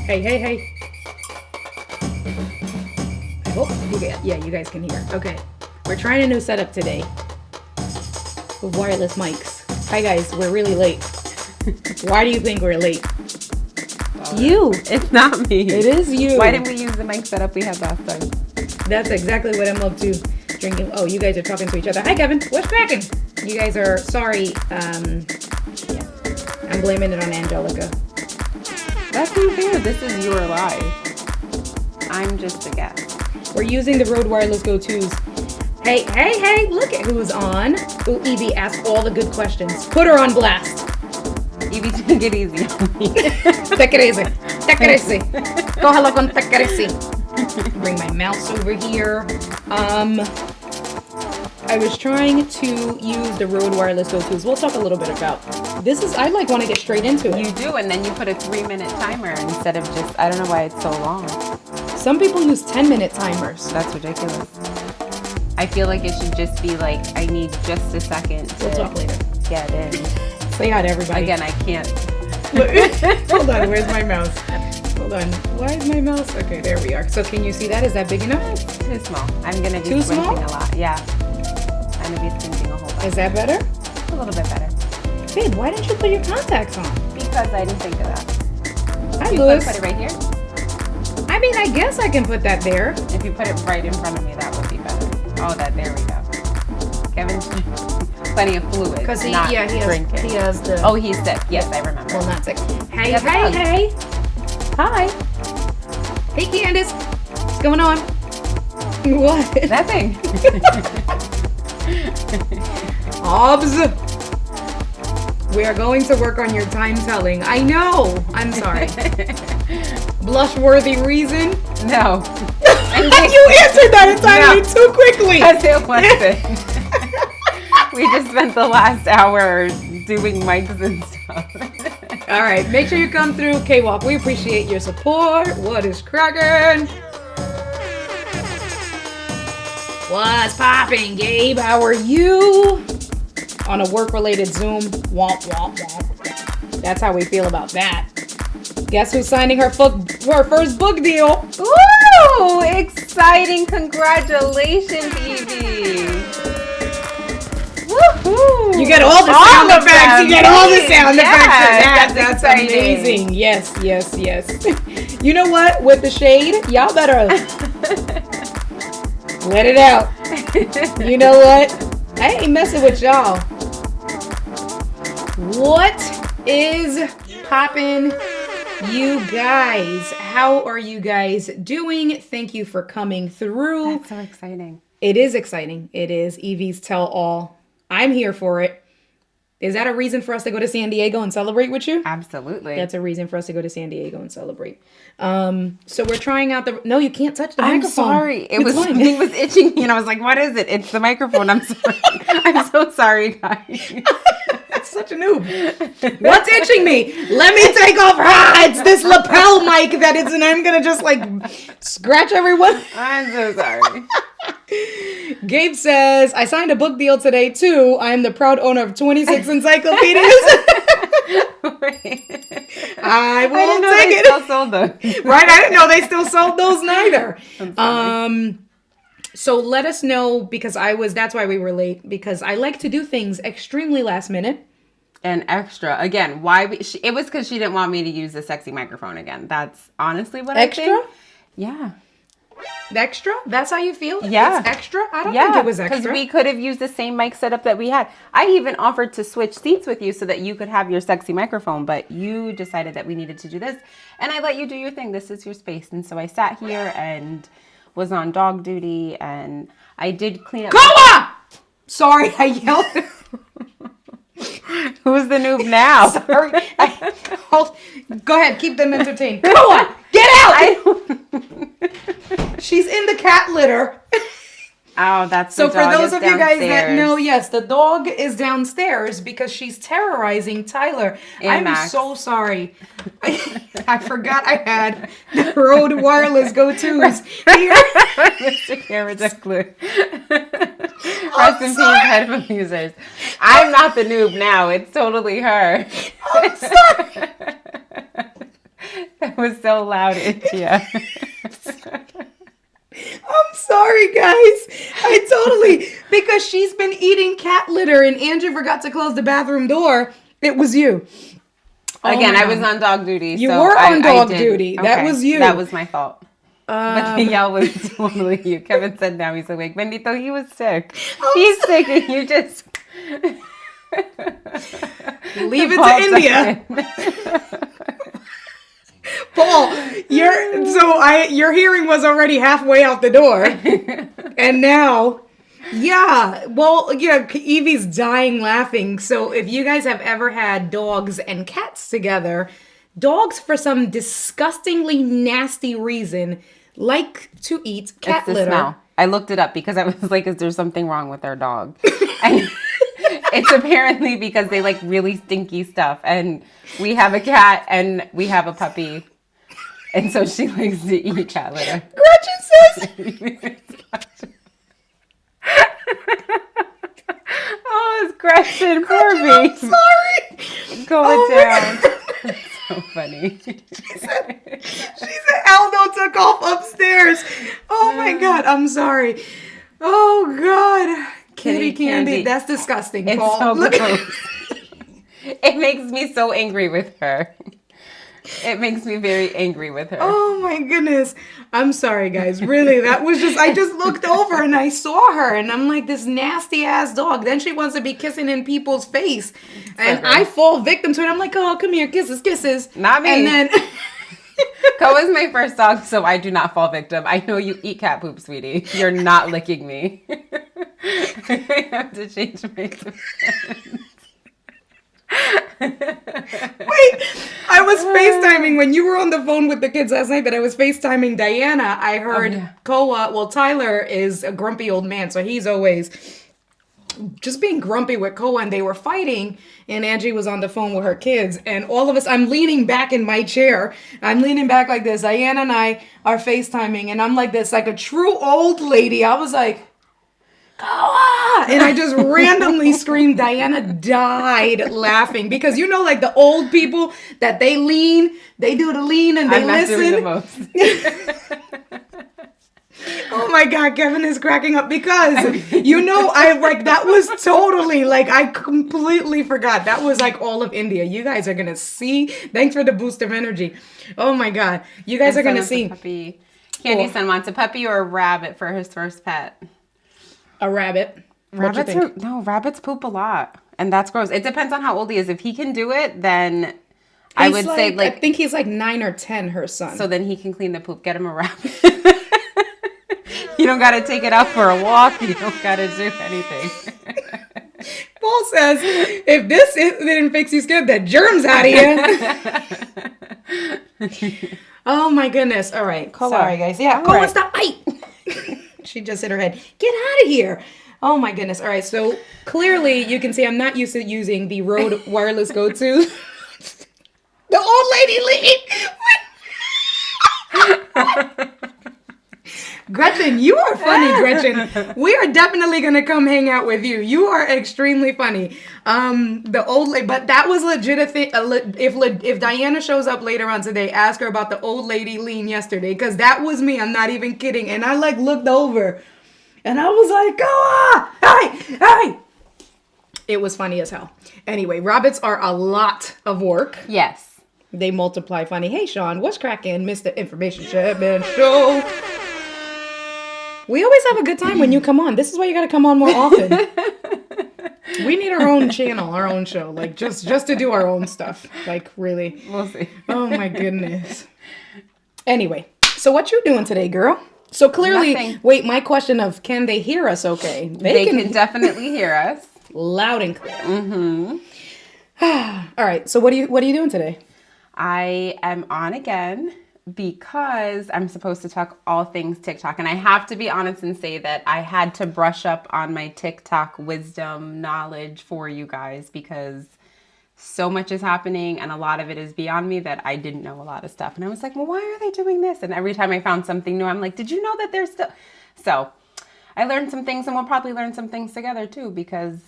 Hey, hey, hey. I hope you guys can hear. Okay. We're trying a new setup today with wireless mics. Hi guys, we're really late. Why do you think we're late? You. It's not me. It is you. Why didn't we use the mic setup we had last time? That's exactly what I'm up to. Drinking. Oh, you guys are talking to each other. Hi, Kevin. What's cracking? You guys are sorry. Yeah. I'm blaming it on Angelica. That's unfair. This is your life. I'm just a guest. We're using the Rode Wireless Go-Tos. Hey, hey, hey, look at who's on. Ooh, Evie asked all the good questions. Put her on blast. Evie, take it easy on me. Take it easy. Take it easy. Go hello con take it easy. Bring my mouse over here. I was trying to use the Rode Wireless Go-Tos. We'll talk a little bit about this. I want to get straight into it. You do, and then you put a 3-minute timer instead of just, I don't know why it's so long. Some people use 10-minute timers. That's ridiculous. I feel like it should just be like, I need just a second to We'll talk later. get in. Say hi to everybody. Again, I can't. Hold on, where's my mouse? Hold on. Why is my mouse? Okay, there we are. So can you see that? Is that big enough? Too small. I'm going to be Too squinting small? a lot. Yeah. I'm going to be squinting a whole lot. Is that better? A little bit better. Babe, why didn't you put your contacts on? Because I didn't think of that. Hi, You Louis. put it right here? I mean, I guess I can put that there. If you put it right in front of me, that would be better. Oh, there we go. Kevin, plenty of fluid. Because he not has the. Oh, he's sick. Yes, I remember. Well, not sick. Hey, He has a hey, bug. hey. Hi. Hey, Candace. What's going on? What? Nothing. Obs. We are going to work on your time telling. I know. I'm sorry. Blush-worthy reason? No. You answered that entirely too quickly. Because it wasn't. We just spent the last hour doing mics and stuff. All right, make sure you come through K-Walk. We appreciate your support. What is cracking? What's popping, Gabe? How are you? On a work-related Zoom. Womp, womp, womp. That's how we feel about that. Guess who's signing her first book deal? Ooh, exciting. Congratulations, Evie. Woohoo. You get all the sound effects. You get all the sound effects. That's That's exciting. amazing. Yes, yes, yes. You know what? With the shade, y'all better let it out. You know what? I ain't messing with y'all. What is poppin', you guys? How are you guys doing? Thank you for coming through. That's so exciting. It is exciting. It is Evie's Tell All. I'm here for it. Is that a reason for us to go to San Diego and celebrate with you? Absolutely. That's a reason for us to go to San Diego and celebrate. So we're trying out the. No, you can't touch the I'm microphone. sorry. It's fine. Something was itching me, and I was like, "What is it?" It's the microphone. I'm sorry. I'm so sorry, guys. That's such a noob. What's itching me? Let me take off. It's this lapel mic that is, and I'm gonna just like scratch everyone. I'm so sorry. Gabe says, I signed a book deal today too. I am the proud owner of 26 encyclopedias. I will take it. Still sold them. Right? I didn't know they still sold those neither. So let us know, because that's why we were late, because I like to do things extremely last minute. And extra. Again, it was because she didn't want me to use the sexy microphone again. That's honestly what Extra? I think. Yeah. Extra? That's how you feel? Yeah. It's extra? I don't think it was extra. because we could have used the same mic setup that we had. I even offered to switch seats with you so that you could have your sexy microphone, but you decided that we needed to do this. And I let you do your thing. This is your space. And so I sat here and was on dog duty, and I did clean up. Koa! Sorry, I yelled. Who's the noob now? Sorry. Go ahead, keep them entertained. Koa, get out! She's in the cat litter. Oh, that's So the for dog those is of you guys that downstairs. know, yes, the dog is downstairs because she's terrorizing Tyler. And I'm Max. so sorry. I forgot I had the Rode Wireless Go-Tos here. Mr. Camera just clue. Rest in peace, headphone users. I'm not the noob now. It's totally her. I'm sorry. It was so loud in here. I'm sorry, guys. Because she's been eating cat litter and Andrew forgot to close the bathroom door. It was you. Again, I was on dog duty. You so were on dog did. duty. Okay. That was you. That was my fault. But the yell was totally you. Kevin said now he's awake. Bendito, he was sick. He's sick and you just... Leave it to India. Paul, your hearing was already halfway out the door. And now, Evie's dying laughing. So if you guys have ever had dogs and cats together, dogs, for some disgustingly nasty reason, like to eat cat litter. Smell. I looked it up because I was like, is there something wrong with our dog? And it's apparently because they like really stinky stuff. And we have a cat and we have a puppy. And so she likes to eat cat litter. Gretchen says... Oh, it's Gretchen. Poor me. I'm sorry. Going down. That's so funny. She said Aldo took off upstairs. Oh my God. I'm sorry. Oh God. Kitty candy. That's disgusting, It's Paul. so gross. It makes me so angry with her. It makes me very angry with her. Oh my goodness. I'm sorry, guys. Really, that was just, I just looked over and I saw her and I'm like, this nasty ass dog. Then she wants to be kissing in people's face. And I fall victim to it. I'm like, oh, come here, kisses. Not me. And then... Ko is my first dog, so I do not fall victim. I know you eat cat poop, sweetie. You're not licking me. I have to change my defense. Wait, I was FaceTiming when you were on the phone with the kids last night that I was FaceTiming Diana. I heard Tyler is a grumpy old man, so he's always just being grumpy with Koa, and they were fighting, and Angie was on the phone with her kids, and all of us, I'm leaning back in my chair. I'm leaning back like this. Diana and I are FaceTiming, and I'm like this, like a true old lady. I was like, Koa! And I just randomly screamed. Diana died laughing because like the old people that they do the lean and they listen. I'm not doing the most. Oh my God, Kevin is cracking up because that was totally I completely forgot. That was all of India. You guys are gonna see. Thanks for the boost of energy. Oh my God, you guys are gonna see. Puppy. Candy's son wants a puppy or a rabbit for his first pet. A rabbit. Rabbits poop a lot, and that's gross. It depends on how old he is. If he can do it, then I would say I think he's 9 or 10. Her son. So then he can clean the poop. Get him a rabbit. You don't got to take it out for a walk. You don't got to do anything. Paul says, if this didn't fix you scared the germs out of here. Oh my goodness. All right. Sorry, guys. Yeah. Koa, stop. She just hit her head. Get out of here. Oh my goodness. All right. So clearly you can see I'm not used to using the Rode wireless go-to. The old lady lead. Gretchen, you are funny, Gretchen. We are definitely going to come hang out with you. You are extremely funny. The old lady, but that was legit a thing. If Diana shows up later on today, ask her about the old lady lean yesterday, because that was me. I'm not even kidding. And I looked over and I was like, hey. It was funny as hell. Anyway, rabbits are a lot of work. Yes. They multiply funny. Hey, Sean, what's cracking? Mr. Information Shabman Show. We always have a good time when you come on. This is why you got to come on more often. We need our own channel, our own show, just to do our own stuff. Really. We'll see. Oh my goodness. Anyway, so what you doing today, girl? So clearly, Nothing. Wait, my question of can they hear us okay? They can definitely hear us. Loud and clear. Mm-hmm. All right, so what are you doing today? I am on again because I'm supposed to talk all things TikTok. And I have to be honest and say that I had to brush up on my TikTok wisdom knowledge for you guys because so much is happening and a lot of it is beyond me that I didn't know a lot of stuff. And I was like, well, why are they doing this? And every time I found something new, I'm like, did you know that there's still... So I learned some things and we'll probably learn some things together too because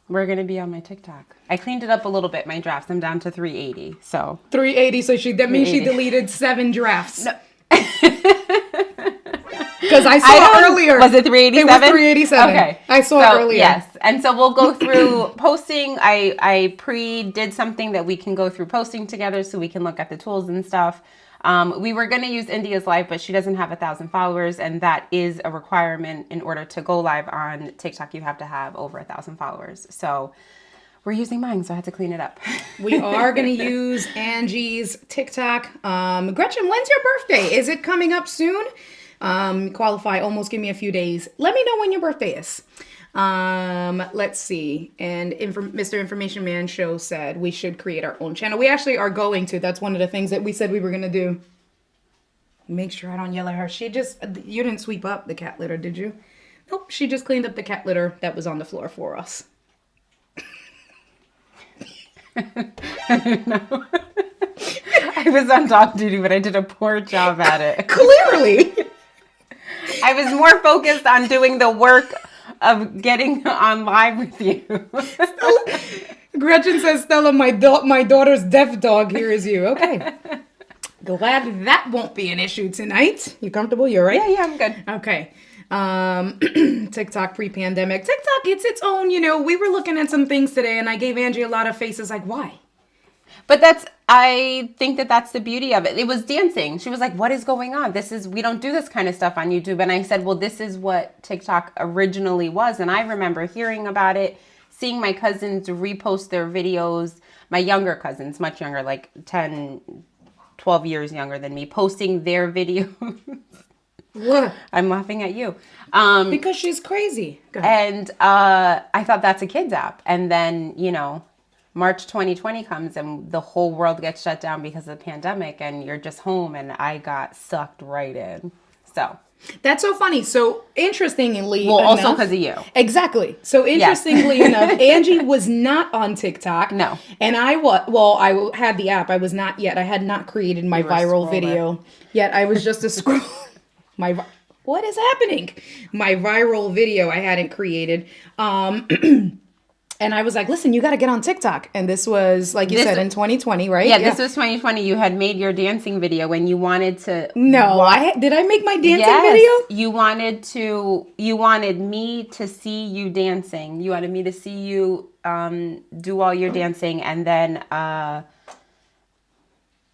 We're going to be on my TikTok. I cleaned it up a little bit, my drafts. I'm down to 380, so. 380, so that means she deleted 7 drafts. No. Because I saw earlier. Was it 387? It was 387. Okay. I saw it earlier. Yes. And so we'll go through posting. I did something that we can go through posting together so we can look at the tools and stuff. We were going to use India's live, but she doesn't have 1,000 followers. And that is a requirement in order to go live on TikTok. You have to have over 1,000 followers. So we're using mine, so I had to clean it up. We are going to use Angie's TikTok. Gretchen, when's your birthday? Is it coming up soon? Qualify, almost give me a few days. Let me know when your birthday is. Let's see. And Mr. Information Man Show said we should create our own channel. We actually are going to. That's one of the things that we said we were going to do. Make sure I don't yell at her. You didn't sweep up the cat litter, did you? Nope, she just cleaned up the cat litter that was on the floor for us. No. I was on dog duty, but I did a poor job at it. Clearly. I was more focused on doing the work of getting on live with you. Gretchen says, Stella, my daughter's deaf dog hears you. Okay. Glad that won't be an issue tonight. You comfortable? You're right? Yeah, I'm good. Okay. TikTok pre-pandemic. TikTok, it's its own, we were looking at some things today and I gave Angie a lot of faces like, why? But I think that's the beauty of it. It was dancing. She was like, what is going on? We don't do this kind of stuff on YouTube. And I said, well, this is what TikTok originally was. And I remember hearing about it, seeing my cousins repost their videos, my younger cousins, much younger, like 10, 12 years younger than me, posting their videos. What? I'm laughing at you. Because she's crazy. Go ahead. And I thought that's a kid's app. And then, March 2020 comes and the whole world gets shut down because of the pandemic and you're just home, and I got sucked right in. So that's so funny. So interestingly enough, also because of you. Exactly. So interestingly enough, Angie was not on TikTok. No. And I had the app. I was not yet. I had not created my viral video yet. I was just a scroll. What is happening? My viral video I hadn't created. And I was like, listen, you got to get on TikTok. And this was, like you said, in 2020, right? Yeah, this was 2020. You had made your dancing video and you wanted to... No, did I make my dancing video? You wanted me to see you dancing. You wanted me to see you do all your dancing. And then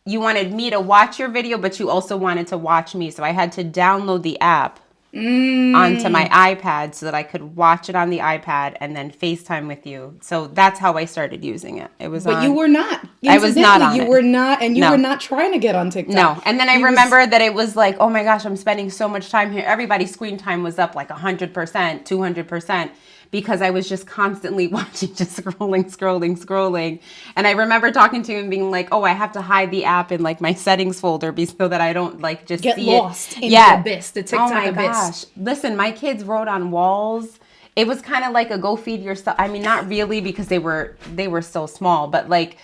you wanted me to watch your video, but you also wanted to watch me. So I had to download the app onto my iPad so that I could watch it on the iPad and then FaceTime with you. So that's how I started using it. It was But you were not. I was not on it. You were not, and you were not trying to get on TikTok. No. And then I remember that it was like, oh my gosh, I'm spending so much time here. Everybody's screen time was up like 100%, 200%. Because I was just constantly watching, just scrolling. And I remember talking to him and being like, oh, I have to hide the app in like my settings folder so that I don't like just get see lost in the abyss, the TikTok abyss. Oh my gosh. Listen, my kids wrote on walls. It was kind of like a go feed yourself. I mean, not really because they were so small, but like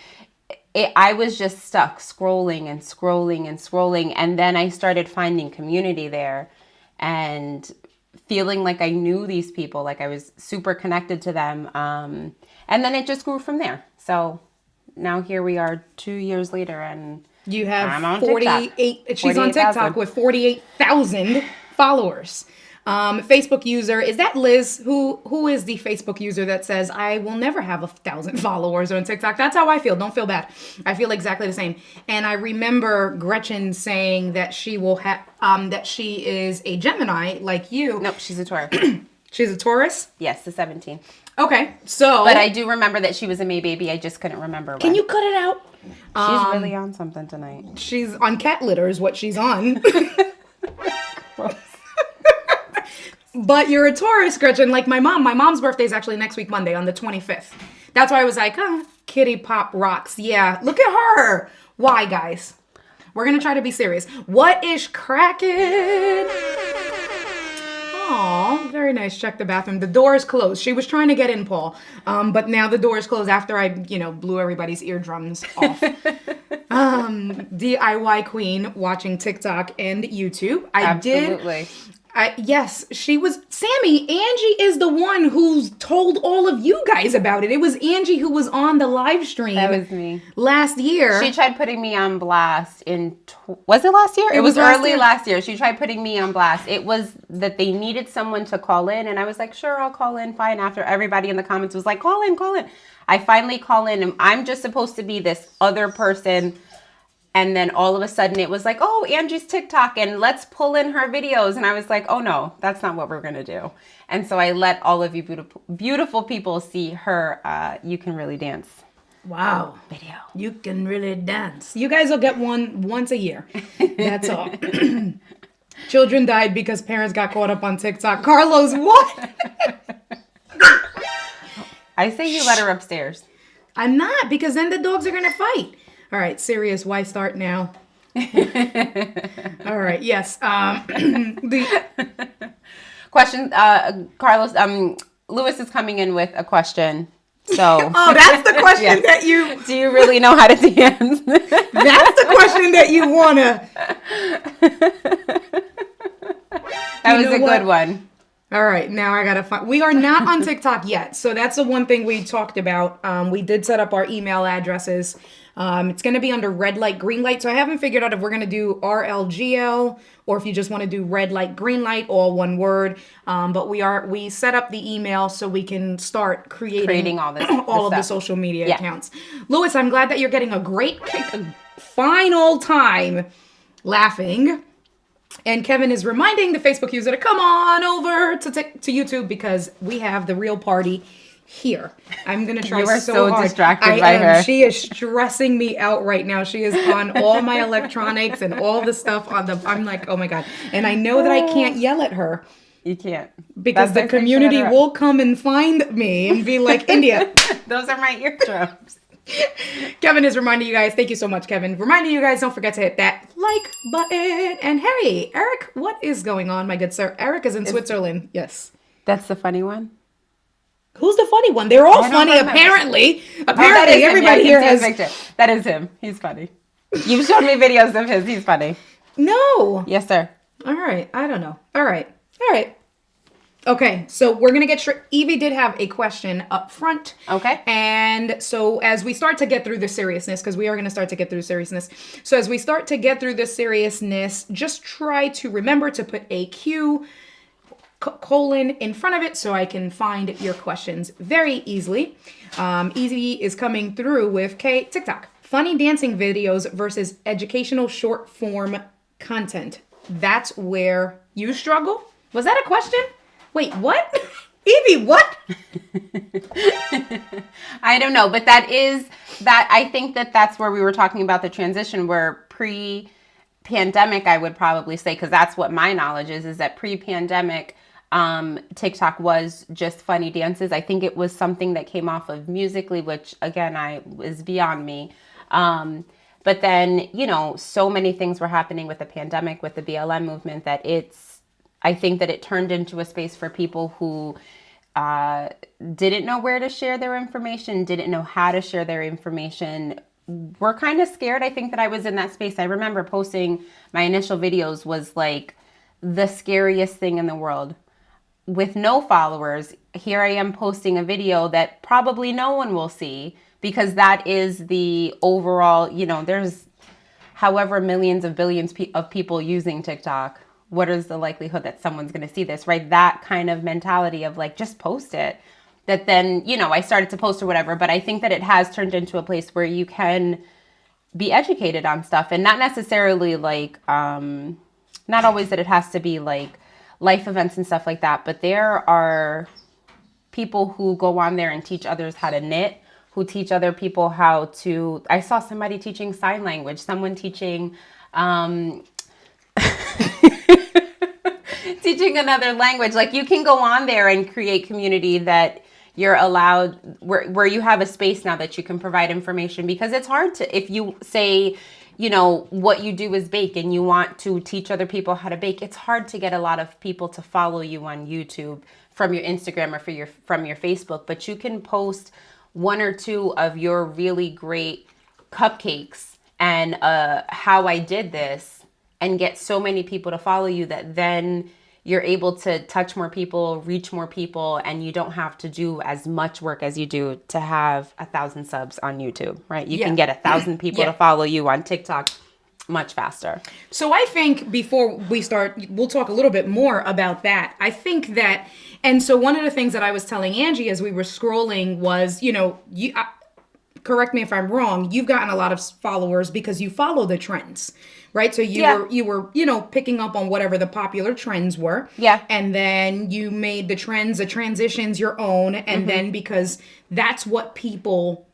I was just stuck scrolling. And then I started finding community there and feeling like I knew these people, like I was super connected to them. And then it just grew from there. So now here we are 2 years later and you have I'm on 48, TikTok. she's on TikTok with 48,000 followers. Facebook user, is that Liz? Who is the Facebook user that says, I will never have 1,000 followers on TikTok? That's how I feel. Don't feel bad. I feel exactly the same. And I remember Gretchen saying that she will have, that she is a Gemini like you. Nope, she's a Taurus. She's a Taurus? Yes, the 17. Okay, so. But I do remember that she was a May baby. I just couldn't remember. Can you cut it out? She's really on something tonight. She's on cat litter is what she's on. But you're a Taurus, Gretchen, like my mom. My mom's birthday is actually next week, Monday, on the 25th. That's why I was like, Kitty Pop rocks. Yeah, look at her. Why, guys? We're going to try to be serious. What is cracking? Aw, very nice. Check the bathroom. The door is closed. She was trying to get in, Paul. But now the door is closed after I, blew everybody's eardrums off. DIY queen watching TikTok and YouTube. Absolutely. Yes, she was. Sammy, Angie is the one who's told all of you guys about it. It was Angie who was on the live stream. That was me. Last year. She tried putting me on blast was it last year? It was early last year. She tried putting me on blast. It was that they needed someone to call in, and I was like, sure, I'll call in, fine. After everybody in the comments was like, call in, call in. I finally call in, and I'm just supposed to be this other person. And then all of a sudden it was like, oh, Angie's TikTok and let's pull in her videos. And I was like, oh no, that's not what we're going to do. And so I let all of you beautiful, beautiful people see her You Can Really Dance. Wow. Video. You can really dance. You guys will get one once a year. That's all. Children died because parents got caught up on TikTok. Carlos, what? I say you let her upstairs. I'm not, because then the dogs are going to fight. All right, serious. Why start now? All right, yes. The question, Carlos, Lewis is coming in with a question. So, oh, that's the question yes. that you. Do you really know how to dance? That's the question that you wanna. That was a good one. All right, now I gotta find. We are not on TikTok yet, so that's the one thing we talked about. We did set up our email addresses. It's gonna be under red light, green light. So I haven't figured out if we're gonna do RLGL or if you just want to do red light, green light, all one word. But we set up the email so we can start creating all this, all of the social media accounts. Lewis, I'm glad that you're getting a great, fine old time laughing. And Kevin is reminding the Facebook user to come on over to YouTube because we have the real party here. I'm going to try you are so hard. Distracted by her. She is stressing me out right now. She is on all my electronics and all the stuff on the... I'm like, oh my God. And I know that I can't yell at her. You can't. Because the community will come and find me and be like, India. Those are my eardrums. Kevin is reminding you guys, thank you so much, Kevin. Reminding you guys, don't forget to hit that like button. And hey, Eric, what is going on, my good sir? Eric is in Switzerland. Yes. That's the funny one? Who's the funny one? They're all funny, apparently. Apparently, everybody here has... That is him. He's funny. You've shown me videos of his. He's funny. No. Yes, sir. All right. I don't know. All right. Okay, so we're going to get straight. Evie did have a question up front. Okay. And so as we start to get through the seriousness, because we are going to start to get through seriousness. So as we start to get through the seriousness, just try to remember to put a Q colon in front of it so I can find your questions very easily. Easy is coming through with TikTok. Funny dancing videos versus educational short form content. That's where you struggle? Was that a question? Wait, what? Evie, what? I don't know, but I think that's where we were talking about the transition where pre-pandemic, I would probably say, because that's what my knowledge is that pre-pandemic, TikTok was just funny dances. I think it was something that came off of Musical.ly, which again, is beyond me. But then, so many things were happening with the pandemic, with the BLM movement that I think that it turned into a space for people who didn't know where to share their information, didn't know how to share their information, were kind of scared. I think that I was in that space. I remember posting my initial videos was like the scariest thing in the world. With no followers, here I am posting a video that probably no one will see because that is the overall, there's however millions of billions of people using TikTok. What is the likelihood that someone's going to see this, right? That kind of mentality of like, just post it. That then, I started to post or whatever, but I think that it has turned into a place where you can be educated on stuff and not necessarily like, not always that it has to be like life events and stuff like that, but there are people who go on there and teach others how to knit, who teach other people how to, I saw somebody teaching sign language, someone teaching, teaching another language. Like you can go on there and create community that you're allowed where you have a space now that you can provide information because it's hard to, if you say, what you do is bake and you want to teach other people how to bake, it's hard to get a lot of people to follow you on YouTube from your Instagram or from your Facebook, but you can post one or two of your really great cupcakes and how I did this and get so many people to follow you that then you're able to touch more people, reach more people, and you don't have to do as much work as you do to have 1,000 subs on YouTube, right? You can get 1,000 people to follow you on TikTok much faster. So I think before we start, we'll talk a little bit more about that. I think that, and so one of the things that I was telling Angie as we were scrolling was, correct me if I'm wrong, you've gotten a lot of followers because you follow the trends, right? So you were picking up on whatever the popular trends were. Yeah. And then you made the transitions your own. And then because that's what people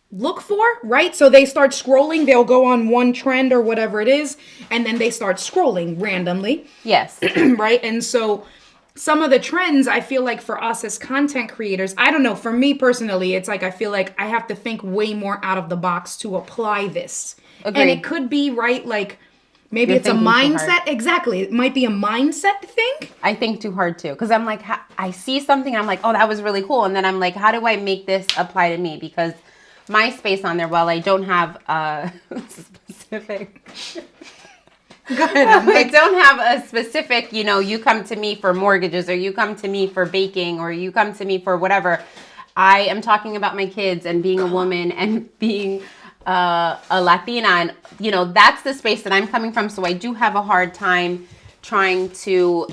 look for, right? So they start scrolling, they'll go on one trend or whatever it is, and then they start scrolling randomly. Yes. Right? And so some of the trends, I feel like for us as content creators, I don't know, for me personally, it's like I feel like I have to think way more out of the box to apply this. Agreed. And it could be, right, like maybe You're it's a mindset. Exactly. It might be a mindset thing. I think too hard too. Because I'm like, I see something, I'm like, oh, that was really cool. And then I'm like, how do I make this apply to me? Because my space on there, while I don't have a specific... Go ahead. I don't have a specific, you come to me for mortgages or you come to me for baking or you come to me for whatever. I am talking about my kids and being a woman and being a Latina. And, that's the space that I'm coming from. So I do have a hard time trying to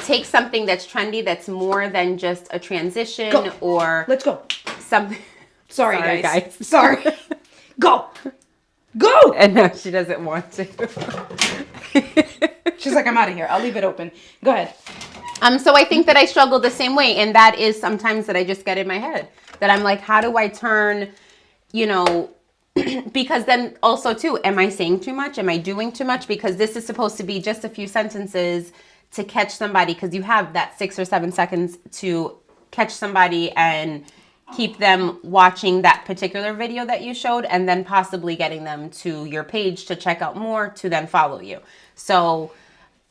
take something that's trendy, that's more than just a transition or... Let's go. Something... Sorry, guys. Sorry. Go. And no, she doesn't want to. She's like, I'm out of here. I'll leave it open. Go ahead. So I think that I struggle the same way. And that is sometimes that I just get in my head. That I'm like, how do I turn, because then also too, am I saying too much? Am I doing too much? Because this is supposed to be just a few sentences to catch somebody. Because you have that 6 or 7 seconds to catch somebody and keep them watching that particular video that you showed and then possibly getting them to your page to check out more to then follow you. So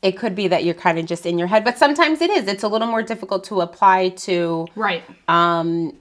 it could be that you're kind of just in your head, but sometimes it is. It's a little more difficult to apply to, right. I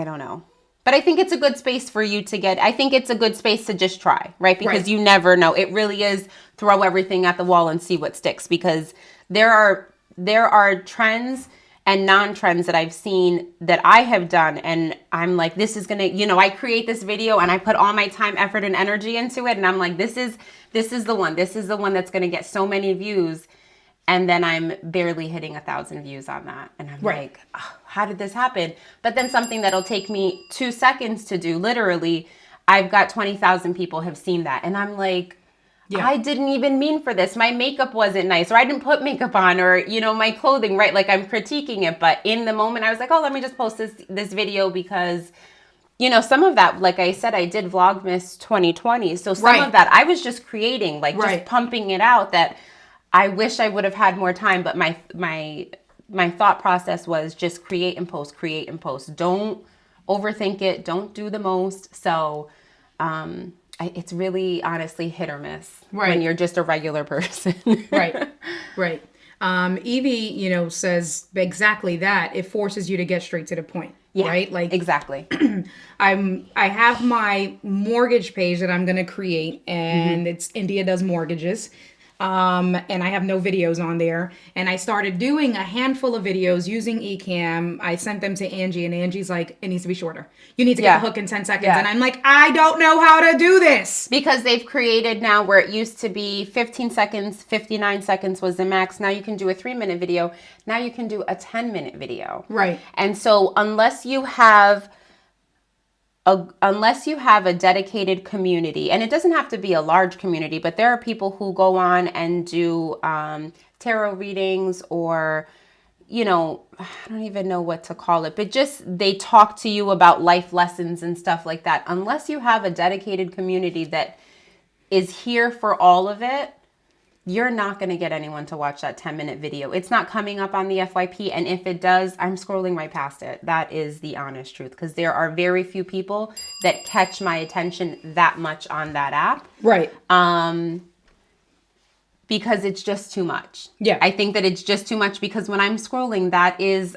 don't know. But I think it's a good space for you to get. I think it's a good space to just try, right? Because you never know. It really is throw everything at the wall and see what sticks, because there are trends and non-trends that I've seen that I have done. And I'm like, this is going to, I create this video and I put all my time, effort, and energy into it. And I'm like, this is the one. This is the one that's going to get so many views. And then I'm barely hitting 1,000 views on that. And I'm like, oh, how did this happen? But then something that'll take me 2 seconds to do, literally, I've got 20,000 people have seen that. And I'm like, I didn't even mean for this. My makeup wasn't nice, or I didn't put makeup on, or, my clothing, right? Like I'm critiquing it. But in the moment I was like, oh, let me just post this video because, some of that, like I said, I did Vlogmas 2020. So some of that I was just creating, like just pumping it out, that I wish I would have had more time. But my thought process was just create and post, create and post. Don't overthink it. Don't do the most. So, it's really honestly hit or miss when you're just a regular person. Right. Evie, says exactly that. It forces you to get straight to the point. Yeah, right? Like exactly. I have my mortgage page that I'm going to create, and it's India Does Mortgages. And I have no videos on there. And I started doing a handful of videos using Ecamm. I sent them to Angie, and Angie's like, it needs to be shorter. You need to get the hook in 10 seconds. And I'm like, I don't know how to do this. Because they've created now where it used to be 15 seconds, 59 seconds was the max. Now you can do a 3-minute video. Now you can do a 10-minute video. Right. And so unless you have a dedicated community, and it doesn't have to be a large community, but there are people who go on and do tarot readings, or, I don't even know what to call it, but just they talk to you about life lessons and stuff like that. Unless you have a dedicated community that is here for all of it, you're not going to get anyone to watch that 10-minute video. It's not coming up on the FYP. And if it does, I'm scrolling right past it. That is the honest truth. Because there are very few people that catch my attention that much on that app. Right. Because it's just too much. Yeah. I think that it's just too much, because when I'm scrolling,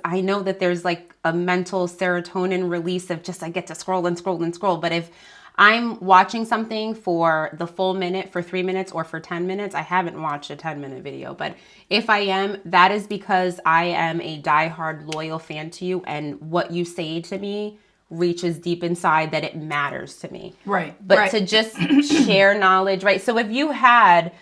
I know that there's like a mental serotonin release of just, I get to scroll and scroll and scroll. But if I'm watching something for the full minute, for 3 minutes, or for 10 minutes. I haven't watched a 10-minute video, but if I am, that is because I am a diehard loyal fan to you, and what you say to me reaches deep inside that it matters to me. Right. But to just share knowledge, right? So if you had,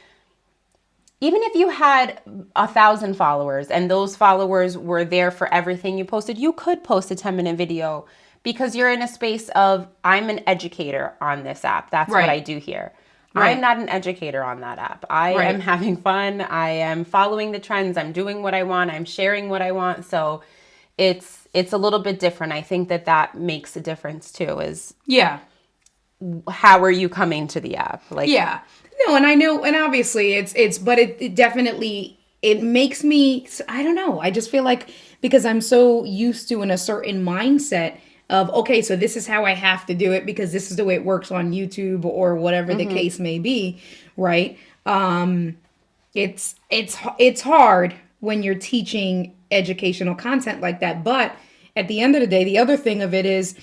even if you had 1,000 followers and those followers were there for everything you posted, you could post a 10-minute video because you're in a space of, I'm an educator on this app. That's what I do here. I'm not an educator on that app. I am having fun. I am following the trends. I'm doing what I want. I'm sharing what I want. So it's a little bit different. I think that makes a difference too, is how are you coming to the app? Like, no, and I know, and obviously but it definitely, it makes me, I don't know. I just feel like, because I'm so used to in a certain mindset of, okay, so this is how I have to do it because this is the way it works on YouTube or whatever the case may be, right? It's hard when you're teaching educational content like that. But at the end of the day, the other thing of it is,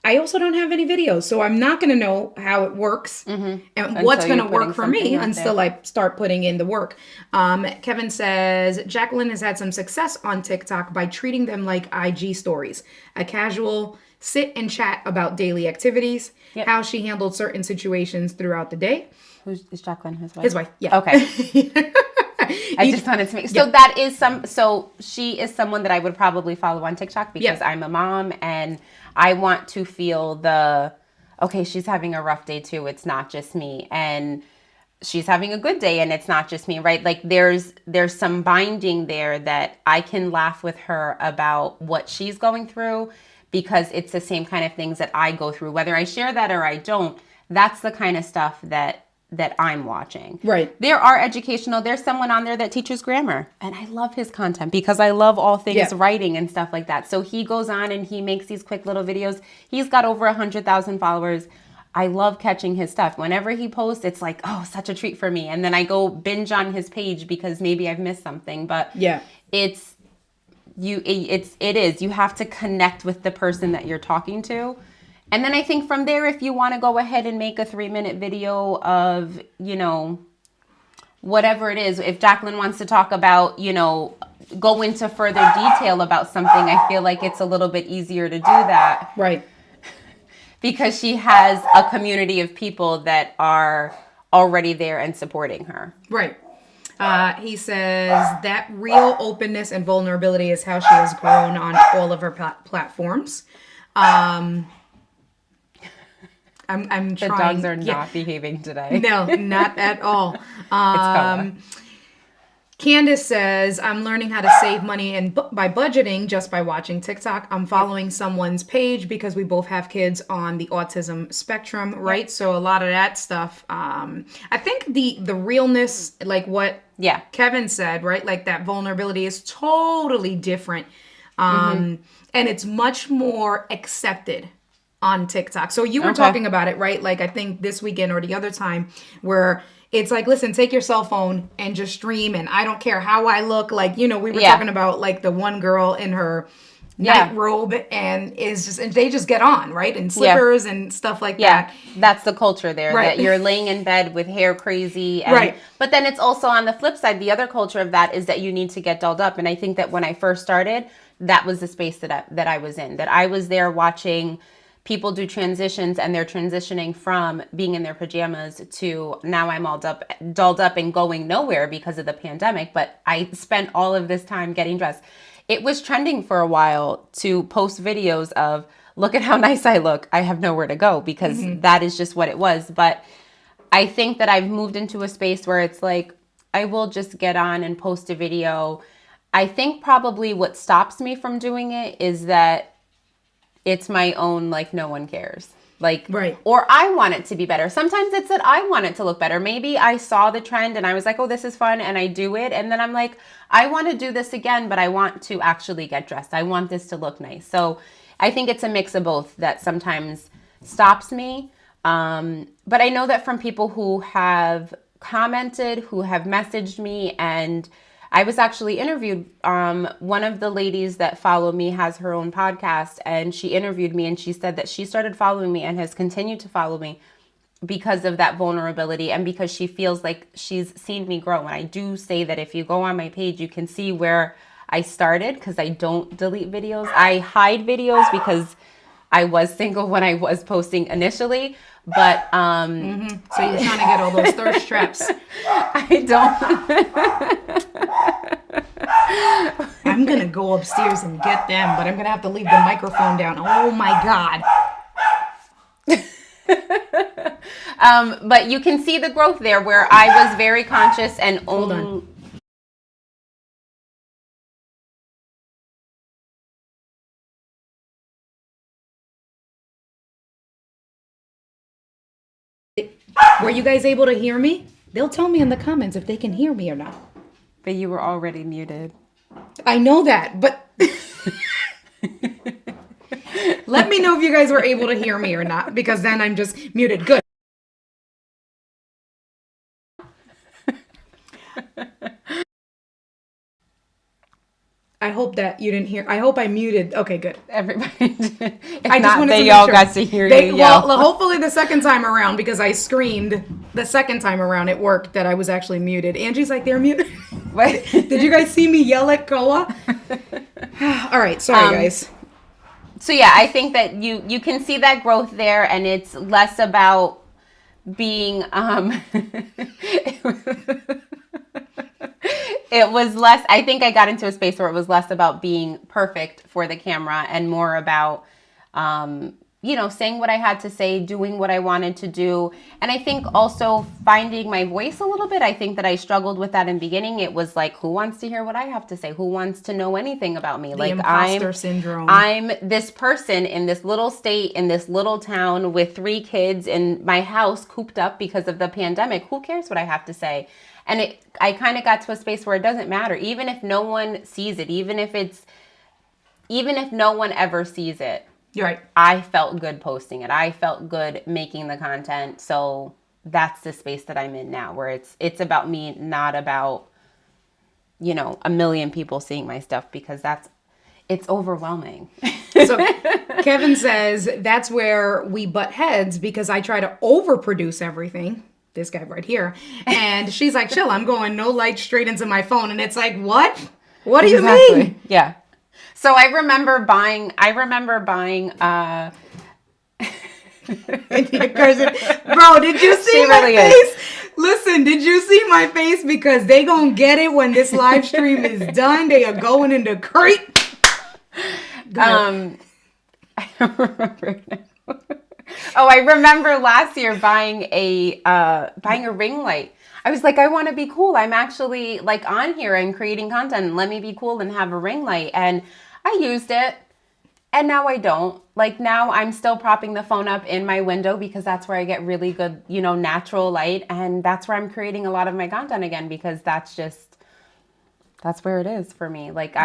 I also don't have any videos, so I'm not going to know how it works and what's going to work for me until I start putting in the work. Kevin says, Jacqueline has had some success on TikTok by treating them like IG stories, a casual sit and chat about daily activities, how she handled certain situations throughout the day. Is Jacqueline his wife? His wife, yeah. Okay. I just wanted to make, so that is so she is someone that I would probably follow on TikTok because I'm a mom and I want to feel okay, she's having a rough day too. It's not just me. And she's having a good day and it's not just me, right? Like there's some binding there that I can laugh with her about what she's going through because it's the same kind of things that I go through. Whether I share that or I don't, that's the kind of stuff that I'm watching. Right. There's someone on there that teaches grammar and I love his content because I love all things writing and stuff like that. So he goes on and he makes these quick little videos. He's got over 100,000 followers. I love catching his stuff. Whenever he posts, it's like, oh, such a treat for me. And then I go binge on his page because maybe I've missed something, but you have to connect with the person that you're talking to. And then I think from there, if you want to go ahead and make a 3-minute video of, whatever it is, if Jacqueline wants to talk about, go into further detail about something, I feel like it's a little bit easier to do that. Right. Because she has a community of people that are already there and supporting her. Right. He says that real openness and vulnerability is how she has grown on all of her platforms. I'm trying. The dogs are not behaving today. No, not at all. Candace says, I'm learning how to save money and by budgeting just by watching TikTok. I'm following someone's page because we both have kids on the autism spectrum, right? So a lot of that stuff. I think the realness, like what Kevin said, right? Like that vulnerability is totally different. And it's much more accepted on TikTok. So you were talking about it, right? Like I think this weekend or the other time where it's like, listen, take your cell phone and just stream. And I don't care how I look. Like, we were talking about like the one girl in her night robe and and they just get on, right? And slippers and stuff like that. That's the culture there, that you're laying in bed with hair crazy. And, but then it's also on the flip side, the other culture of that is that you need to get dolled up. And I think that when I first started, that was the space that I was in, that I was there watching people do transitions and they're transitioning from being in their pajamas to now I'm all dolled up and going nowhere because of the pandemic. But I spent all of this time getting dressed. It was trending for a while to post videos of, look at how nice I look. I have nowhere to go because that is just what it was. But I think that I've moved into a space where it's like, I will just get on and post a video. I think probably what stops me from doing it is that it's my own, like, no one cares. Like, or I want it to be better. Sometimes it's that I want it to look better. Maybe I saw the trend and I was like, oh, this is fun. And I do it. And then I'm like, I want to do this again, but I want to actually get dressed. I want this to look nice. So I think it's a mix of both that sometimes stops me. But I know that from people who have commented, who have messaged me, and I was actually interviewed. One of the ladies that follow me has her own podcast, and she interviewed me, and she said that she started following me and has continued to follow me because of that vulnerability and because she feels like she's seen me grow. And I do say that if you go on my page, you can see where I started, because I don't delete videos. I hide videos because I was single when I was posting initially, but So you're trying to get all those thirst traps. I don't. I'm gonna go upstairs and get them, but I'm gonna have to leave the microphone down. Oh my God. But you can see the growth there, where I was very conscious and Hold on. Were you guys able to hear me? They'll tell me in the comments if they can hear me or not. But you were already muted. I know that, but let me know if you guys were able to hear me or not, because then I'm just muted. Good. I hope that you didn't hear. I hope I muted. Okay, good. Everybody did. If I just not, wanted to they make all sure. got to hear you yell. Well, hopefully the second time around, because I screamed the second time around, it worked that I was actually muted. Angie's like, they're muted. What? Did you guys see me yell at Koa? All right, sorry guys. So yeah, I think that you can see that growth there, and it's less about being it was less, I think I got into a space where it was less about being perfect for the camera and more about saying what I had to say, doing what I wanted to do. And I think also finding my voice a little bit. I think that I struggled with that in the beginning. It was like, who wants to hear what I have to say? Who wants to know anything about me? The imposter syndrome. I'm this person in this little state, in this little town with 3 kids in my house cooped up because of the pandemic. Who cares what I have to say? And I kind of got to a space where it doesn't matter. Even if no one sees it, even if no one ever sees it. You're right. I felt good posting it. I felt good making the content. So that's the space that I'm in now, where it's about me, not about, a million people seeing my stuff, because it's overwhelming. So Kevin says that's where we butt heads, because I try to overproduce everything. This guy right here. And she's like, chill, I'm going no light straight into my phone. And it's like, what? What do you mean? Yeah. So I remember buying Bro, did you see my face? Listen, did you see my face? Because they gonna get it when this live stream is done. They are going into crate. I don't remember now. Oh, I remember last year buying a ring light. I was like, I want to be cool. I'm actually like on here and creating content. Let me be cool and have a ring light. And I used it. And now I don't. Like, now I'm still propping the phone up in my window, because that's where I get really good, natural light. And that's where I'm creating a lot of my content again, because that's where it is for me. Like,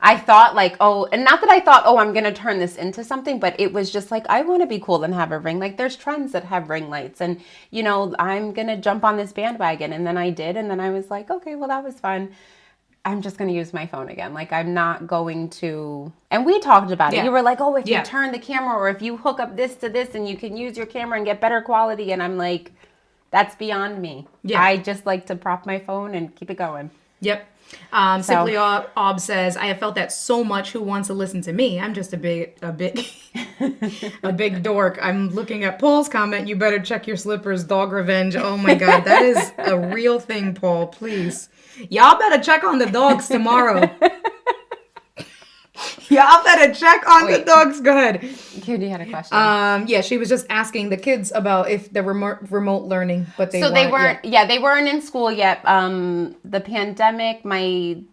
I thought like, and not that I thought, I'm going to turn this into something, but it was just like, I want to be cool and have a ring. Like, there's trends that have ring lights, and, I'm going to jump on this bandwagon. And then I did. And then I was like, okay, well, that was fun. I'm just going to use my phone again. Like, I'm not going to, and we talked about it. You were like, if you turn the camera, or if you hook up this to this and you can use your camera and get better quality. And I'm like, that's beyond me. Yeah. I just like to prop my phone and keep it going. Yep. Simply Ob says, I have felt that so much. Who wants to listen to me? I'm just a big dork. I'm looking at Paul's comment. You better check your slippers. Dog revenge. Oh my God. That is a real thing, Paul. Please. Y'all better check on the dogs tomorrow. Y'all better check on the dogs. Go ahead. Katie had a question. Yeah, she was just asking the kids about if the remote learning, but they weren't. They weren't in school yet. The pandemic, I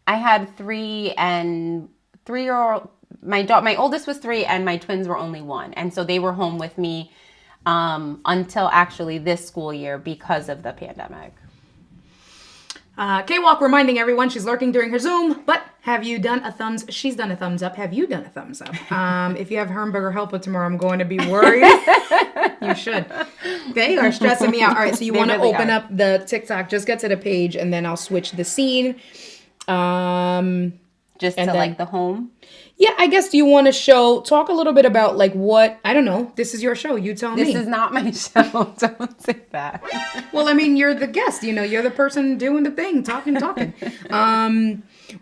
had 3 and 3-year-old. My oldest was 3, and my twins were only 1, and so they were home with me until actually this school year because of the pandemic. K-Walk reminding everyone she's lurking during her Zoom, but have you done a thumbs? She's done a thumbs up. Have you done a thumbs up? If you have hamburger helper tomorrow, I'm going to be worried. You should. They are stressing me out. All right, so you want to open up the TikTok. Just get to the page, and then I'll switch the scene. Just to like the home. Yeah, I guess you want to talk a little bit about like what, I don't know. This is your show. You tell me. This is not my show. Don't say that. Well, I mean, you're the guest, you're the person doing the thing, talking.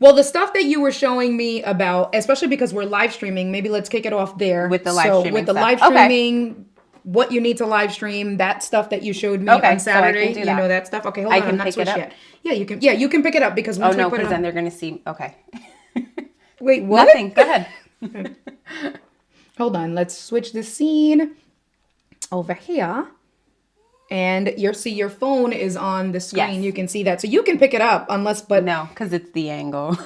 Well, the stuff that you were showing me about, especially because we're live streaming, maybe let's kick it off there. With the live streaming. With the live streaming, what you need to live stream, that stuff that you showed me on Saturday, so that. That stuff. Okay, hold on, I'm not switched yet. Yeah, you can pick it up because once we put it on. because then they're going to see, okay. Wait, what? Nothing. Go ahead. Hold on. Let's switch the scene over here. And your phone is on the screen. Yes. You can see that. So you can pick it up No, because it's the angle.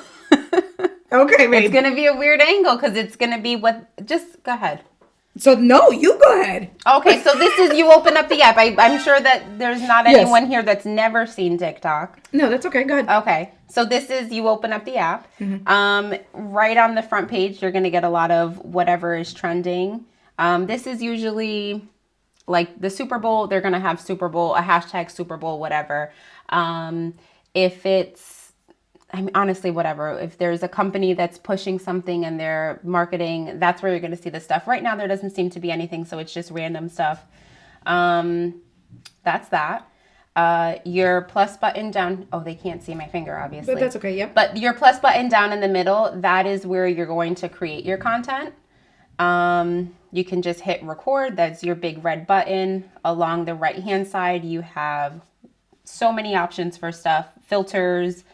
Okay, babe. It's going to be a weird angle because it's going to be just go ahead. So no, you go ahead. Okay, so this is you open up the app. I'm sure that there's not anyone here that's never seen TikTok. No, that's okay. Go ahead. Okay, so this is you open up the app. Mm-hmm. Right on the front page, you're going to get a lot of whatever is trending. This is usually like the Super Bowl. They're going to have Super Bowl, a hashtag Super Bowl, whatever. If it's honestly, whatever. If there's a company that's pushing something and they're marketing, that's where you're going to see the stuff. Right now, there doesn't seem to be anything, so it's just random stuff. That's that. Your plus button down. Oh, they can't see my finger, obviously. But that's okay, yep. But your plus button down in the middle, that is where you're going to create your content. You can just hit record. That's your big red button. Along the right-hand side, you have so many options for stuff. Filters,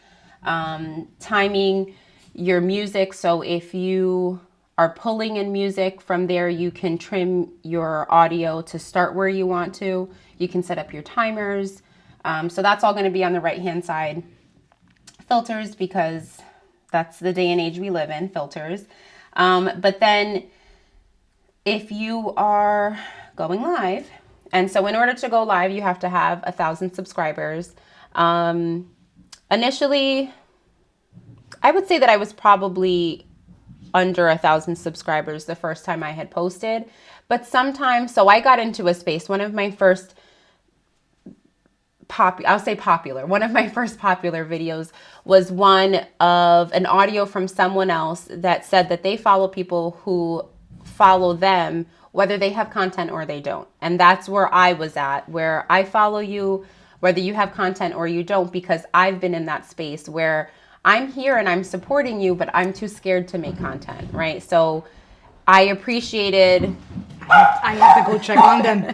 timing, your music. So if you are pulling in music from there, you can trim your audio to start where you want to. You can set up your timers. So that's all going to be on the right-hand side. Filters, because that's the day and age we live in, filters. But then if you are going live, and so in order to go live, you have to have 1,000 subscribers. Initially, I would say that I was probably under 1,000 subscribers the first time I had posted, but sometimes, so I got into a space, one of my first one of my first popular videos was one of an audio from someone else that said that they follow people who follow them, whether they have content or they don't. And that's where I was at, where I follow you, whether you have content or you don't, because I've been in that space where I'm here and I'm supporting you, but I'm too scared to make content, right? So I appreciated... I have to go check on them.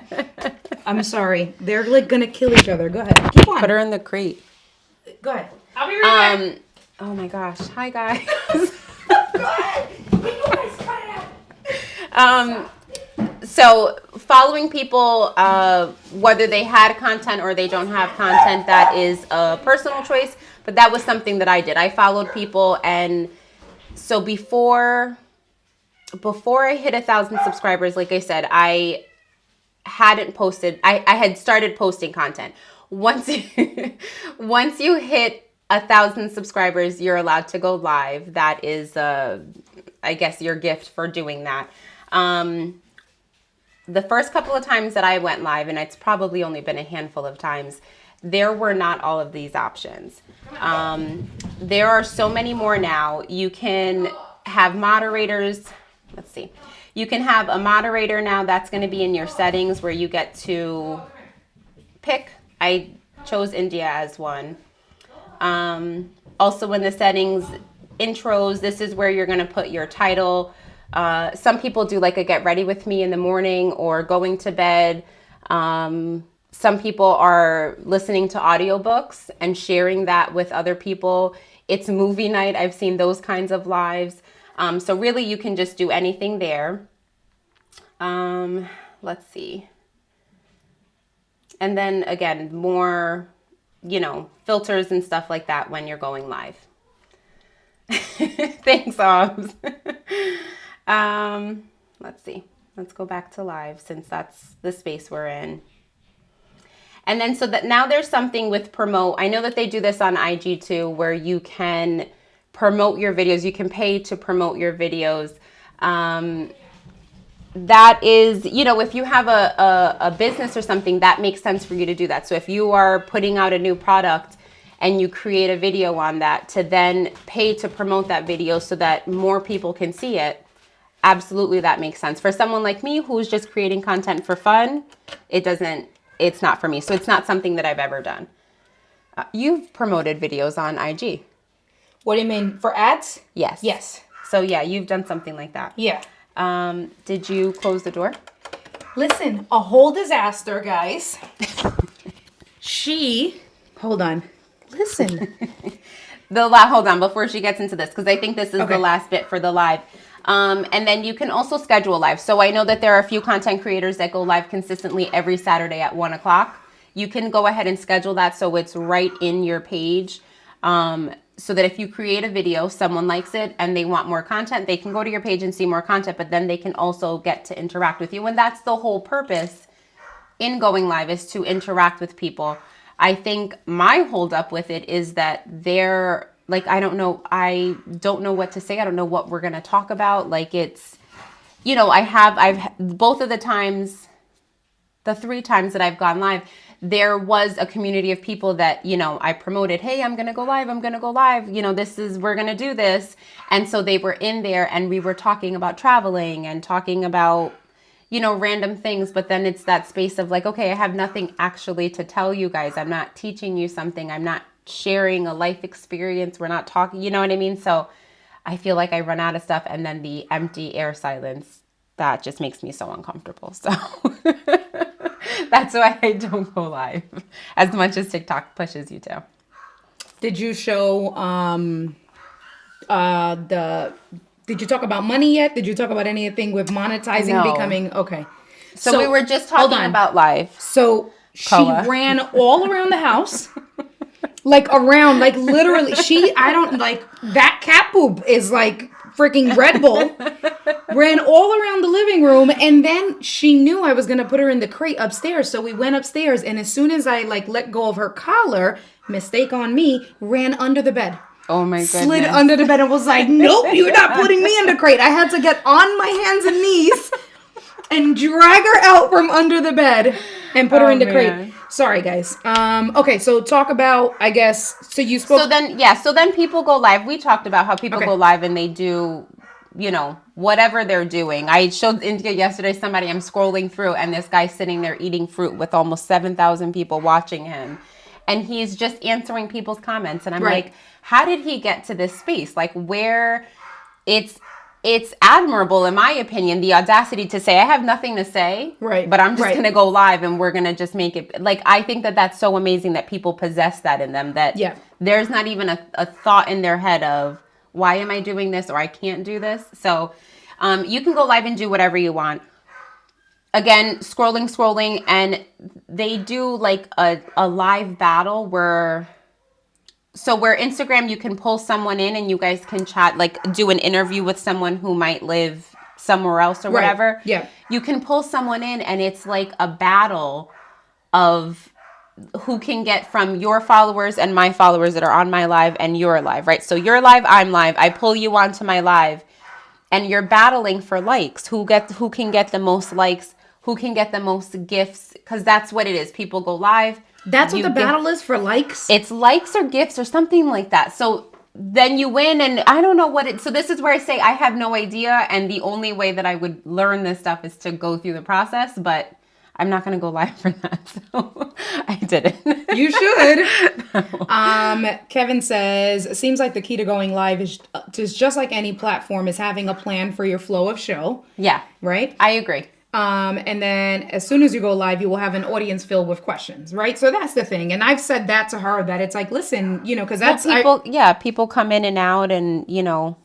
I'm sorry. They're like gonna kill each other. Go ahead. Keep on. Put her in the crate. Go ahead. I'll be right back. Oh my gosh. Hi, guys. Go ahead. You guys cut it out. So following people, whether they had content or they don't have content, that is a personal choice. But that was something that I did. I followed people. And so before I hit 1,000 subscribers, like I said, I hadn't posted. I had started posting content. Once you hit 1,000 subscribers, you're allowed to go live. That is, I guess, your gift for doing that. The first couple of times that I went live, and it's probably only been a handful of times, there were not all of these options. There are so many more now. You can have moderators. Let's see. You can have a moderator now. That's going to be in your settings where you get to pick. I chose India as one. Also in the settings, intros, this is where you're going to put your title. Some people do like a get ready with me in the morning or going to bed. Some people are listening to audiobooks and sharing that with other people. It's movie night. I've seen those kinds of lives. So really you can just do anything there. Let's see. And then again, more, filters and stuff like that when you're going live. Thanks, Obs. Let's see. Let's go back to live since that's the space we're in. And then so that now there's something with promote. I know that they do this on IG too, where you can promote your videos. You can pay to promote your videos. That is, you know, if you have a business or something, that makes sense for you to do that. So if you are putting out a new product and you create a video on that, to then pay to promote that video so that more people can see it, absolutely, that makes sense. For someone like me who's just creating content for fun, it's not for me. So it's not something that I've ever done. You've promoted videos on IG. What do you mean? For ads? Yes. Yes. So yeah, you've done something like that. Yeah. Did you close the door? Listen, a whole disaster, guys. Hold on. Listen. Hold on, before she gets into this, because I think this is the last bit for the live. And then you can also schedule live. So I know that there are a few content creators that go live consistently every Saturday at 1 o'clock. You can go ahead and schedule that so it's right in your page. So that if you create a video, someone likes it and they want more content, they can go to your page and see more content, but then they can also get to interact with you. And that's the whole purpose in going live, is to interact with people. I think my holdup with it is that they're like, I don't know what to say. I don't know what we're going to talk about. Like, it's, you know, I've both of the times, the 3 times that I've gone live, there was a community of people that, you know, I promoted, hey, I'm going to go live. You know, we're going to do this. And so they were in there and we were talking about traveling and talking about, you know, random things. But then it's that space of like, okay, I have nothing actually to tell you guys. I'm not teaching you something. I'm not sharing a life experience. We're not talking, you know what I mean? So I feel like I run out of stuff, and then the empty air silence, that just makes me so uncomfortable. So that's why I don't go live as much as TikTok pushes you to. Did you show did you talk about money yet? Did you talk about anything with monetizing becoming okay? So we were just talking about live. So she ran all around the house. Like literally, that cat poop is like freaking Red Bull. Ran all around the living room, and then she knew I was going to put her in the crate upstairs. So we went upstairs, and as soon as I let go of her collar, mistake on me, ran under the bed. Oh my goodness. Slid under the bed and was like, nope, you're not putting me in the crate. I had to get on my hands and knees and drag her out from under the bed and put her in the crate. Sorry, guys. Okay, so talk about, I guess, so you spoke. So then people go live. We talked about how people go live and they do, you know, whatever they're doing. I showed India yesterday somebody, I'm scrolling through, and this guy's sitting there eating fruit with almost 7,000 people watching him. And he's just answering people's comments. And I'm like, how did he get to this space? Like, where it's admirable, in my opinion, the audacity to say, I have nothing to say, but I'm just going to go live and we're going to just make it. Like, I think that that's so amazing that people possess that in them, that there's not even a thought in their head of, why am I doing this, or I can't do this? So you can go live and do whatever you want. Again, scrolling, and they do like a live battle where Instagram, you can pull someone in and you guys can chat, like do an interview with someone who might live somewhere else or whatever. Yeah. You can pull someone in and it's like a battle of who can get from your followers and my followers that are on my live and your live, right? So you're live, I'm live. I pull you onto my live and you're battling for likes. Who can get the most likes? Who can get the most gifts? Because that's what it is. People go live. That's what the battle is, for likes? It's likes or gifts or something like that. So then you win, and I don't know what it... So this is where I say I have no idea, and the only way that I would learn this stuff is to go through the process, but I'm not going to go live for that, so I didn't. You should. No. Kevin says, it seems like the key to going live is just like any platform, is having a plan for your flow of show. Yeah. Right? I agree. And then as soon as you go live, you will have an audience filled with questions, right? So that's the thing. And I've said that to her, that it's like, listen, you know, because that's... people come in and out, and, you know,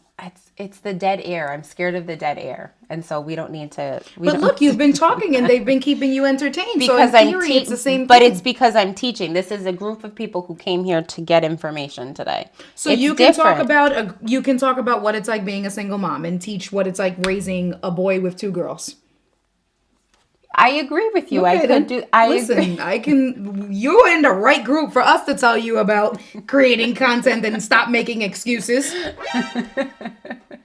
it's the dead air. I'm scared of the dead air. And so we don't need to... But look, you've been talking and they've been keeping you entertained. Because so in theory, it's the same thing. But it's because I'm teaching. This is a group of people who came here to get information today. So you can talk about what it's like being a single mom and teach what it's like raising a boy with 2 girls. I agree with you. Okay, I then. could do. I Listen, agree. you're in the right group for us to tell you about creating content and stop making excuses.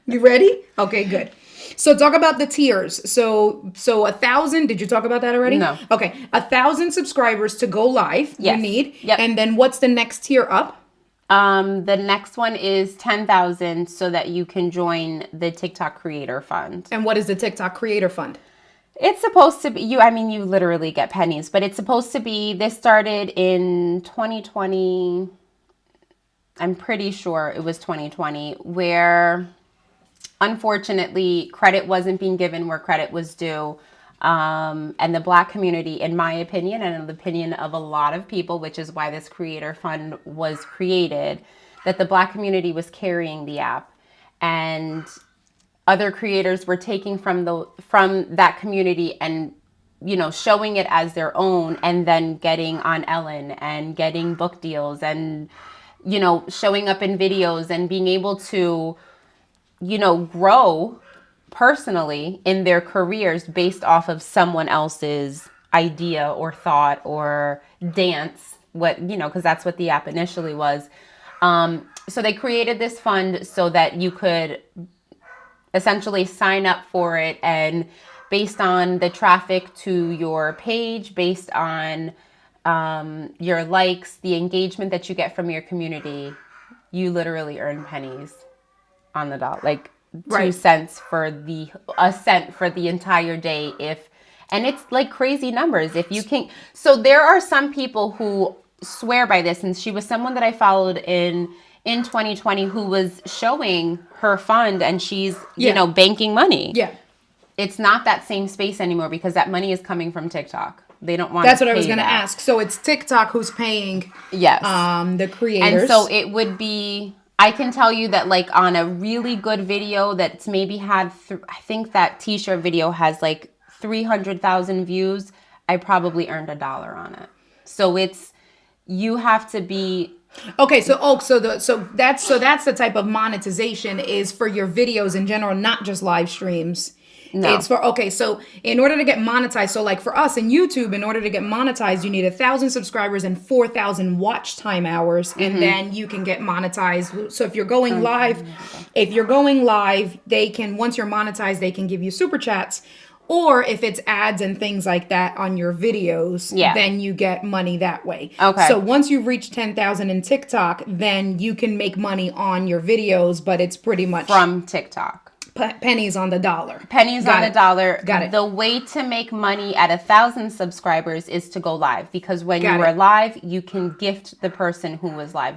You ready? Okay, good. So talk about the tiers. So 1,000. Did you talk about that already? No. Okay, 1,000 subscribers to go live. Yes. You need. Yep. And then what's the next tier up? The next one is 10,000 so that you can join the TikTok Creator Fund. And what is the TikTok Creator Fund? It's supposed to be, you literally get pennies, but it's supposed to be, this started in 2020. I'm pretty sure it was 2020, where unfortunately credit wasn't being given where credit was due. And the Black community, in my opinion, and in the opinion of a lot of people, which is why this creator fund was created, that the Black community was carrying the app, and other creators were taking from that community and, showing it as their own, and then getting on Ellen and getting book deals and, showing up in videos and being able to, grow personally in their careers based off of someone else's idea or thought or dance, because that's what the app initially was. So they created this fund so that you could essentially sign up for it, and based on the traffic to your page, based on your likes, the engagement that you get from your community, you literally earn pennies on the dollar, like 2 cents for a cent for the entire day. And it's like crazy numbers. If you can, so there are some people who swear by this, and she was someone that I followed in 2020 who was showing her fund, and she's, banking money. Yeah. It's not that same space anymore because that money is coming from TikTok. They don't want That's to what I was pay going to that. ask. So it's TikTok who's paying Yes. the creators. And so it would be, I can tell you that like on a really good video that's maybe had, I think that t-shirt video has like 300,000 views. I probably earned $1 on it. So you have to be. Okay, so that's the type of monetization is for your videos in general, not just live streams. No. It's for, okay, so in order to get monetized, so like for us in YouTube, in order to get monetized, you need 1,000 subscribers and 4,000 watch time hours, and then you can get monetized. So if you're going live, they can, once you're monetized, they can give you super chats. Or if it's ads and things like that on your videos, then you get money that way. Okay. So once you've reached 10,000 in TikTok, then you can make money on your videos, but it's pretty much from TikTok. Pennies on the dollar. Pennies on the dollar. Got it. The way to make money at 1,000 subscribers is to go live, because when you are live, you can gift the person who was live.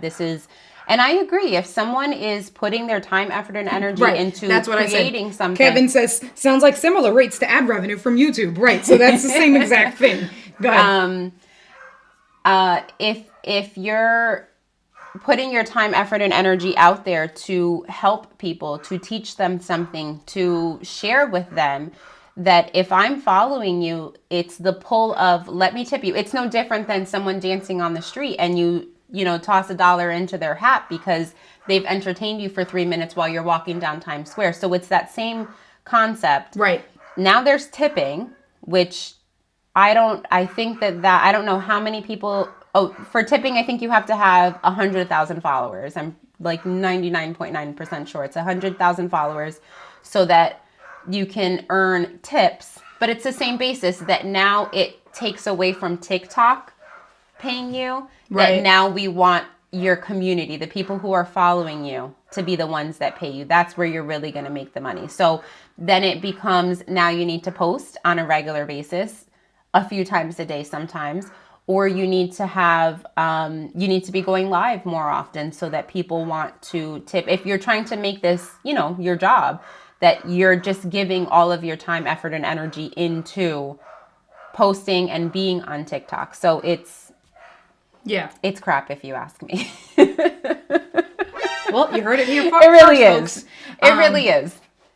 And I agree. If someone is putting their time, effort, and energy into creating something. Kevin says, sounds like similar rates to ad revenue from YouTube. Right. So that's the same exact thing. Go ahead. If you're putting your time, effort, and energy out there to help people, to teach them something, to share with them, that if I'm following you, it's the pull of, let me tip you. It's no different than someone dancing on the street and you toss $1 into their hat because they've entertained you for 3 minutes while you're walking down Times Square. So it's that same concept. Right. Now there's tipping, which I think that I don't know how many people. Oh, for tipping, I think you have to have 100,000 followers. I'm like 99.9% sure it's 100,000 followers so that you can earn tips. But it's the same basis that now it takes away from TikTok paying you. That now we want your community, the people who are following you, to be the ones that pay you. That's where you're really going to make the money. So then it becomes, now you need to post on a regular basis, a few times a day sometimes. Or you need to have, you need to be going live more often so that people want to tip. If you're trying to make this, your job, that you're just giving all of your time, effort, and energy into posting and being on TikTok. So it's crap if you ask me. Well, you heard it here It really first, is. It really is.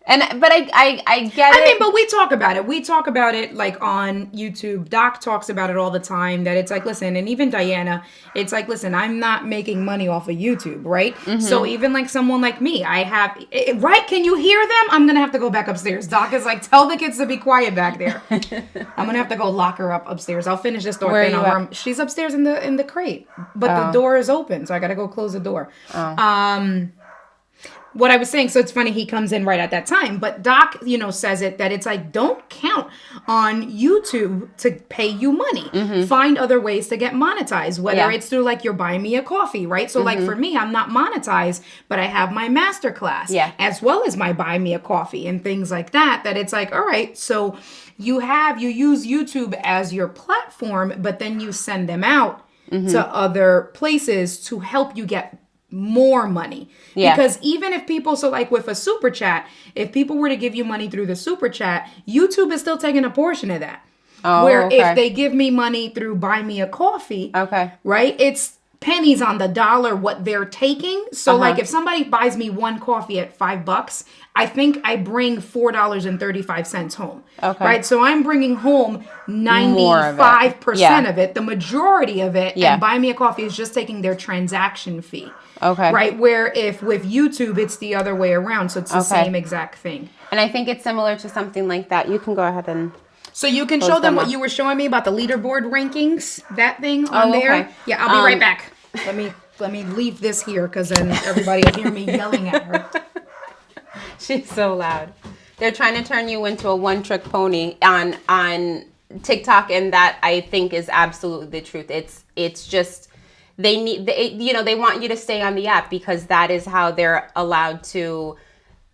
But I get it. I mean, but we talk about it. We talk about it like on YouTube. Doc talks about it all the time, that it's like, listen, and even Diana, it's like, listen, I'm not making money off of YouTube, right? So even like someone like me, I have, right? Can you hear them? I'm going to have to go back upstairs. Doc is like, tell the kids to be quiet back there. I'm going to have to go lock her up upstairs. I'll finish this door. Where are you at? She's upstairs in the crate, but the door is open. So I got to go close the door. What I was saying, so it's funny he comes in right at that time, but Doc, says it, that it's like, don't count on YouTube to pay you money. Find other ways to get monetized, whether it's through like you're buying me a coffee, right? So like for me, I'm not monetized, but I have my masterclass as well as my buy me a coffee and things like that it's like, all right, so you use YouTube as your platform, but then you send them out to other places to help you get more money. Because even if people, so like with a super chat, if people were to give you money through the super chat, YouTube is still taking a portion of that. If they give me money through buy me a coffee, right, it's pennies on the dollar what they're taking. So like if somebody buys me one coffee at $5, I think I bring $4.35 home. Right. So I'm bringing home 95% of it, the majority of it, and buy me a coffee is just taking their transaction fee. Right. Where if with YouTube, it's the other way around. So it's the same exact thing. And I think it's similar to something like that. You can go ahead and... So you can show them what you were showing me about the leaderboard rankings, that thing on there. Yeah, I'll be right back. Let me leave this here because then everybody will hear me yelling at her. She's so loud. They're trying to turn you into a one-trick pony on TikTok, and that I think is absolutely the truth. It's just they want you to stay on the app because that is how they're allowed to,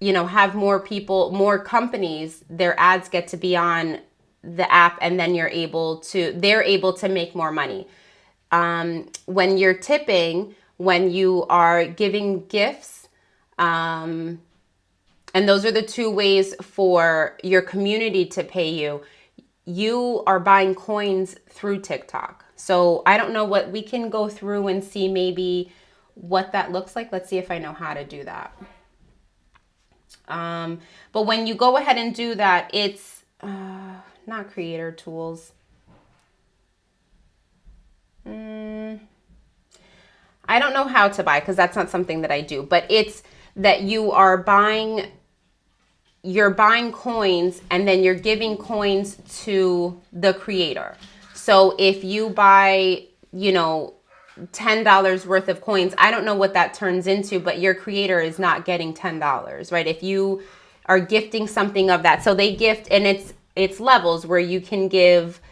have more people, more companies. Their ads get to be on the app, and then they're able to make more money. When you're tipping, when you are giving gifts, and those are the two ways for your community to pay you. You are buying coins through TikTok. So I don't know we can go through and see maybe what that looks like. Let's see if I know how to do that. But when you go ahead and do that, it's not creator tools. I don't know how to buy because that's not something that I do, but it's that you're buying coins and then you're giving coins to the creator. So if you buy, $10 worth of coins, I don't know what that turns into, but your creator is not getting $10, right? If you are gifting something of that. So they gift, and it's levels where you can give,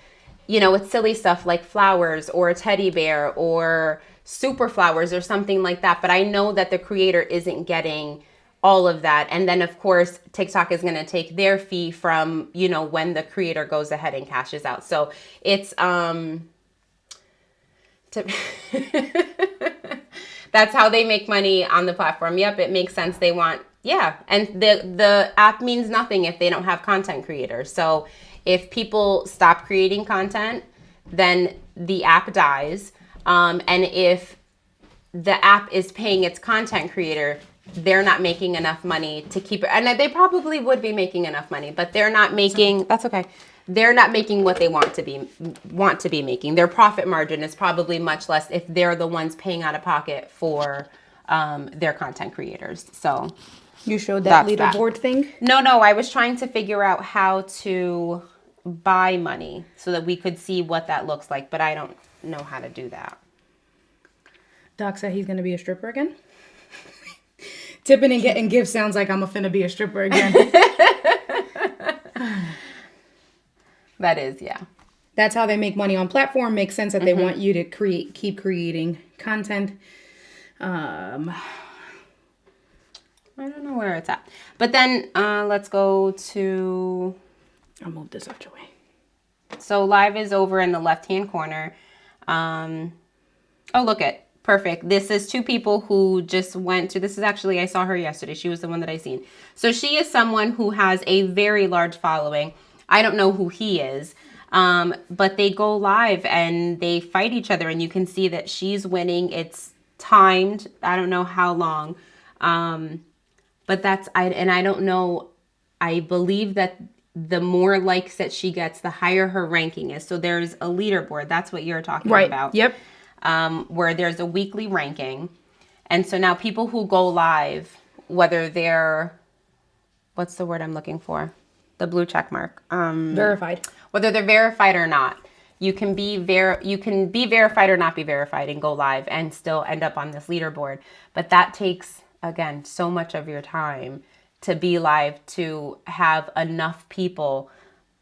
it's silly stuff like flowers or a teddy bear or super flowers or something like that. But I know that the creator isn't getting all of that. And then of course, TikTok is going to take their fee from, when the creator goes ahead and cashes out. So it's, that's how they make money on the platform. Yep. It makes sense. They want, and the app means nothing if they don't have content creators. So if people stop creating content, then the app dies. And if the app is paying its content creator, they're not making enough money to keep it. And they probably would be making enough money, but they're not making, that's okay. They're not making what they want to be making. Their profit margin is probably much less if they're the ones paying out of pocket for their content creators. So you showed that leaderboard thing? No, I was trying to figure out how to buy money so that we could see what that looks like, but I don't know how to do that. Doc said he's going to be a stripper again? Tipping and getting gifts sounds like I'm finna be a stripper again. That is, yeah. That's how they make money on platform. Makes sense that they want you to keep creating content. I don't know where it's at. But then let's go to... I'll move this out your way. So live is over in the left-hand corner. Oh, look it. Perfect. This is two people who just went to, this is actually, I saw her yesterday. She was the one that I seen. So she is someone who has a very large following. I don't know who he is, but they go live and they fight each other and you can see that she's winning. It's timed. I don't know how long. But I don't know I believe that the more likes that she gets, the higher her ranking is. So there's a leaderboard. That's what you're talking about. Yep. Where there's a weekly ranking. And so now people who go live, whether they're, what's the word I'm looking for? The blue check mark. Verified. Whether they're verified or not, you can be verified or not be verified and go live and still end up on this leaderboard. But that takes, again, so much of your time to be live, to have enough people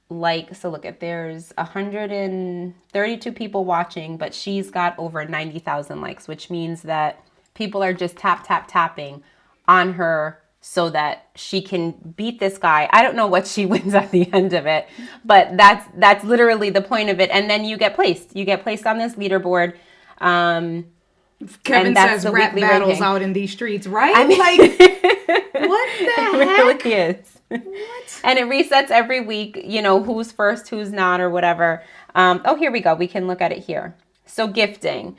like, so look at, there's 132 people watching, but she's got over 90,000 likes, which means that people are just tapping on her so that she can beat this guy. I don't know what she wins at the end of it, but that's literally the point of it. And then you get placed. You get placed on this leaderboard. Kevin says rap battles ranking out in these streets, right? I mean, like, what the heck? It really is. What? And it resets every week, you know, who's first, who's not, or whatever. Oh, here we go. We can look at it here. So gifting.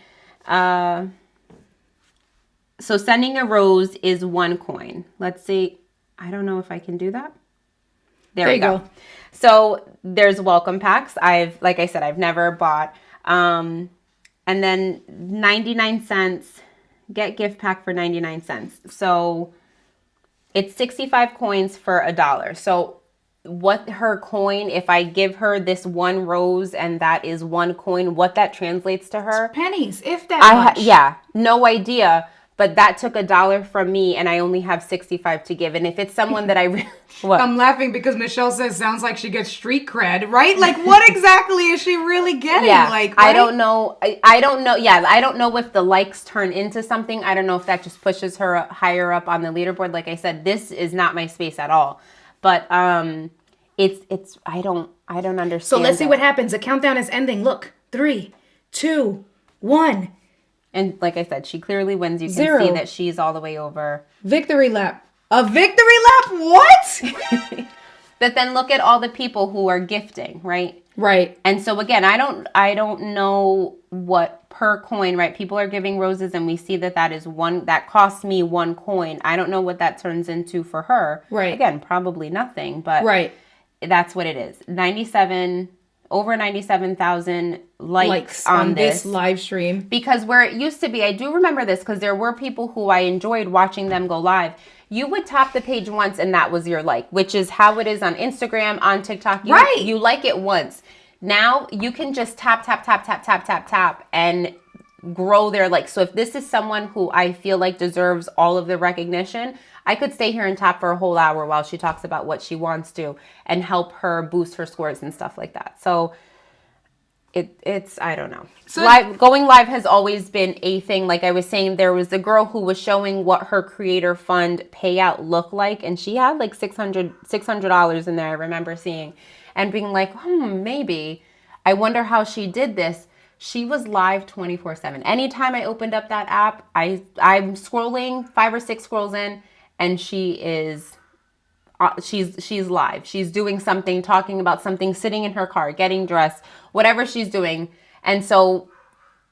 So sending a rose is 1 coin. Let's see. I don't know if I can do that. There we go. So there's welcome packs. Like I said, I've never bought. And then 99 cents, get gift pack for 99 cents. So it's 65 coins for $1. So what her coin, if I give her this 1 rose and that is 1 coin, what that translates to her? It's pennies, if that much. Yeah, no idea. But that took $1 from me, and I only have 65 to give. And if it's someone that what? I'm laughing because Michelle says sounds like she gets street cred, right? Like, what exactly is she really getting? Yeah, like, right? I don't know. I don't know. Yeah, I don't know if the likes turn into something. I don't know if that just pushes her higher up on the leaderboard. Like I said, this is not my space at all. But it's I don't understand. So let's see what happens. The countdown is ending. Look, 3, 2, 1. And like I said, she clearly wins. You can 0. see that she's all the way over. Victory lap. A victory lap? What? But then look at all the people who are gifting, right? Right. And so again, I don't know what per coin, right? People are giving roses and we see that is that costs me 1 coin. I don't know what that turns into for her. Right. Again, probably nothing, but right. That's what it is. Over 97,000 likes on this live stream. Because where it used to be, I do remember this because there were people who I enjoyed watching them go live. You would tap the page once and that was your like, which is how it is on Instagram, on TikTok. You like it once. Now you can just tap and grow their likes. So if this is someone who I feel like deserves all of the recognition, I could stay here and tap for a whole hour while she talks about what she wants to and help her boost her scores and stuff like that. So it's I don't know. So going live has always been a thing. Like I was saying, there was a girl who was showing what her creator fund payout looked like, and she had like $600 in there. I remember seeing and being like, maybe. I wonder how she did this. She was live 24/7. Anytime I opened up that app, I'm scrolling 5 or 6 scrolls in, and she is she's live. She's doing something, talking about something, sitting in her car, getting dressed, whatever she's doing. And so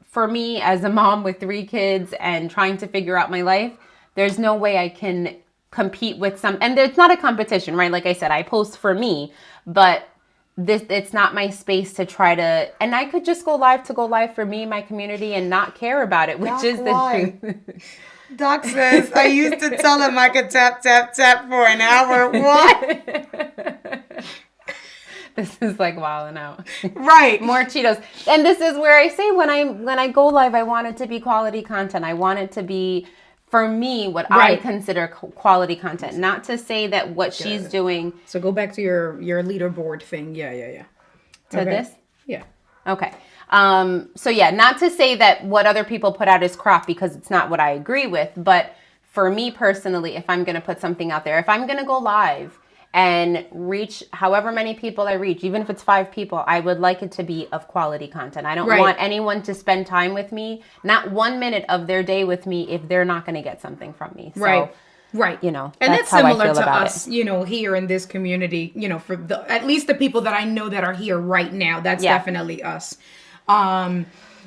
for me as a mom with 3 kids and trying to figure out my life, there's no way I can compete with and it's not a competition, right? Like I said, I post for me, but it's not my space to try to, and I could just go live for me, my community, and not care about it, which Doc, is the truth. Doc says, I used to tell him I could tap for an hour. What? This is like wilding out. Right. More Cheetos. And this is where I say when I go live, I want it to be quality content. I want it to be, for me, what I consider quality content. Not to say that what she's doing. So go back to your leaderboard thing. Yeah. To this? Yeah. Okay. So yeah, not to say that what other people put out is crap, because it's not what I agree with. But for me personally, if I'm going to put something out there, if I'm going to go live and reach however many people I reach, even if it's 5 people, I would like it to be of quality content. I don't want anyone to spend time with me, not 1 minute of their day with me, if they're not going to get something from me. So, right. You know, and that's similar how I feel to about us, it. you know, here in this community, you know, for at least the people that I know that are here right now, that's definitely us.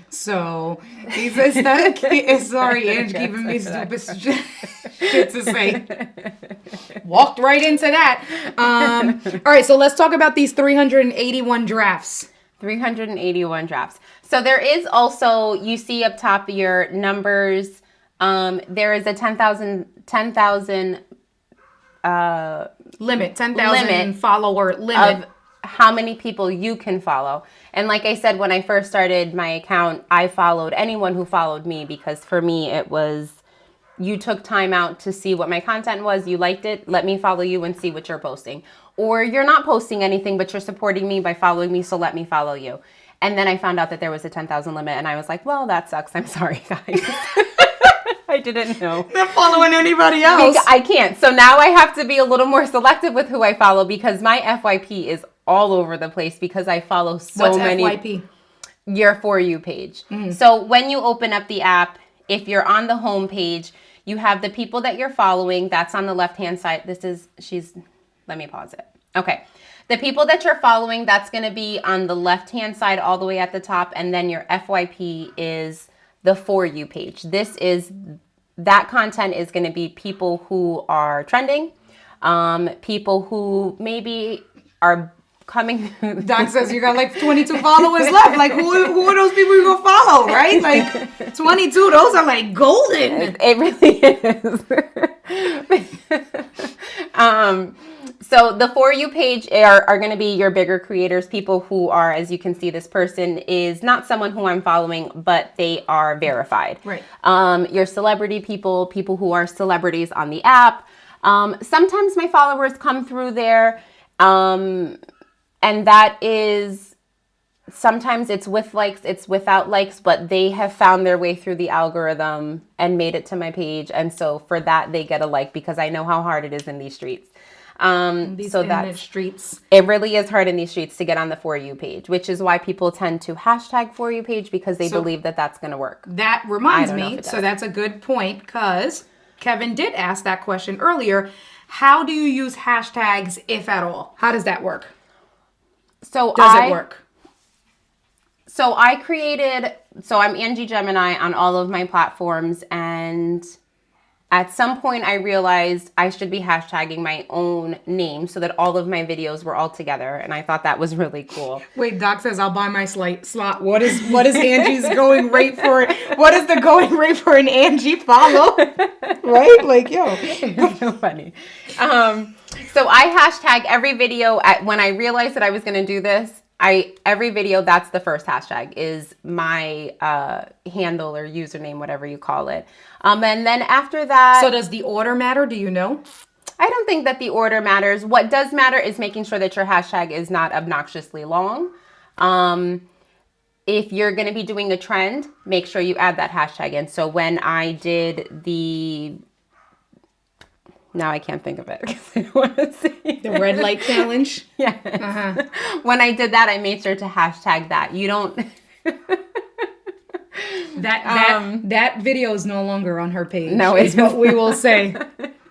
So, is that sorry, Ange giving me stupid shit to say. Walked right into that. All right, so let's talk about these 381 drafts. 381 drafts. So there is also, you see up top your numbers. There is a 10,000 limit, 10,000 follower limit of how many people you can follow. And like I said, when I first started my account, I followed anyone who followed me, because for me it was, you took time out to see what my content was, you liked it, let me follow you and see what you're posting. Or you're not posting anything, but you're supporting me by following me, so let me follow you. And then I found out that there was a 10,000 limit, and I was like, well, that sucks. I'm sorry, guys. I didn't know. Not following anybody else. I can't. So now I have to be a little more selective with who I follow, because my FYP is all over the place because I follow so many. What's FYP? Your For You page. So when you open up the app, if you're on the home page, you have the people that you're following. That's on the left-hand side. Let me pause it. Okay. The people that you're following, that's going to be on the left-hand side all the way at the top. And then your FYP is the For You page. That content is going to be people who are trending, people who maybe are coming. Doc says you got like 22 followers left. Like who are those people you gonna follow, right? Like 22, those are like golden. It really is. So the For You page are going to be your bigger creators, people who are, as you can see, this person is not someone who I'm following, but they are verified. Right. Your celebrity people who are celebrities on the app. Sometimes my followers come through there. And that is, sometimes it's with likes, it's without likes, but they have found their way through the algorithm and made it to my page. And so for that, they get a like, because I know how hard it is in these streets. Streets. It really is hard in these streets to get on the For You page, which is why people tend to hashtag For You page, because they believe that that's going to work. That reminds me, so that's a good point, because Kevin did ask that question earlier. How do you use hashtags, if at all? How does that work? So does it work? So I'm Angie Gemini on all of my platforms, and at some point I realized I should be hashtagging my own name so that all of my videos were all together, and I thought that was really cool. Wait, Doc says I'll buy my slot. What is Angie's going rate for? What is the going rate for an Angie follow? Right? Like, yo. It's so funny. So I hashtag every video. When I realized that I was going to do this, every video, that's the first hashtag, is my handle or username, whatever you call it. And then after that... So does the order matter? Do you know? I don't think that the order matters. What does matter is making sure that your hashtag is not obnoxiously long. If you're going to be doing a trend, make sure you add that hashtag in. So when I did now I can't think of it because I don't want to say the red light challenge. Yeah. When I did that, I made sure to hashtag that. You don't. that video is no longer on her page. No, it's what we will say.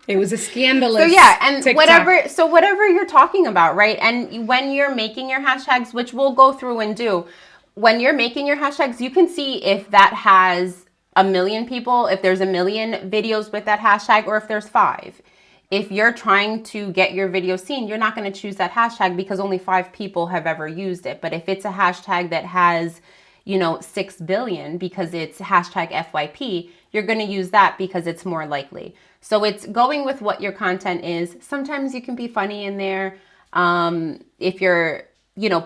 It was a scandalous. So yeah, and TikTok. whatever you're talking about, right? And when you're making your hashtags, which we'll go through and do, when you're making your hashtags, you can see if that has 1 million people, if there's 1 million videos with that hashtag, or if there's 5. If you're trying to get your video seen, you're not going to choose that hashtag because only 5 people have ever used it. But if it's a hashtag that has, 6 billion because it's hashtag FYP, you're going to use that because it's more likely. So it's going with what your content is. Sometimes you can be funny in there. If you're,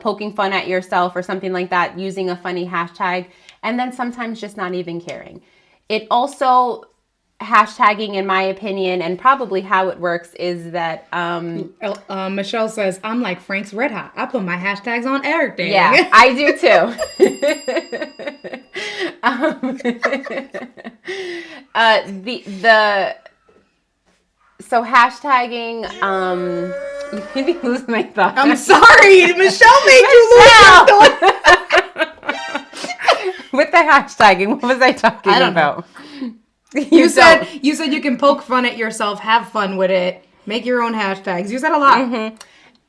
poking fun at yourself or something like that, using a funny hashtag, and then sometimes just not even caring. It also... hashtagging, in my opinion, and probably how it works, is that Michelle says, I'm like Frank's Red Hot. I put my hashtags on everything. Yeah, I do too. So hashtagging, you made me lose my thought. I'm sorry, Michelle made you lose your thought. With the hashtagging, what was I talking about? Know. You said you can poke fun at yourself, have fun with it, make your own hashtags. You said a lot. Mm-hmm.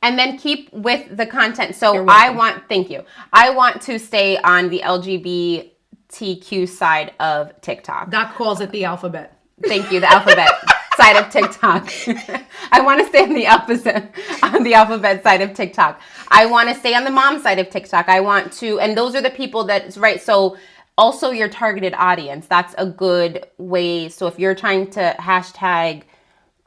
And then keep with the content. So thank you. I want to stay on the LGBTQ side of TikTok. Doc calls it the alphabet. Thank you, the alphabet. side of TikTok. I want to stay on the opposite, on the alphabet side of TikTok. I want to stay on the mom side of TikTok. I want to, and those are the people that's right. So also your targeted audience. That's a good way. So if you're trying to hashtag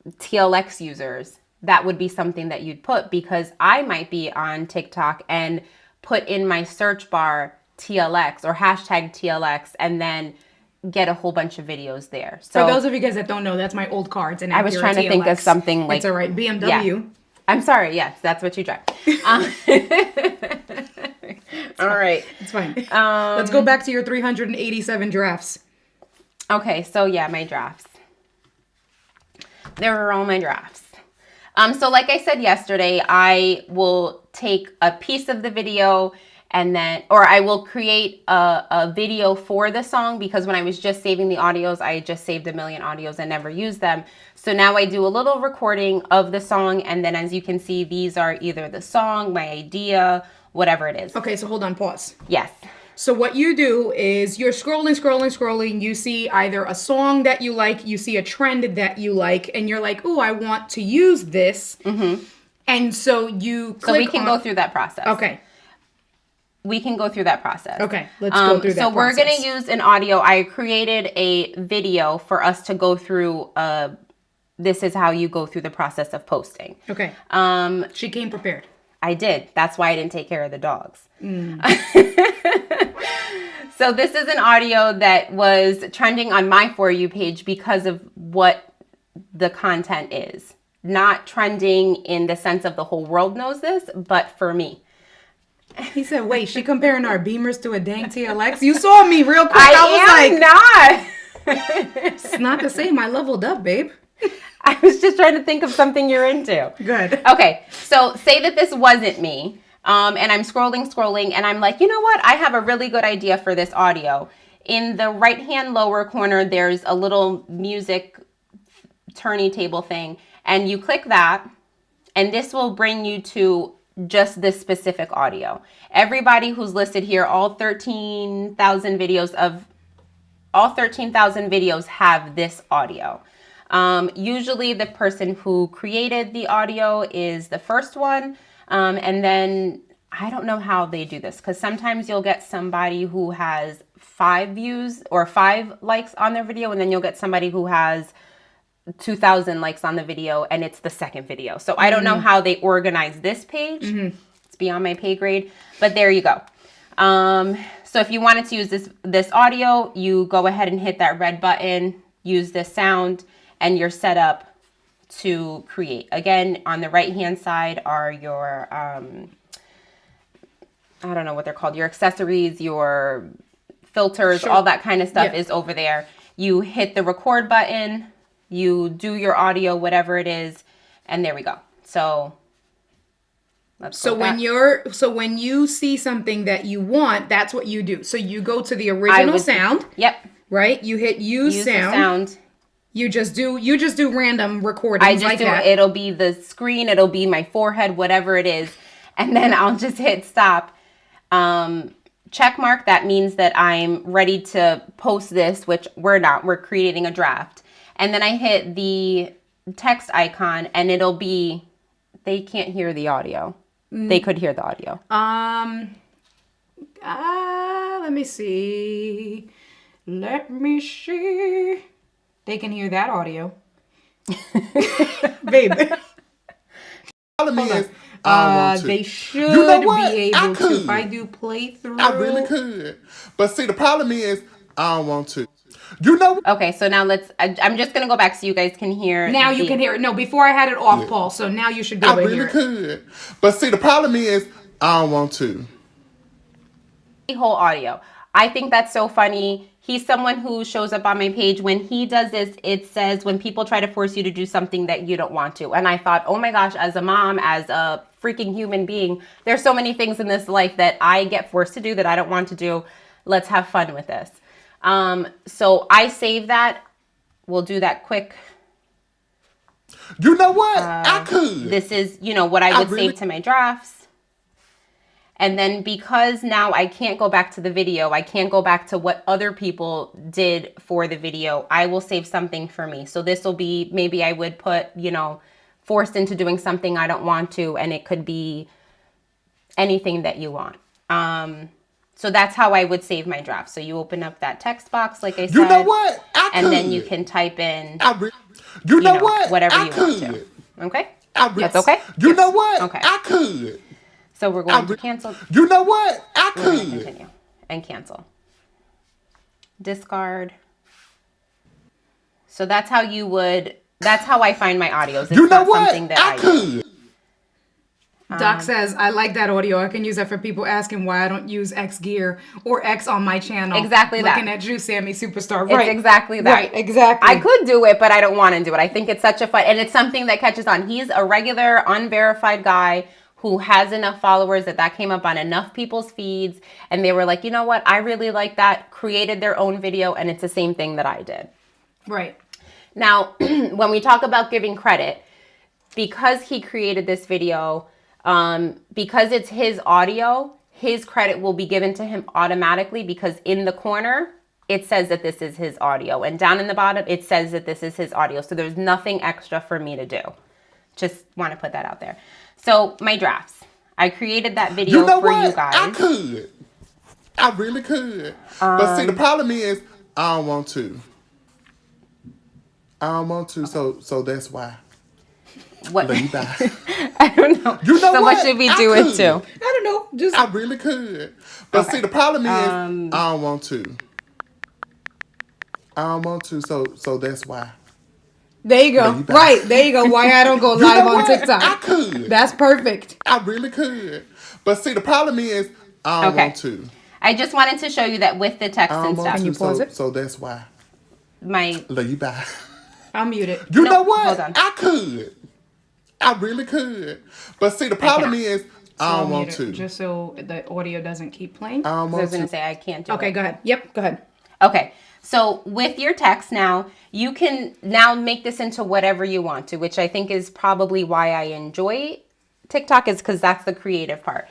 TLX users, that would be something that you'd put, because I might be on TikTok and put in my search bar TLX or hashtag TLX and then get a whole bunch of videos there. So for those of you guys that don't know, that's my old car. It's an I was trying to think of something like... It's all right. BMW. Yeah. I'm sorry. Yes, that's what you drive. All right. It's fine. Let's go back to your 387 drafts. Okay. So yeah, my drafts. There were all my drafts. So like I said yesterday, I will take a piece of the video and then, or I will create a video for the song, because when I was just saving the audios, I just saved a million audios and never used them. So now I do a little recording of the song. And then as you can see, these are either the song, my idea, whatever it is. Okay, so hold on, pause. Yes. So what you do is you're scrolling. You see either a song that you like, you see a trend that you like, and you're like, oh, I want to use this. Mm-hmm. And so you click. So we can go through that process. Okay. We can go through that process. Okay, let's go through that So we're process. going to use an audio. I created a video for us to go through. This is how you go through the process of posting. Okay. She came prepared. I did. That's why I didn't take care of the dogs. So this is an audio that was trending on my For You page because of what the content is. Not trending in the sense of the whole world knows this, but for me. He said, wait, she comparing our Beamers to a dang TLX? You saw me real quick. I was not. It's not the same. I leveled up, babe. I was just trying to think of something you're into. Good. Okay, so say that this wasn't me, and I'm scrolling, and I'm like, you know what? I have a really good idea for this audio. In the right-hand lower corner, there's a little music turny table thing, and you click that, and this will bring you to just this specific audio. Everybody who's listed here, all 13,000 videos have this audio. Usually the person who created the audio is the first one. And then I don't know how they do this, because sometimes you'll get somebody who has 5 views or 5 likes on their video, and then you'll get somebody who has 2,000 likes on the video and it's the second video. So I don't know how they organize this page. It's beyond my pay grade, but there you go. So if you wanted to use this audio, you go ahead and hit that red button, use this sound, and you're set up to create. Again, on the right-hand side are your, I don't know what they're called, your accessories, your filters, all that kind of stuff is over there. You hit the record button, you do your audio, whatever it is, and there we go. So when you see something that you want, that's what you do. So you go to the original sound. Yep. Right? You hit use sound. You just do random recordings like that. It'll be the screen, it'll be my forehead, whatever it is. And then I'll just hit stop. Check mark, that means that I'm ready to post this, which we're not. We're creating a draft. And then I hit the text icon, and it'll be, they can't hear the audio. They could hear the audio. Let me see. They can hear that audio. Babe. They should be able to. If I do playthrough. I really could. But see, the problem is, I don't want to. You know. Okay, so now I'm just going to go back so you guys can hear. Now you can hear it. No, before I had it off, Paul. So now you should be able to hear it. I really could. But see, the problem is, I don't want to. The whole audio. I think that's so funny. He's someone who shows up on my page. When he does this, it says when people try to force you to do something that you don't want to. And I thought, oh my gosh, as a mom, as a freaking human being, there's so many things in this life that I get forced to do that I don't want to do. Let's have fun with this. So I save that. We'll do that quick. You know what? I could. This is, what I would save to my drafts. And then because now I can't go back to the video, I can't go back to what other people did for the video, I will save something for me. So this will be, maybe I would put, you know, forced into doing something I don't want to, and it could be anything that you want. So that's how I would save my draft. So you open up that text box, like I said. You know what? And then you can type in, you know what? whatever I you could. want to. Okay? That's okay? You know what? Okay. I could. So we're going to cancel. You know what? I We're going to could. continue and cancel. Discard. So that's how you would, that's how I find my audios. It's You know not what? something that I could. use. Doc says, I like that audio. I can use that for people asking why I don't use X gear or X on my channel. Exactly that. Looking at you, Sammy Superstar. It's Right. exactly that. Right, exactly. I could do it, but I don't want to do it. I think it's such a fun, and it's something that catches on. He's a regular, unverified guy who has enough followers that came up on enough people's feeds, and they were like, you know what? I really like that. Created their own video, and it's the same thing that I did. Right. Now, when we talk about giving credit, because he created this video, because it's his audio, his credit will be given to him automatically, because in the corner, it says that this is his audio. And down in the bottom, it says that this is his audio. So there's nothing extra for me to do. Just want to put that out there. So my drafts. I created that video for you guys. I could. I really could. But see, the problem is, I don't want to. I don't want to, so that's why. What? Leave that. I don't know. You know so what should we do it to? I don't know. Just I really could. But see, the problem is, I don't want to. I don't want to, so that's why. there you go. Right. There you go. Why I don't go You live know on what? TikTok. I could. That's perfect. I really could. But see, the problem is, I don't want to. I just wanted to show you that with the text I and don't want stuff. to, you pause it? so that's why. My Leave that. I'll mute it. You No, know what? hold on. I could. I really could. But see, the problem is, I I'll don't want mute to. it, just so the audio doesn't keep playing. I don't I want was going to. to say I can't do it. Okay, go ahead. Yep, go ahead. Okay, so with your text now, you can now make this into whatever you want to, which I think is probably why I enjoy TikTok, is because that's the creative part.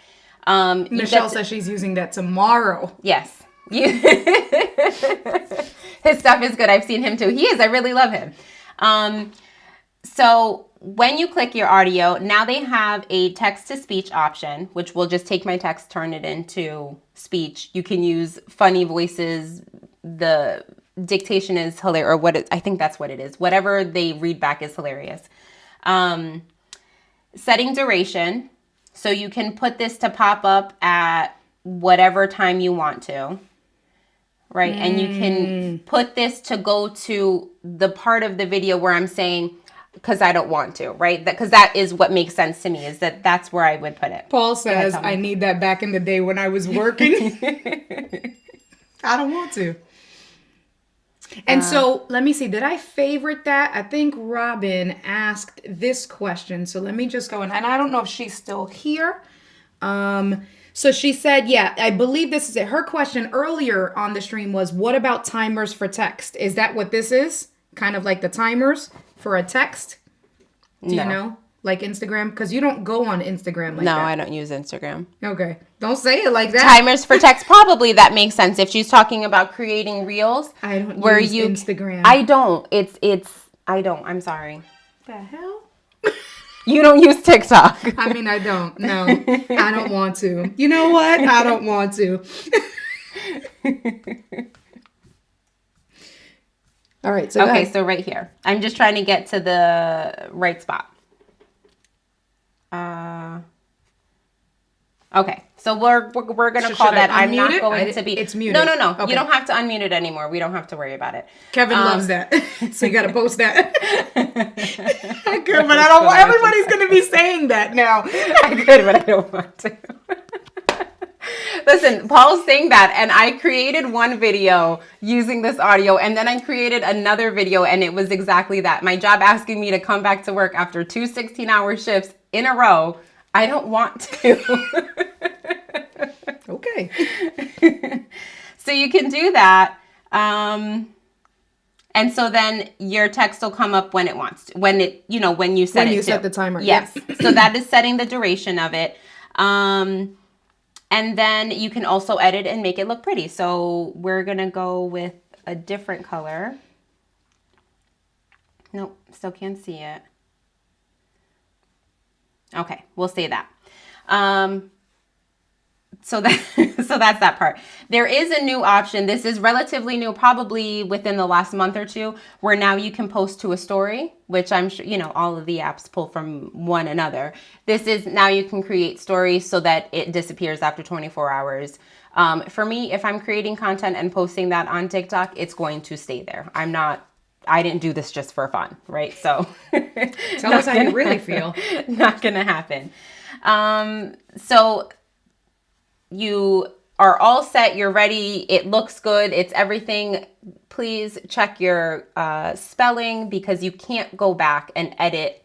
Michelle says she's using that tomorrow. Yes. His stuff is good. I've seen him too. He is. I really love him. So when you click your audio, now they have a text-to-speech option, which will just take my text, turn it into speech. You can use funny voices. The dictation is hilarious, or I think that's what it is. Whatever they read back is hilarious. Setting duration. So you can put this to pop up at whatever time you want to. Right? And you can put this to go to the part of the video where I'm saying, because I don't want to, right? Because that is what makes sense to me, is that's where I would put it. Paul says, I need that back in the day when I was working. I don't want to. And so let me see, did I favorite that? I think Robin asked this question. So let me just go in, and I don't know if she's still here. So she said, yeah, I believe this is it. Her question earlier on the stream was, what about timers for text? Is that what this is? Kind of like the timers for a text? Do you know? Like Instagram? Because you don't go on Instagram like that. No, I don't use Instagram. Okay. Don't say it like that. Timers for text, probably that makes sense. If she's talking about creating reels. I don't where use you, Instagram. I don't. I don't. I'm sorry. The hell? You don't use TikTok. I mean, I don't. No, I don't want to. You know what? I don't want to. All right. So okay, so right here. I'm just trying to get to the right spot. Okay, so we're gonna call that. I'm not going to be. It's muted. No. Okay. You don't have to unmute it anymore. We don't have to worry about it. Kevin loves that, so you got to post that. I could, but I don't want. Everybody's gonna be saying that now. I could, but I don't want to. Listen, Paul's saying that, and I created one video using this audio, and then I created another video, and it was exactly that. My job asking me to come back to work after 2 16-hour shifts in a row. I don't want to. Okay. So you can do that. And so then your text will come up when it wants to, when you set it to. When you set the timer. Yes. So that is setting the duration of it. And then you can also edit and make it look pretty. So we're gonna go with a different color. Nope, still can't see it. Okay, we'll say that. So that's that part. There is a new option. This is relatively new, probably within the last month or two, where now you can post to a story, which I'm sure, you know, all of the apps pull from one another. This is now you can create stories so that it disappears after 24 hours. For me, if I'm creating content and posting that on TikTok, it's going to stay there. I didn't do this just for fun, right? So tell us how you really feel. Not gonna happen. So you are all set, you're ready, it looks good, it's everything. Please check your spelling, because you can't go back and edit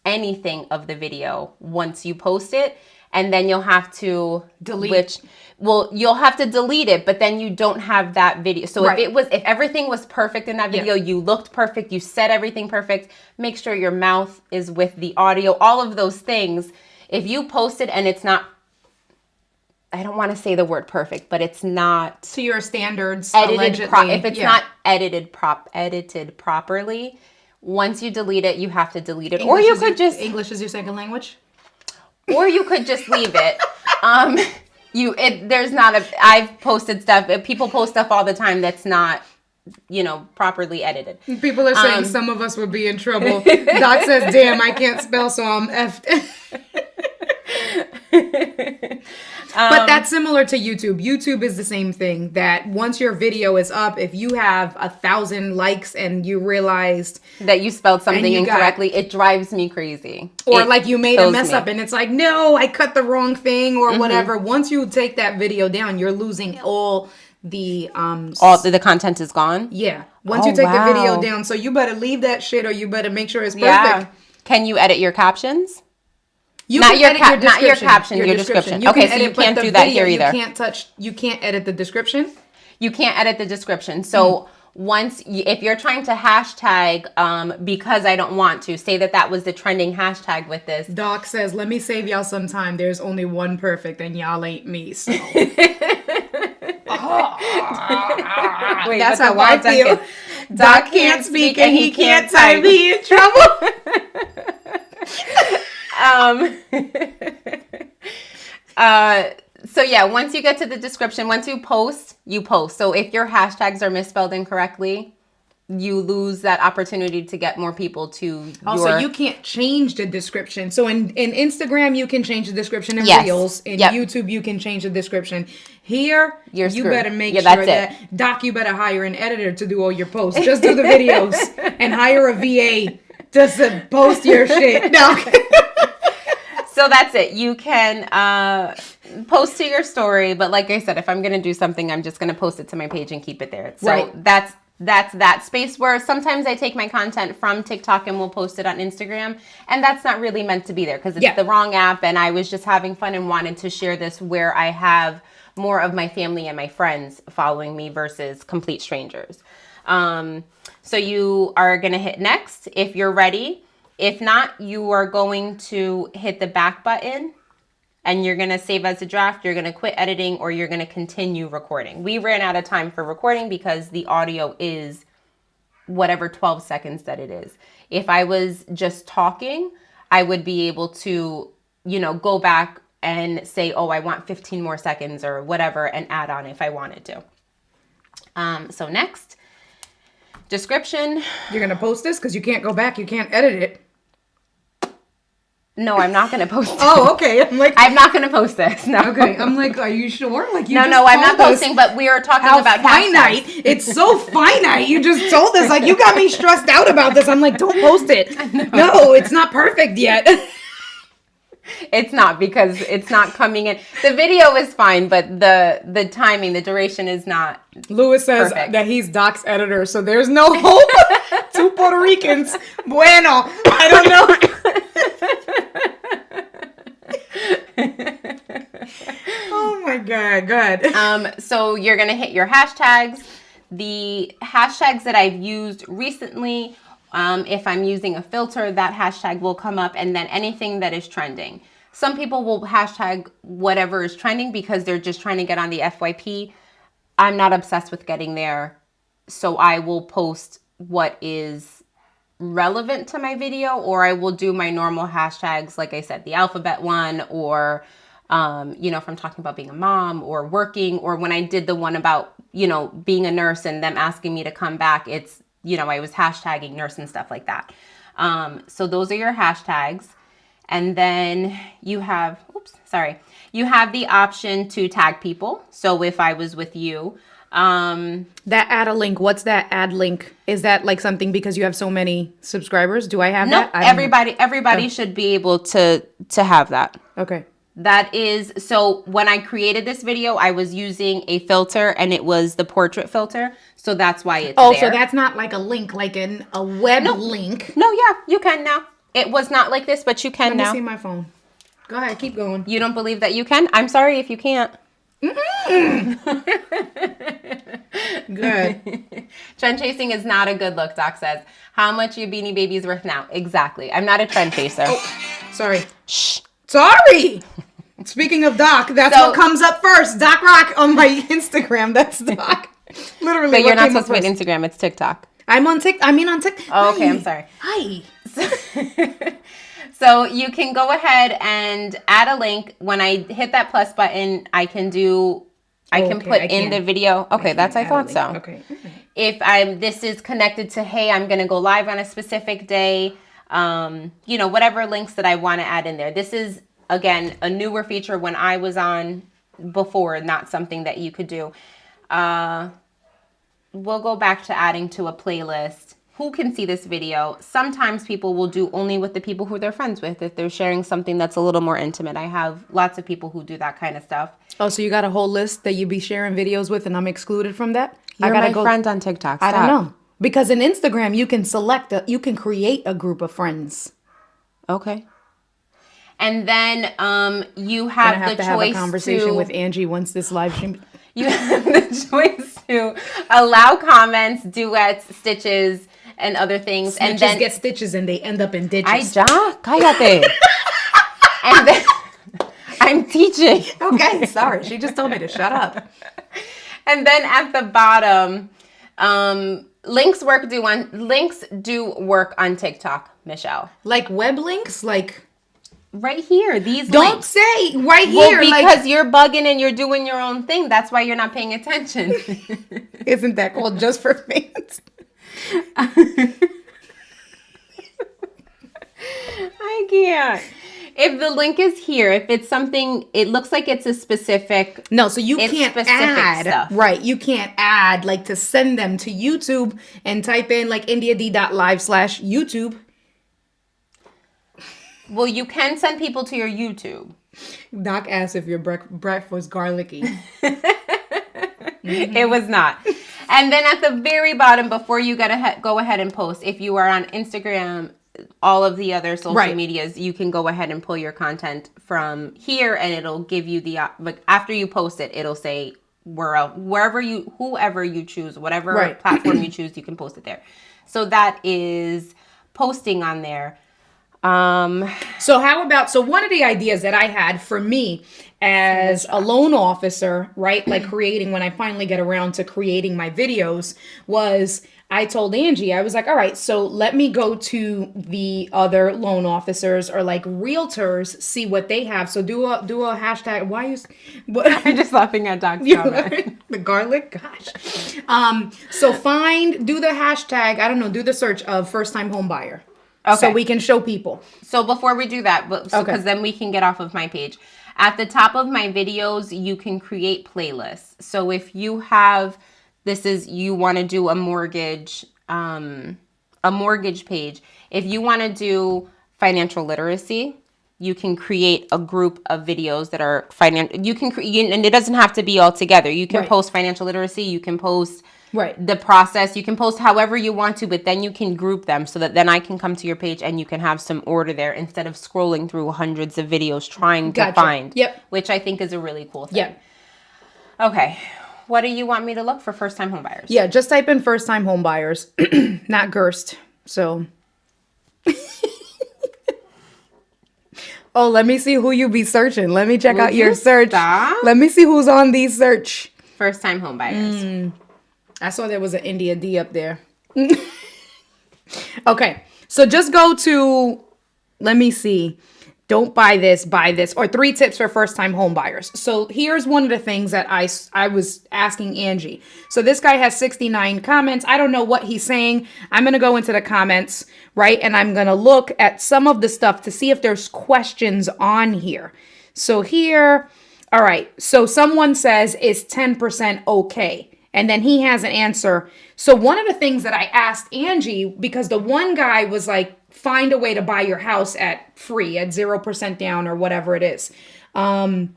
anything of the video once you post it, and then you'll have to delete. You'll have to delete it, but then you don't have that video. So right. if everything was perfect in that video, you looked perfect, you said everything perfect, make sure your mouth is with the audio, all of those things. If you post it and it's not, I don't want to say the word perfect, but it's not to your standards, edited if it's not edited properly, once you delete it, you have to delete it. English, or you could just English is your second language, or you could just leave it. I've posted stuff. People post stuff all the time that's not, you know, properly edited. People are saying some of us would be in trouble. Doc says, "Damn, I can't spell, so I'm effed." But that's similar to YouTube. YouTube is the same thing, that once your video is up, if you have 1,000 likes and you realized that you spelled something incorrectly, it drives me crazy. Or like you made a mess up and it's like, no, I cut the wrong thing or whatever. Once you take that video down, you're losing all the content is gone. Yeah. Once you take the video down, so you better leave that shit, or you better make sure it's perfect. Yeah. Can you edit your captions? You not your caption, your description. Okay, so you can't do that here either. You can't edit the description. You can't edit the description. So if you're trying to hashtag, because I don't want to, say that was the trending hashtag with this. Doc says, let me save y'all some time. There's only one perfect and y'all ain't me. So. Wait, that's how I feel. Doc can't speak and he can't type. He in trouble. So yeah, once you get to the description, once you post. So if your hashtags are misspelled incorrectly, you lose that opportunity to get more people to Also, you can't change the description. So in Instagram, you can change the description in Reels. In YouTube, you can change the description. Here, you better make sure that, Doc, you better hire an editor to do all your posts. Just do the videos and hire a VA just to post your shit, Doc. So that's it. You can post to your story, but like I said, if I'm going to do something, I'm just going to post it to my page and keep it there. So that's that space where sometimes I take my content from TikTok and we'll post it on Instagram, and that's not really meant to be there because it's the wrong app, and I was just having fun and wanted to share this where I have more of my family and my friends following me versus complete strangers. So you are going to hit next if you're ready. If not, you are going to hit the back button and you're going to save as a draft. You're going to quit editing, or you're going to continue recording. We ran out of time for recording because the audio is whatever 12 seconds that it is. If I was just talking, I would be able to, go back and say, oh, I want 15 more seconds or whatever, and add on if I wanted to. So next, description. You're going to post this because you can't go back. You can't edit it. No, I'm not going to post it. Oh, okay. I'm not going to post this. No. Okay. I'm like, are you sure? Like, No, I'm not posting, but we are talking about finite. It's so finite. You just told us, like, you got me stressed out about this. I'm like, don't post it. No, it's not perfect yet. It's not, because it's not coming in. The video is fine, but the timing, the duration is not. Lewis says that he's Doc's editor, so there's no hope. Two Puerto Ricans. Bueno. I don't know. Oh my God. Go ahead. So you're going to hit your hashtags. The hashtags that I've used recently, if I'm using a filter, that hashtag will come up, and then anything that is trending. Some people will hashtag whatever is trending because they're just trying to get on the FYP. I'm not obsessed with getting there. So I will post what is relevant to my video, or I will do my normal hashtags, like I said, the alphabet one, or if I'm talking about being a mom or working, or when I did the one about, being a nurse and them asking me to come back, it's, I was hashtagging nurse and stuff like that. So those are your hashtags. And then you have, you have the option to tag people. So if I was with you, that add a link, what's that add link? Is that like something because you have so many subscribers? Do I have that? Everybody should be able to have that. Okay. That is, so when I created this video, I was using a filter and it was the portrait filter. So that's why it's there. So that's not like a link, like a web link. No, yeah, you can now. It was not like this, but you can now. Let me see my phone. Go ahead, keep going. You don't believe that you can? I'm sorry if you can't. Good. Trend chasing is not a good look, Doc says. How much your Beanie Babies worth now? Exactly. I'm not a trend chaser. Sorry. Shh. Sorry. Speaking of Doc, that's what comes up first. Doc Rock on my Instagram. That's Doc. Literally. But you're not supposed to be on Instagram. It's TikTok. I'm on TikTok. On TikTok. Oh, okay. I'm sorry. Hi. So you can go ahead and add a link. When I hit that plus button, I can put in the video. Okay, I thought so. Okay. If this is connected to, hey, I'm going to go live on a specific day, whatever links that I want to add in there. This is, again, a newer feature when I was on before, not something that you could do. We'll go back to adding to a playlist. Who can see this video? Sometimes people will do only with the people who they're friends with if they're sharing something that's a little more intimate. I have lots of people who do that kind of stuff. Oh, so you got a whole list that you be sharing videos with and I'm excluded from that? You're my friend on TikTok. Stop. I don't know. Because in Instagram, you can create a group of friends. Okay. And then you have the choice to have a conversation with Angie once this live stream. You have the choice to allow comments, duets, stitches, and other things. Snitches and then get stitches and they end up in ditches. Ay, ya, cállate. And then I'm teaching. Okay, sorry. She just told me to shut up. And then at the bottom, links do work on TikTok, Michelle. Like web links, like right here. These don't links. say right here. Because you're bugging and you're doing your own thing. That's why you're not paying attention. Isn't that called just for fans? I can't. If the link is here, if it's something, it looks like it's a specific. No, so you can't add. Stuff. Right. You can't add like to send them to YouTube and type in like indiad.live/YouTube. Well, you can send people to your YouTube. Doc asked if your breath was garlicky. Mm-hmm. It was not. And then at the very bottom, before you go ahead and post, if you are on Instagram, all of the other social medias, you can go ahead and pull your content from here, and it'll give you the after you post it, it'll say whoever you choose, whatever platform you choose, you can post it there. So that is posting on there. So one of the ideas that I had for me as a loan officer, right? Like creating, when I finally get around to creating my videos, was I told Angie, I was like, all right, so let me go to the other loan officers or like realtors, see what they have. So do a hashtag. Why you? I'm just laughing at Doc's comment. The garlic, gosh. So do the hashtag. I don't know. Do the search of first time home buyer. Okay. So we can show people. So before we do that, because then we can get off of my page. At the top of my videos, you can create playlists. So if you have, you want to do a mortgage page. If you want to do financial literacy, you can create a group of videos that are and it doesn't have to be all together. You can post financial literacy. You can post the process. You can post however you want to, but then you can group them so that then I can come to your page and you can have some order there instead of scrolling through hundreds of videos trying to find. Yep. Which I think is a really cool thing. Yep. Okay. What do you want me to look for first-time home buyers? Yeah, just type in first-time home buyers, not Gerst. So. Oh, let me see who you be searching. Let me check Would out your you search. stop? Let me see who's on these search. First time home buyers. I saw there was an India D up there. Okay, so just go to, let me see. Don't buy this, or 3 tips for first-time home buyers. So here's one of the things that I was asking Angie. So this guy has 69 comments. I don't know what he's saying. I'm going to go into the comments, right? And I'm going to look at some of the stuff to see if there's questions on here. So here, all right. So someone says, is 10% okay? And then he has an answer. So one of the things that I asked Angie, because the one guy was like, find a way to buy your house at free, at 0% down or whatever it is. And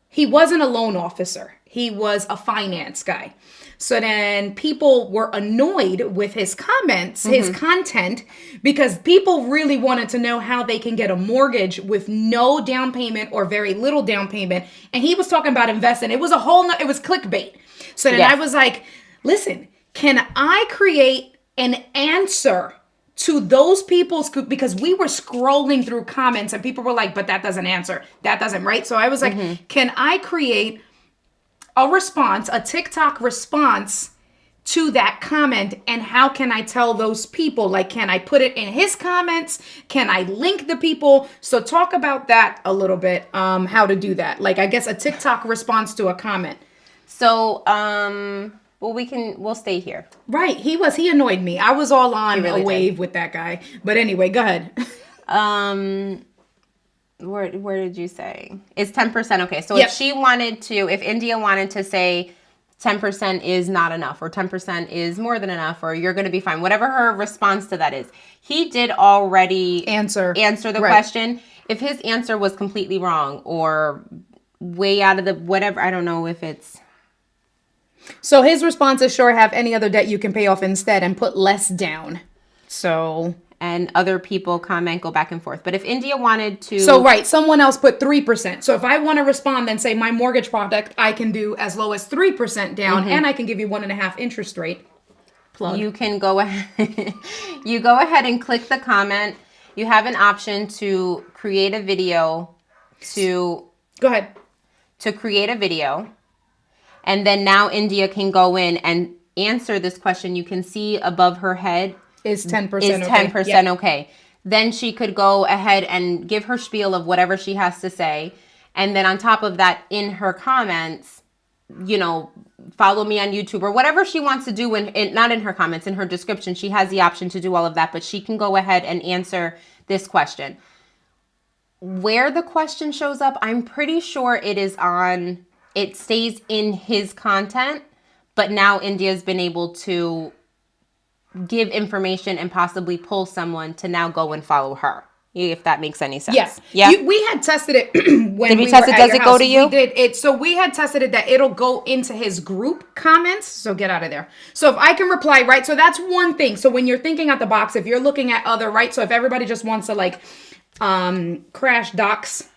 he wasn't a loan officer. He was a finance guy. So then people were annoyed with his comments, his content, because people really wanted to know how they can get a mortgage with no down payment or very little down payment. And he was talking about investing. It was it was clickbait. So then I was like, listen, can I create an answer to those people's, because we were scrolling through comments and people were like, but that doesn't answer. That doesn't, right? So I was like, can I create a response, a TikTok response to that comment? And how can I tell those people, like, can I put it in his comments? Can I link the people? So talk about that a little bit, how to do that. Like, I guess a TikTok response to a comment. So, well, we'll stay here. Right. He annoyed me. I was all on really a wave with that guy. But anyway, go ahead. Where did you say? Is 10% okay? So if India wanted to say 10% is not enough or 10% is more than enough or you're going to be fine, whatever her response to that is, he did already answer the question. If his answer was completely wrong or way out of the whatever, I don't know if it's... So his response is, sure, have any other debt you can pay off instead and put less down. So... And other people comment, go back and forth. But if India wanted to... So, right, someone else put 3%. So if I want to respond and say my mortgage product, I can do as low as 3% down and I can give you 1.5 interest rate. Plug. You can go ahead. You go ahead and click the comment. You have an option to create a video Go ahead. To create a video. And then now India can go in and answer this question. You can see above her head... Is 10% okay? Is 10% okay? Then she could go ahead and give her spiel of whatever she has to say. And then on top of that, in her comments, follow me on YouTube or whatever she wants to do. Not in her comments, in her description, she has the option to do all of that. But she can go ahead and answer this question. Where the question shows up, I'm pretty sure it stays in his content. But now India's been able to give information and possibly pull someone to now go and follow her, if that makes any sense. Yes. Yeah. We had tested it when did we we test were it? at Does your it go house. to you? We did it. So we had tested it that it'll go into his group comments. So get out of there. So if I can reply, right? So that's one thing. So when you're thinking out the box, if you're looking at other, right? So if everybody just wants to crash Doc's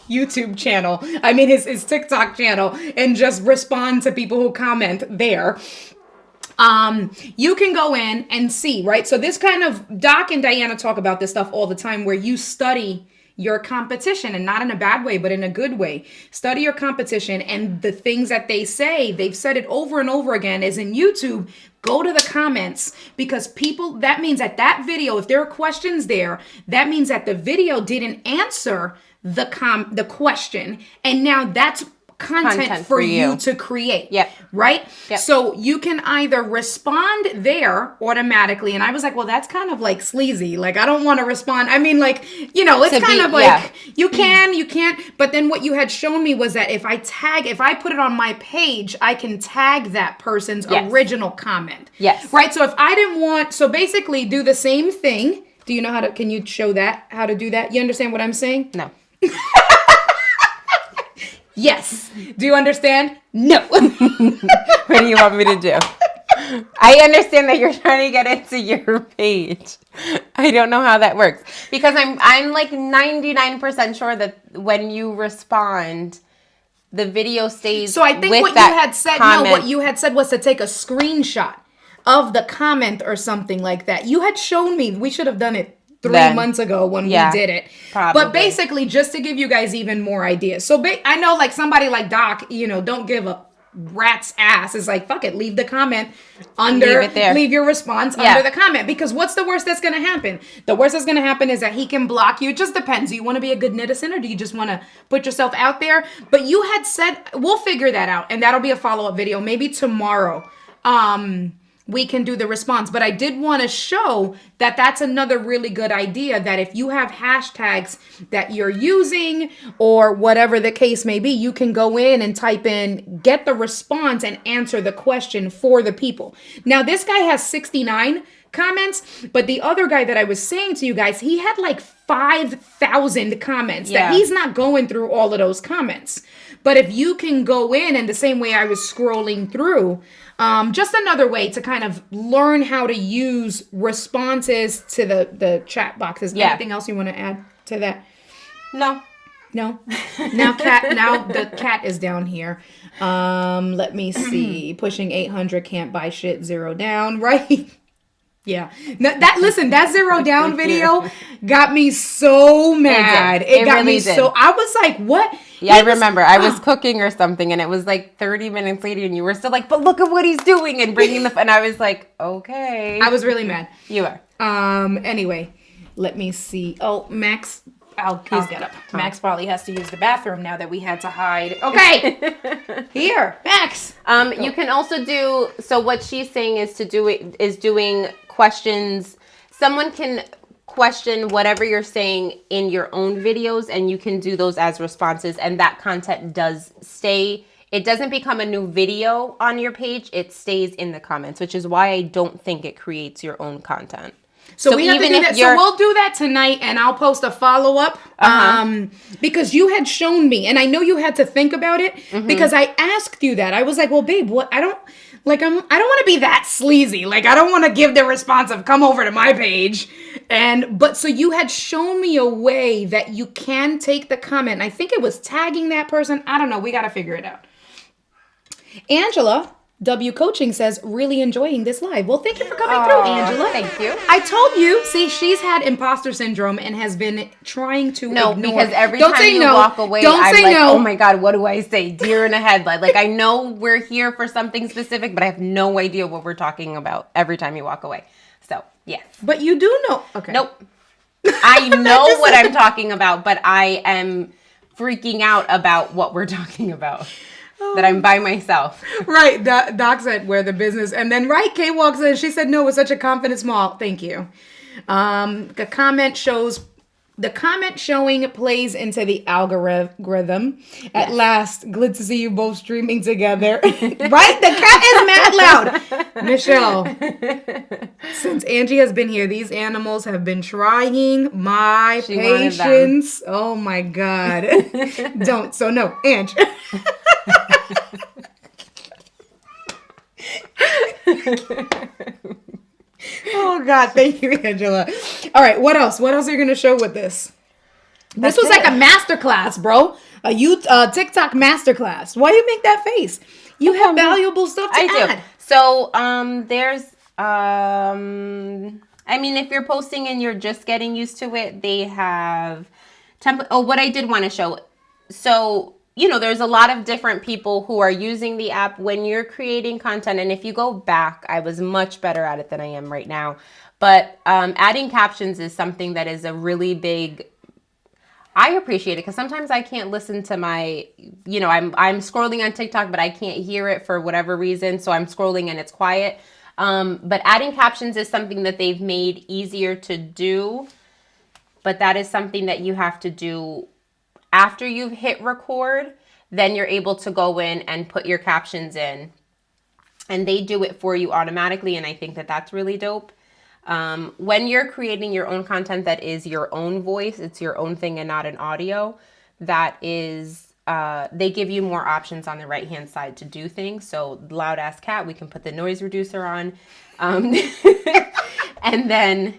YouTube channel, his TikTok channel, and just respond to people who comment there. You can go in and see, right? So this kind of, Doc and Diana talk about this stuff all the time where you study your competition, and not in a bad way, but in a good way. Study your competition, and the things that they say, they've said it over and over again, is in YouTube, go to the comments, because that means that video, if there are questions there, that means that the video didn't answer the question, and now that's content for you to create. Yep. Right? Yep. So you can either respond there automatically. And I was like, well, that's kind of like sleazy. Like, I don't want to respond. It's kind of like, you can't. But then what you had shown me was that if I put it on my page, I can tag that person's original comment. Yes. Right? So if I didn't want, so basically do the same thing. Do you know can you show how to do that? You understand what I'm saying? No. Yes. Do you understand? No. What do you want me to do? I understand that you're trying to get into your page. I don't know how that works, because I'm like 99% sure that when you respond, the video stays. So I think what you had said was to take a screenshot of the comment or something like that. You had shown me. We should have done it 3 months ago when we did it. Probably. But basically, just to give you guys even more ideas. So I know like somebody like Doc, don't give a rat's ass. It's like, fuck it, leave the comment under, leave it there. Leave your response under the comment, because what's the worst that's going to happen? The worst that's going to happen is that he can block you. It just depends. Do you want to be a good netizen, or do you just want to put yourself out there? But you had said, we'll figure that out, and that'll be a follow-up video, maybe tomorrow. We can do the response. But I did want to show that that's another really good idea, that if you have hashtags that you're using or whatever the case may be, you can go in and type in, get the response and answer the question for the people. Now, this guy has 69 comments, but the other guy that I was saying to you guys, he had like 5,000 comments that he's not going through all of those comments. But if you can go in, and the same way I was scrolling through, just another way to kind of learn how to use responses to the chat boxes. Anything else you want to add to that? No. Now the cat is down here. Let me see. Pushing 800, can't buy shit, 0 down, right? Yeah. That 0 down video got me so mad. It got really me so, I was like, what? Yeah, I remember. I was cooking or something, and it was like 30 minutes later, and you were still like, but look at what he's doing, and bringing and I was like, okay. I was really mad. You are. Anyway, let me see. Oh, Max. I'll get up. Max probably has to use the bathroom now that we had to hide. Okay. Here, Max. You can also do, so what she's saying is doing questions. Someone can question whatever you're saying in your own videos, and you can do those as responses, and that content does stay. It doesn't become a new video on your page. It stays in the comments, which is why I don't think it creates your own content. So we have to do that. So we'll do that tonight, and I'll post a follow-up because you had shown me, and I know you had to think about it because I asked you that. I was like, well, babe, what? I don't want to be that sleazy. Like, I don't want to give the response of come over to my page. But so you had shown me a way that you can take the comment. And I think it was tagging that person. I don't know. We got to figure it out. Angela W Coaching says, really enjoying this live. Well, thank you for coming through, Angela. Thank you. I told you, see, she's had imposter syndrome and has been trying to ignore. Because every time you walk away, I'm like, oh my God, what do I say? Deer in a headlight. Like, I know we're here for something specific, but I have no idea what we're talking about every time you walk away. So, yes. But you do know. Okay. Nope. I know what I'm talking about, but I am freaking out about what we're talking about. That I'm by myself. Right. Doc said, where the business. And then, right, Kay walks in. She said, no, with such a confident smile. Thank you. The comment showing plays into the algorithm. At last, glad to see you both streaming together. Right? The cat is mad loud. Michelle, since Angie has been here, these animals have been trying my patience. Oh my God. Don't. So no, Angie. Oh God, thank you, Angela. All right, what else? What else are you gonna show with this? This was like a masterclass, bro. A TikTok masterclass. Why you make that face? You have valuable stuff to add. Do. So there's I mean, if you're posting and you're just getting used to it, they have template. Oh, what I did want to show. So there's a lot of different people who are using the app when you're creating content. And if you go back, I was much better at it than I am right now. But adding captions is something that is a really big, I appreciate it because sometimes I can't listen to my, I'm scrolling on TikTok, but I can't hear it for whatever reason. So I'm scrolling and it's quiet. But adding captions is something that they've made easier to do. But that is something that you have to do after you've hit record. Then you're able to go in and put your captions in. And they do it for you automatically. And I think that that's really dope. When you're creating your own content that is your own voice, it's your own thing and not an audio, that is, they give you more options on the right-hand side to do things. So loud ass cat, we can put the noise reducer on. And then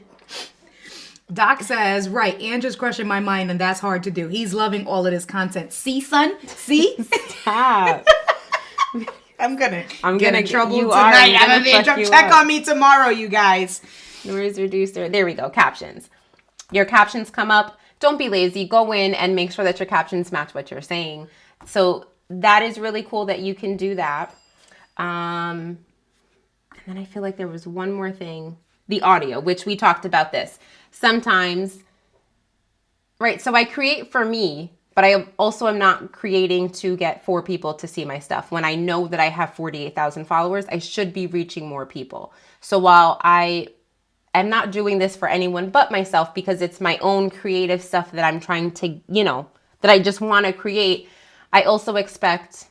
Doc says, right, Andrew's crushing my mind and that's hard to do. He's loving all of this content. See, son? See? Stop. I'm gonna get in trouble you tonight. I'm gonna Check on me tomorrow, you guys. Noise reducer. There we go. Captions. Your captions come up. Don't be lazy. Go in and make sure that your captions match what you're saying. So that is really cool that you can do that. And then I feel like there was one more thing. The audio, which we talked about this. Sometimes, right, so I create for me, but I also am not creating to get 4 people to see my stuff. When I know that I have 48,000 followers, I should be reaching more people. So while I am not doing this for anyone but myself because it's my own creative stuff that I'm trying to, you know, that I just want to create, I also expect,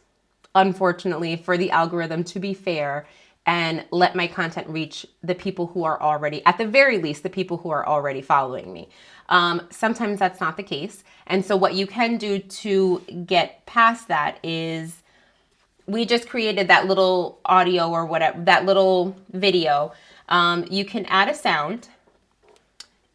unfortunately, for the algorithm to be fair and let my content reach the people who are already, at the very least, the people who are already following me. Sometimes that's not the case. And so what you can do to get past that is, we just created that little audio or whatever, that little video. You can add a sound.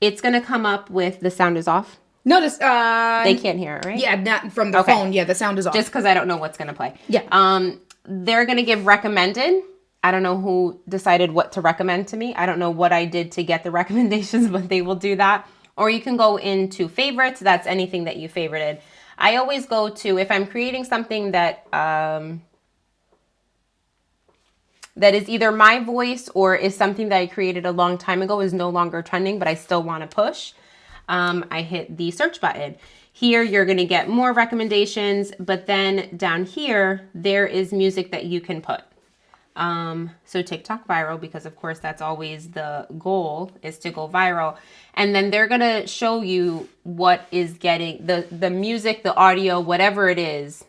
It's going to come up with the sound is off. Notice, they can't hear it, right? Yeah, not from the phone. Yeah, the sound is off. Just because I don't know what's going to play. Yeah. They're going to give recommended. I don't know who decided what to recommend to me. I don't know what I did to get the recommendations, but they will do that. Or you can go into favorites. That's anything that you favorited. I always go to, if I'm creating something that that is either my voice or is something that I created a long time ago, is no longer trending, but I still want to push, I hit the search button. Here, you're going to get more recommendations, but then down here, there is music that you can put. So TikTok viral, because of course that's always the goal, is to go viral. And then they're going to show you what is getting the music, the audio, whatever it is.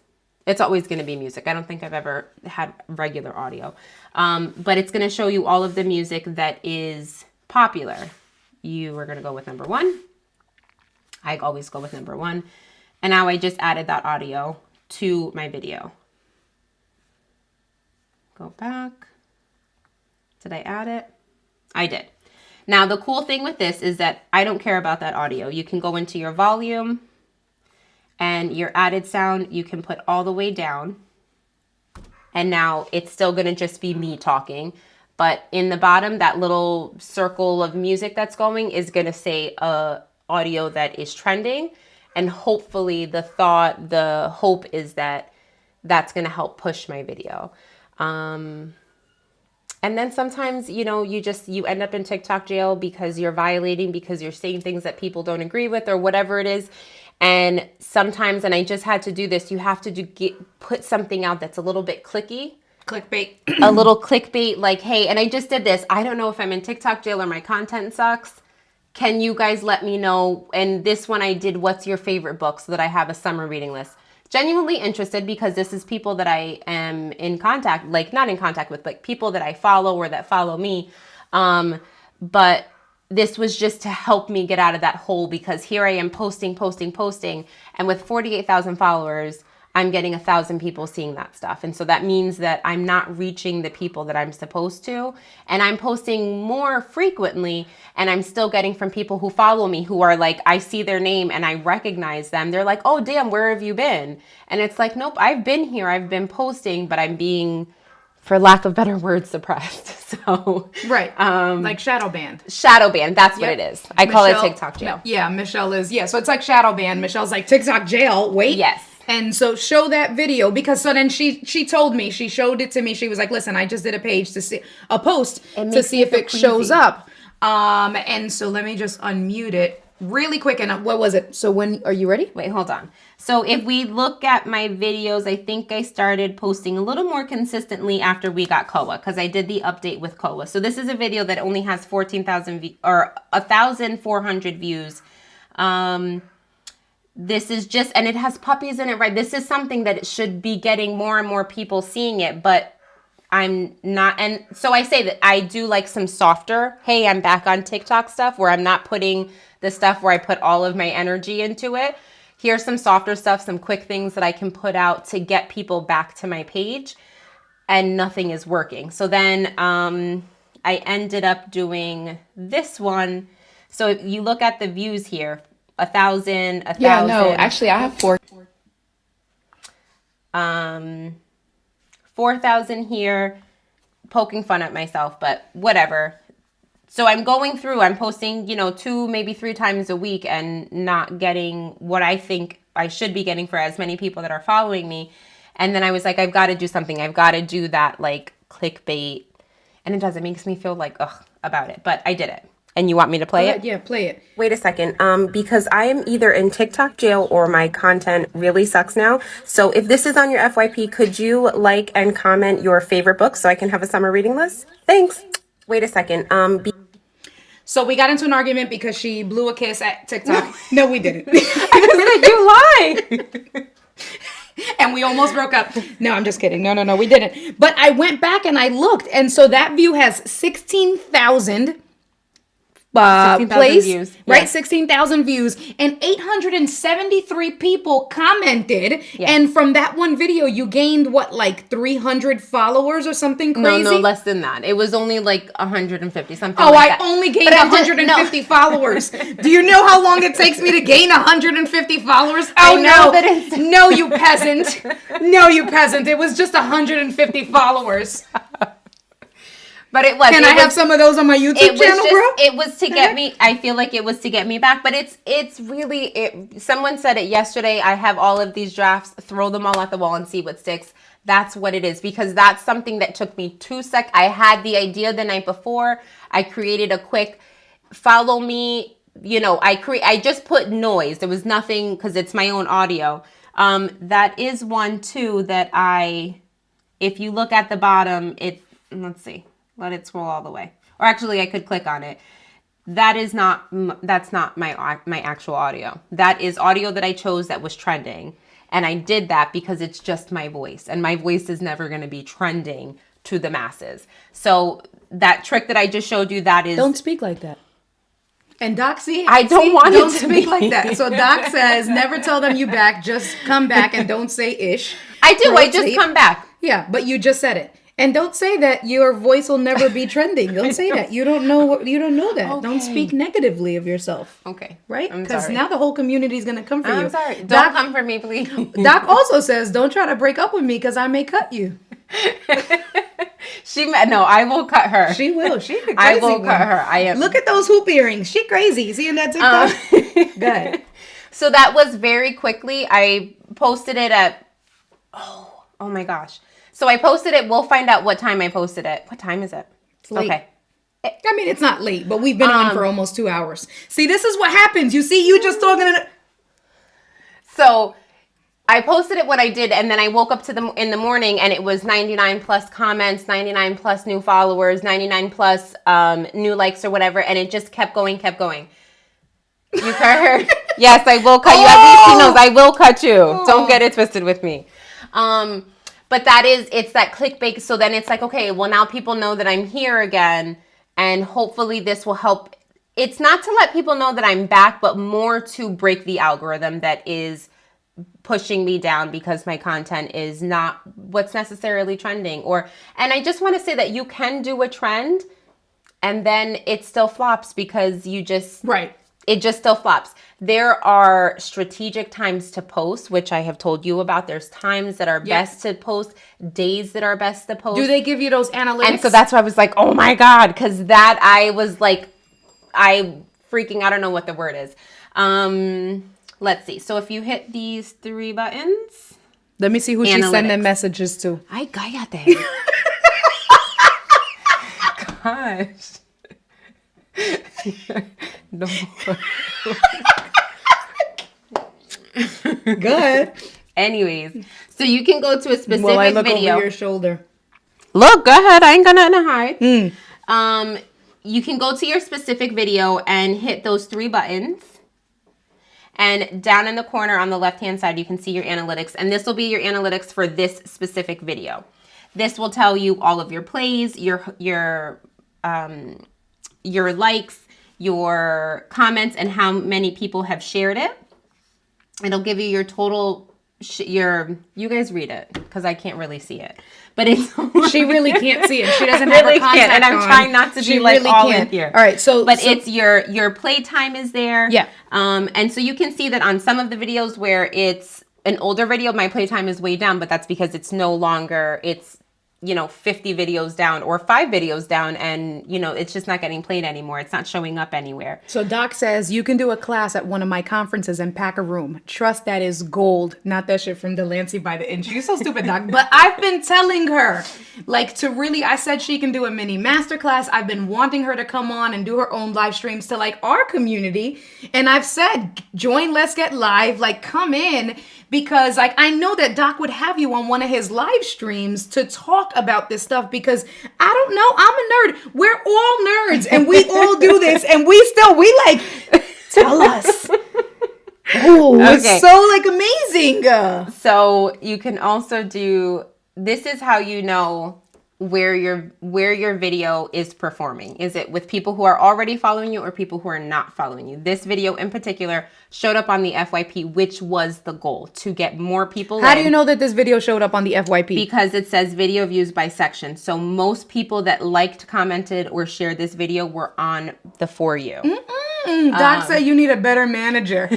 It's always going to be music. I don't think I've ever had regular audio. But it's going to show you all of the music that is popular. You are going to go with number 1. I always go with number 1. And now I just added that audio to my video. Go back. Did I add it? I did. Now, the cool thing with this is that I don't care about that audio. You can go into your volume and your added sound, you can put all the way down. And now it's still going to just be me talking. But in the bottom, that little circle of music that's going is going to say audio that is trending. And hopefully the hope is that that's going to help push my video. And then sometimes, you know, you end up in TikTok jail because you're violating, because you're saying things that people don't agree with or whatever it is. And sometimes, and I just had to do this, you have to put something out that's a little bit clicky. Clickbait. A little clickbait, like, hey, and I just did this. I don't know if I'm in TikTok jail or my content sucks. Can you guys let me know? And this one I did, what's your favorite book, so that I have a summer reading list. Genuinely interested, because this is people that I am in contact, like not in contact with, but people that I follow or that follow me. But this was just to help me get out of that hole, because here I am posting. And with 48,000 followers, I'm getting 1,000 people seeing that stuff. And so that means that I'm not reaching the people that I'm supposed to. And I'm posting more frequently, and I'm still getting from people who follow me, who are like, I see their name and I recognize them. They're like, oh, damn, where have you been? And it's like, nope, I've been here. I've been posting, but I'm being, for lack of better words, suppressed. So right, like shadow banned. Shadow banned. That's what it is. I call it TikTok jail. Yeah, Michelle is. Yeah, so it's like shadow banned. Michelle's like, TikTok jail. Wait. Yes. And so show that video, because so then she told me, she showed it to me. She was like, listen, I just did a page to see a post to see if it shows up. And so let me just unmute it really quick. And what was it? So when are you ready? Wait, hold on. So if we look at my videos, I think I started posting a little more consistently after we got Koa, because I did the update with Koa. So this is a video that only has 14,000 or 1,400 views. This is just, and it has puppies in it, right? This is something that it should be getting more and more people seeing it, but I'm not. And so I say that I do like some softer, hey, I'm back on TikTok stuff, where I'm not putting the stuff where I put all of my energy into it. Here's some softer stuff, some quick things that I can put out to get people back to my page, and nothing is working. So then I ended up doing this one. So if you look at the views here, 1,000. Yeah, no, actually I have 4,000 here, poking fun at myself, but whatever. So I'm going through, I'm posting, 2, maybe 3 times a week and not getting what I think I should be getting for as many people that are following me. And then I was like, I've got to do something. I've got to do that like clickbait. And it makes me feel like, ugh, about it. But I did it. And you want me to play it? Yeah, play it. Wait a second. Because I am either in TikTok jail or my content really sucks now. So if this is on your FYP, could you like and comment your favorite book so I can have a summer reading list? Thanks. Wait a second. So we got into an argument because she blew a kiss at TikTok. No, we didn't. I was like, you lie. And we almost broke up. No, I'm just kidding. No, we didn't. But I went back and I looked. And so that view has 16,000 plays, views. right? Yes. 16,000 views, and 873 people commented. Yes. And from that one video, you gained what, like 300 followers or something crazy? No, less than that. It was only like 150, something Oh, like I that. only gained 150 followers. Do you know how long it takes me to gain 150 followers? Oh, no. No, you peasant. No, you peasant. It was just 150 followers. But it was. Can I have some of those on my YouTube channel, bro? It was to get me. I feel like it was to get me back. But it's really. Someone said it yesterday. I have all of these drafts. Throw them all at the wall and see what sticks. That's what it is, because that's something that took me 2 seconds. I had the idea the night before. I created a quick follow me. I just put noise. There was nothing because it's my own audio. That is one too that if you look at the bottom, let's see. Let it scroll all the way. Or actually, I could click on it. That's not my actual audio. That is audio that I chose that was trending. And I did that because it's just my voice. And my voice is never going to be trending to the masses. So that trick that I just showed you, that is... Don't speak like that. And Doc, don't speak like that. So Doc says, never tell them you back. Just come back and don't say ish. I do. I just come back. Yeah, but you just said it. And don't say that your voice will never be trending. Don't say that. You don't know that. Okay. Don't speak negatively of yourself. Okay. Right? Because now the whole community is going to come for you. I'm sorry. Don't come for me, please. Doc also says, don't try to break up with me because I may cut you. I will cut her. She will. She's a crazy I will cut her. I am. Look at those hoop earrings. She crazy. See in that TikTok? Go ahead. So that was very quickly. I posted it at, oh my gosh. So I posted it. We'll find out what time I posted it. What time is it? It's late. Okay. I mean, it's not late, but we've been on for almost 2 hours. See, this is what happens. You see, you just talking. So I posted it when I did, and then I woke up in the morning, and it was 99 plus comments, 99 plus new followers, 99 plus new likes or whatever, and it just kept going. You cut her? Yes, I will cut you. At least she knows I will cut you. Don't get it twisted with me. But it's that clickbait. So then it's like, okay, well, now people know that I'm here again. And hopefully this will help. It's not to let people know that I'm back, but more to break the algorithm that is pushing me down because my content is not what's necessarily trending. And I just want to say that you can do a trend and then it still flops because you just... Right. It just still flops. There are strategic times to post, which I have told you about. There's times that are best to post, days that are best to post. Do they give you those analytics? And so that's why I was like, oh my God, because that I was like, I don't know what the word is. Let's see. So if you hit these 3 buttons. Let me see who she's sending messages to. Ay, cállate. Gosh. No. Good. Anyways, so you can go to a specific video. I look over your shoulder. Look, go ahead. I ain't got nothing to hide. You can go to your specific video and hit those 3 buttons. And down in the corner on the left-hand side, you can see your analytics. And this will be your analytics for this specific video. This will tell you all of your plays, your likes, your comments, and how many people have shared it. It'll give you your total, you guys read it because I can't really see it. But it's she really can't see it. She doesn't have her contact and I'm trying not to be like really all in here. All right, it's your play time is there. Yeah. And so you can see that on some of the videos where it's an older video, my play time is way down, but that's because it's no longer 50 videos down or 5 videos down, and it's just not getting played anymore. It's not showing up anywhere. So Doc says you can do a class at one of my conferences and pack a room. Trust that is gold, not that shit from Delancey by the inch. You're so stupid, Doc. But I've been telling her, I said she can do a mini masterclass. I've been wanting her to come on and do her own live streams to our community. And I've said, join Let's Get Live, come in. Because I know that Doc would have you on one of his live streams to talk about this stuff, because I don't know, I'm a nerd. We're all nerds and we all do this, and we tell us. Oh, okay. It's so amazing. So you can also this is how you know where your video is performing. Is it with people who are already following you or people who are not following you? This video in particular showed up on the FYP, which was the goal, to get more people How do you know that this video showed up on the FYP? Because it says video views by section. So most people that liked, commented, or shared this video were on the For You. Doc said you need a better manager.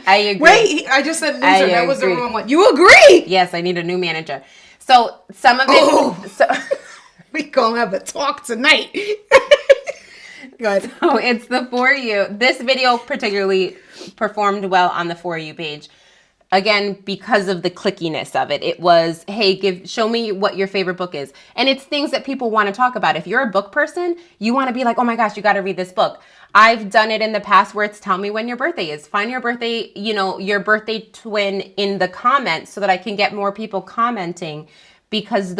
I agree. Wait, I just said loser. That was the wrong one. You agree? Yes, I need a new manager. So some of it, we gonna have a talk tonight. Go ahead. So it's the For You. This video particularly performed well on the For You page. Again, because of the clickiness of it. It was, hey, show me what your favorite book is. And it's things that people want to talk about. If you're a book person, you want to be like, oh my gosh, you got to read this book. I've done it in the past where it's tell me when your birthday is. Find your birthday, your birthday twin in the comments so that I can get more people commenting, because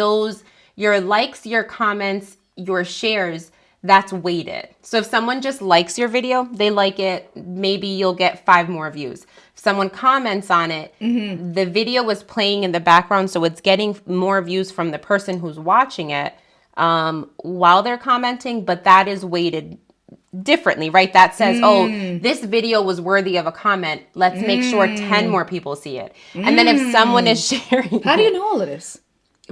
your likes, your comments, your shares, that's weighted. So if someone just likes your video, they like it, maybe you'll get 5 more views. If someone comments on it, the video was playing in the background, so it's getting more views from the person who's watching it while they're commenting, but that is weighted differently, right? That says, oh, this video was worthy of a comment. Let's make sure 10 more people see it. And then if someone is sharing... How do you know all of this?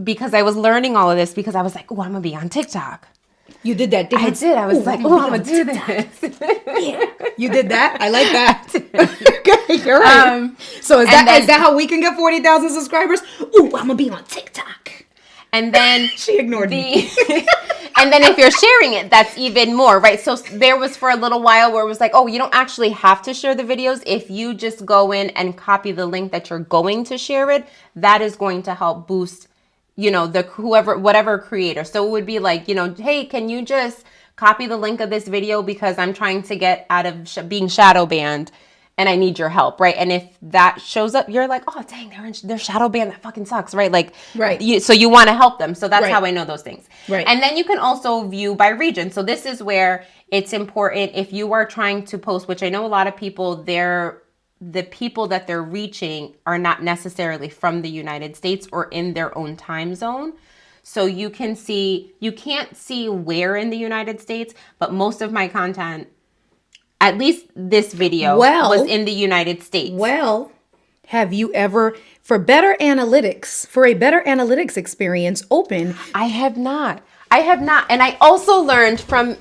Because I was learning all of this because I was like, oh, I'm going to be on TikTok. You did that dance? I did. I was like, oh, I'm going to do this. Yeah. You did that? I like that. Okay, you're right. So is that how we can get 40,000 subscribers? Ooh, I'm going to be on TikTok. And then... She ignored me. And then if you're sharing it, that's even more, right? So there was for a little while where it was like, oh, you don't actually have to share the videos. If you just go in and copy the link that you're going to share it, that is going to help boost, whatever creator. So it would be like, hey, can you just copy the link of this video because I'm trying to get out of being shadow banned and I need your help, right? And if that shows up, you're like, oh, dang, they're shadow banned. That fucking sucks, right? Right. So you want to help them. So that's how I know those things. Right. And then you can also view by region. So this is where it's important if you are trying to post, which I know a lot of people, the people that they're reaching are not necessarily from the United States or in their own time zone. So you can't see where in the United States, but most of my content, at least this video, was in the United States. Well, have you ever, for a better analytics experience, open? I have not. And I also learned from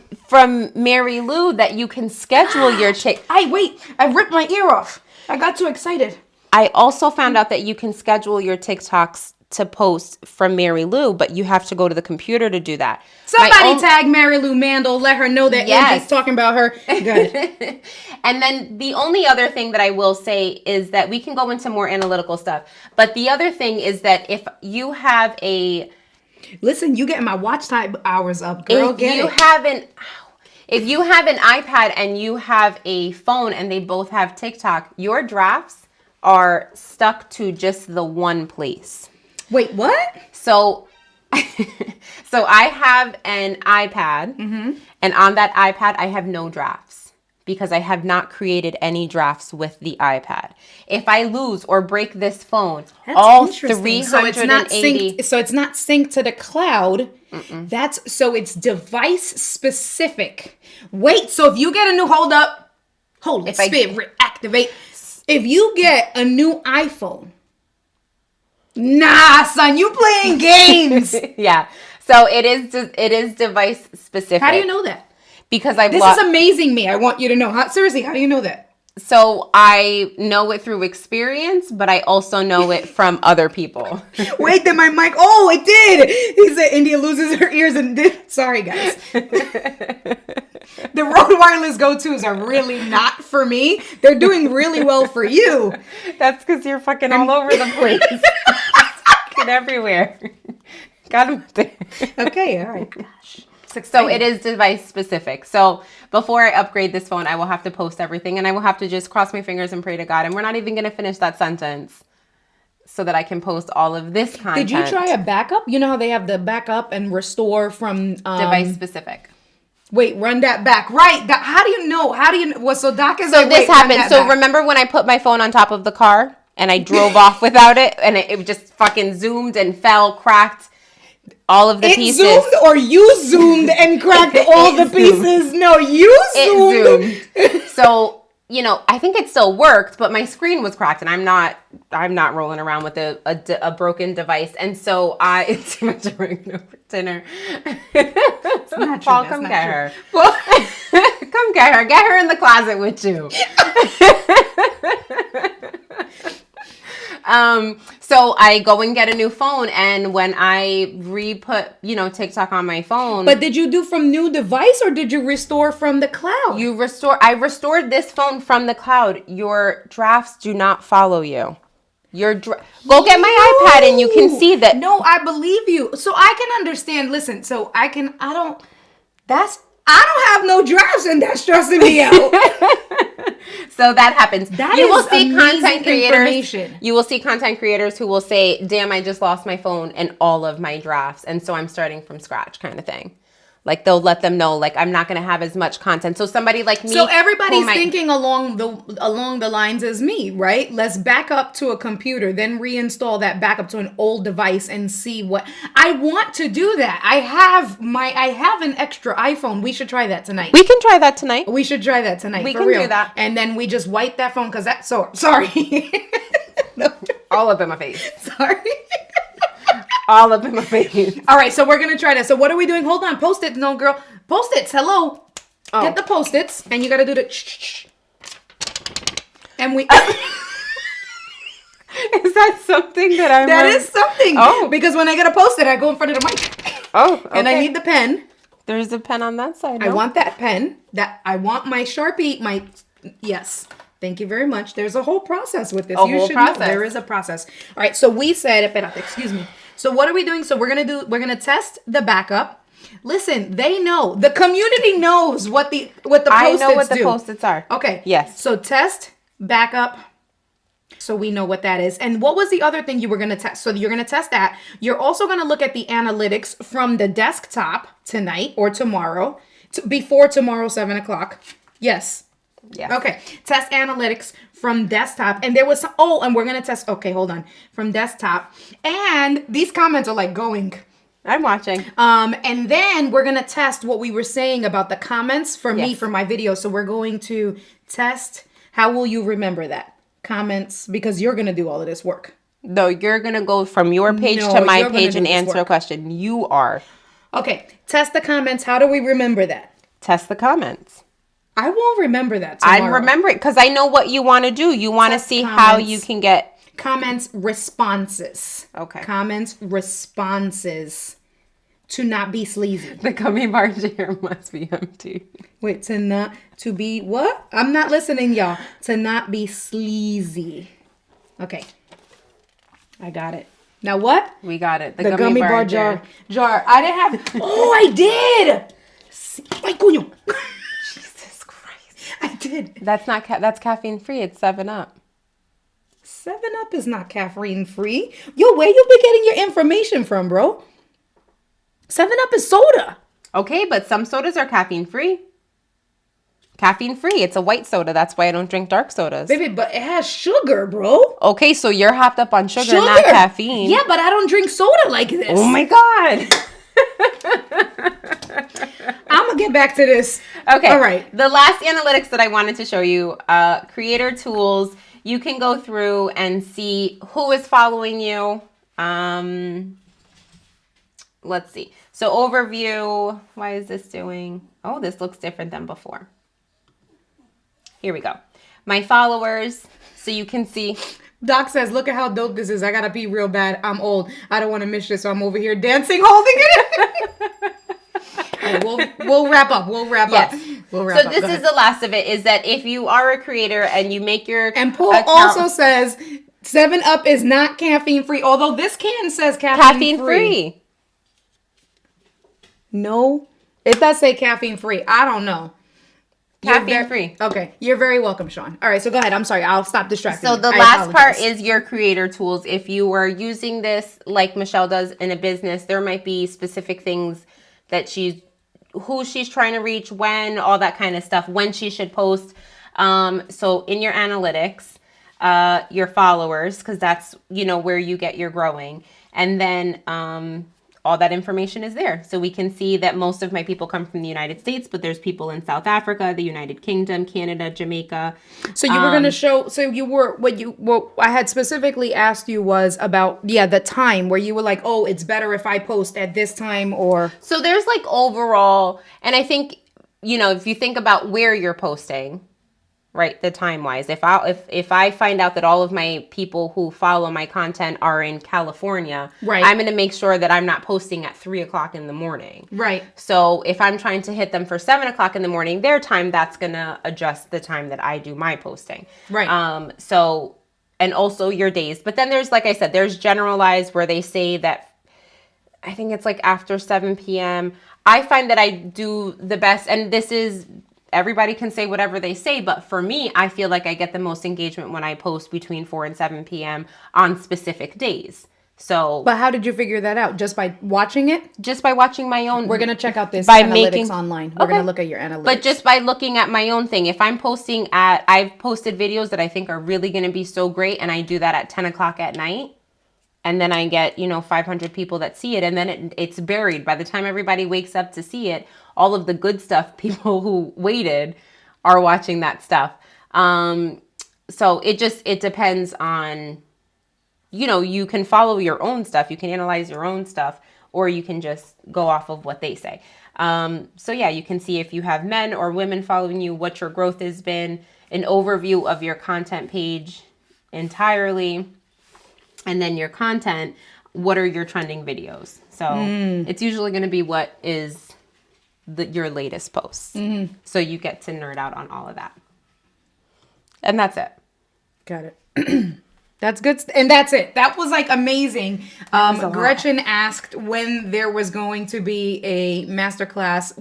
Mary Lou that you can schedule your I ripped my ear off. I got too excited. I also found out that you can schedule your TikToks to post from Mary Lou, but you have to go to the computer to do that. Somebody tag Mary Lou Mandel, let her know that Angie's talking about her. Good. And then the only other thing that I will say is that we can go into more analytical stuff. But the other thing is that if you have Listen, you getting my watch time hours up, girl. If you have an iPad and you have a phone and they both have TikTok, your drafts are stuck to just the one place. Wait, what? So I have an iPad, and on that iPad, I have no drafts because I have not created any drafts with the iPad. If I lose or break this phone, all 380... So it's not synced to the cloud. It's device specific. Wait, so if you get a new... Activate. If you get a new iPhone... Nah, son, you playing games. Yeah. So it is device specific. How do you know that? Because This is amazing me. I want you to know. Seriously, how do you know that? So I know it through experience, but I also know it from other people. Wait, then my mic. Oh, it did. He said India loses her ears and did. Sorry, guys. The Rode Wireless go-tos are really not for me. They're doing really well for you. That's because you're fucking all over the place. Fucking everywhere. Got him there. Okay, all right. Gosh. So it is device specific. So before I upgrade this phone, I will have to post everything and I will have to just cross my fingers and pray to God. And we're not even going to finish that sentence so that I can post all of this content. Did you try a backup? You know how they have the backup and restore from device specific? Wait, run that back. Right. How do you know? Well, so Doc is so this happened. So remember when I put my phone on top of the car and I drove off without it and it just fucking zoomed and fell, cracked all of the pieces. Zoomed or you zoomed and cracked all the pieces? No, you zoomed. It zoomed. So, you know, I think it still worked, but my screen was cracked and I'm not rolling around with a broken device. And so it's too much for dinner. It's not true. Paul, come get her. Well, come get her. Get her in the closet with you. So I go and get a new phone, and when I re-put, TikTok on my phone. But did you do from new device or did you restore from the cloud? I restored this phone from the cloud. Your drafts do not follow you. Go get my iPad and you can see that. No, I believe you. So I can understand. Listen, so I don't have no drafts and that's stressing me out. So that happens. You will see content creators. You will see content creators who will say, damn, I just lost my phone and all of my drafts. And so I'm starting from scratch kind of thing. Like they'll let them know, like I'm not going to have as much content. So somebody like me. So everybody's thinking along the lines as me, right? Let's back up to a computer, then reinstall that backup to an old device and see what I want to do. That I have an extra iPhone. We should try that tonight. We can try that tonight. We should try that tonight. We for can real. do that, and then we just wipe that phone because that's sorry. No. All up in my face. Sorry. All up in my face. All right, so we're going to try that. So what are we doing? Hold on. Post-its. No, girl. Post-its. Hello. Oh. Get the Post-its. And you got to do the... And we... Is that something that I'm... That is something. Oh. Because when I get a Post-it, I go in front of the mic. Oh, okay. And I need the pen. There's a pen on that side. No? I want that pen. I want my Sharpie. Yes. Thank you very much. There's a whole process with this. You should know there is a process. All right. So we said... Excuse me. So what are we doing? So we're going to test the backup. Listen, they know. The community knows what the Post-its do. I know what the Post-its are. Okay. Yes. So test, backup. So we know what that is. And what was the other thing you were going to test? So you're going to test that. You're also going to look at the analytics from the desktop tonight or tomorrow. Before tomorrow, 7 o'clock. Yes. Yeah. Okay. Test analytics from desktop. And there was some, and we're going to test, okay, hold on. From desktop. And these comments are like going. I'm watching. And then we're going to test what we were saying about the comments for me, for my video. So we're going to test, how will you remember that? Comments, because you're going to do all of this work. No, you're going to go from your page to my page and answer a question. You are. Okay. Test the comments. How do we remember that? Test the comments. I won't remember that tomorrow. I remember it because I know what you want to do. You want to see how you can get... Comments, responses. Okay. Comments, responses. To not be sleazy. The gummy bar jar must be empty. Wait, to be what? I'm not listening, y'all. To not be sleazy. Okay. I got it. Now what? We got it. The gummy bar jar. I didn't have... Oh, I did! Ay, coño. I did. That's caffeine free. It's 7-Up. 7-Up is not caffeine free. Yo, where you be getting your information from, bro? 7-Up is soda. Okay, but some sodas are caffeine free. Caffeine free. It's a white soda. That's why I don't drink dark sodas. Baby, but it has sugar, bro. Okay, so you're hopped up on sugar, not caffeine. Yeah, but I don't drink soda like this. Oh my God. I'm going to get back to this. Okay. All right. The last analytics that I wanted to show you, creator tools. You can go through and see who is following you. Let's see. So overview. Why is this doing? Oh, this looks different than before. Here we go. my followers, so you can see. Doc says, look at how dope this is. I gotta pee real bad. I'm old. I don't want to miss this, so I'm over here dancing, holding it. We'll wrap up. We'll wrap up. We'll wrap so up. this is the last of it, is that if you are a creator and you make your And Paul account, also says 7-Up is not caffeine free, although this can says caffeine free. No, it does say caffeine free. I don't know. Caffeine free. Okay, you're very welcome, Sean. All right, so go ahead. I'm sorry. I'll stop distracting. So the last part is your creator tools. If you are using this like Michelle does in a business, there might be specific things that who she's trying to reach, when, all that kind of stuff, when she should post. So in your analytics, your followers, because that's, where you get your growing. And then all that information is there. So we can see that most of my people come from the United States, but there's people in South Africa, the United Kingdom, Canada, Jamaica. So you were going to show, what I had specifically asked you was about, the time where you were like, oh, it's better if I post at this time or. So there's like overall, and I think, if you think about where you're posting, right, the time-wise, if I find out that all of my people who follow my content are in California, right, I'm going to make sure that I'm not posting at 3:00 in the morning. Right. So if I'm trying to hit them for 7:00 in the morning, their time, that's going to adjust the time that I do my posting. Right. So, and also your days. But then there's, like I said, there's generalized where they say that, I think it's like after 7 p.m. I find that I do the best, and this is, everybody can say whatever they say, but for me, I feel like I get the most engagement when I post between 4 and 7 p.m. on specific days. So, but how did you figure that out? Just by watching it? Just by watching my own. We're going to check out this analytics online. We're going to look at your analytics. But just by looking at my own thing, if I'm posting I've posted videos that I think are really going to be so great, and I do that at 10 o'clock at night. And then I get, 500 people that see it, and then it's buried. By the time everybody wakes up to see it, all of the good stuff, people who waited are watching that stuff. So it depends on, you can follow your own stuff. You can analyze your own stuff, or you can just go off of what they say. So yeah, you can see if you have men or women following you, what your growth has been, an overview of your content page entirely. And then your content, what are your trending videos? So it's usually going to be what is your latest posts. Mm-hmm. So you get to nerd out on all of that. And that's it. Got it. That's good. And that's it. That was like amazing. Gretchen asked when there was going to be a masterclass.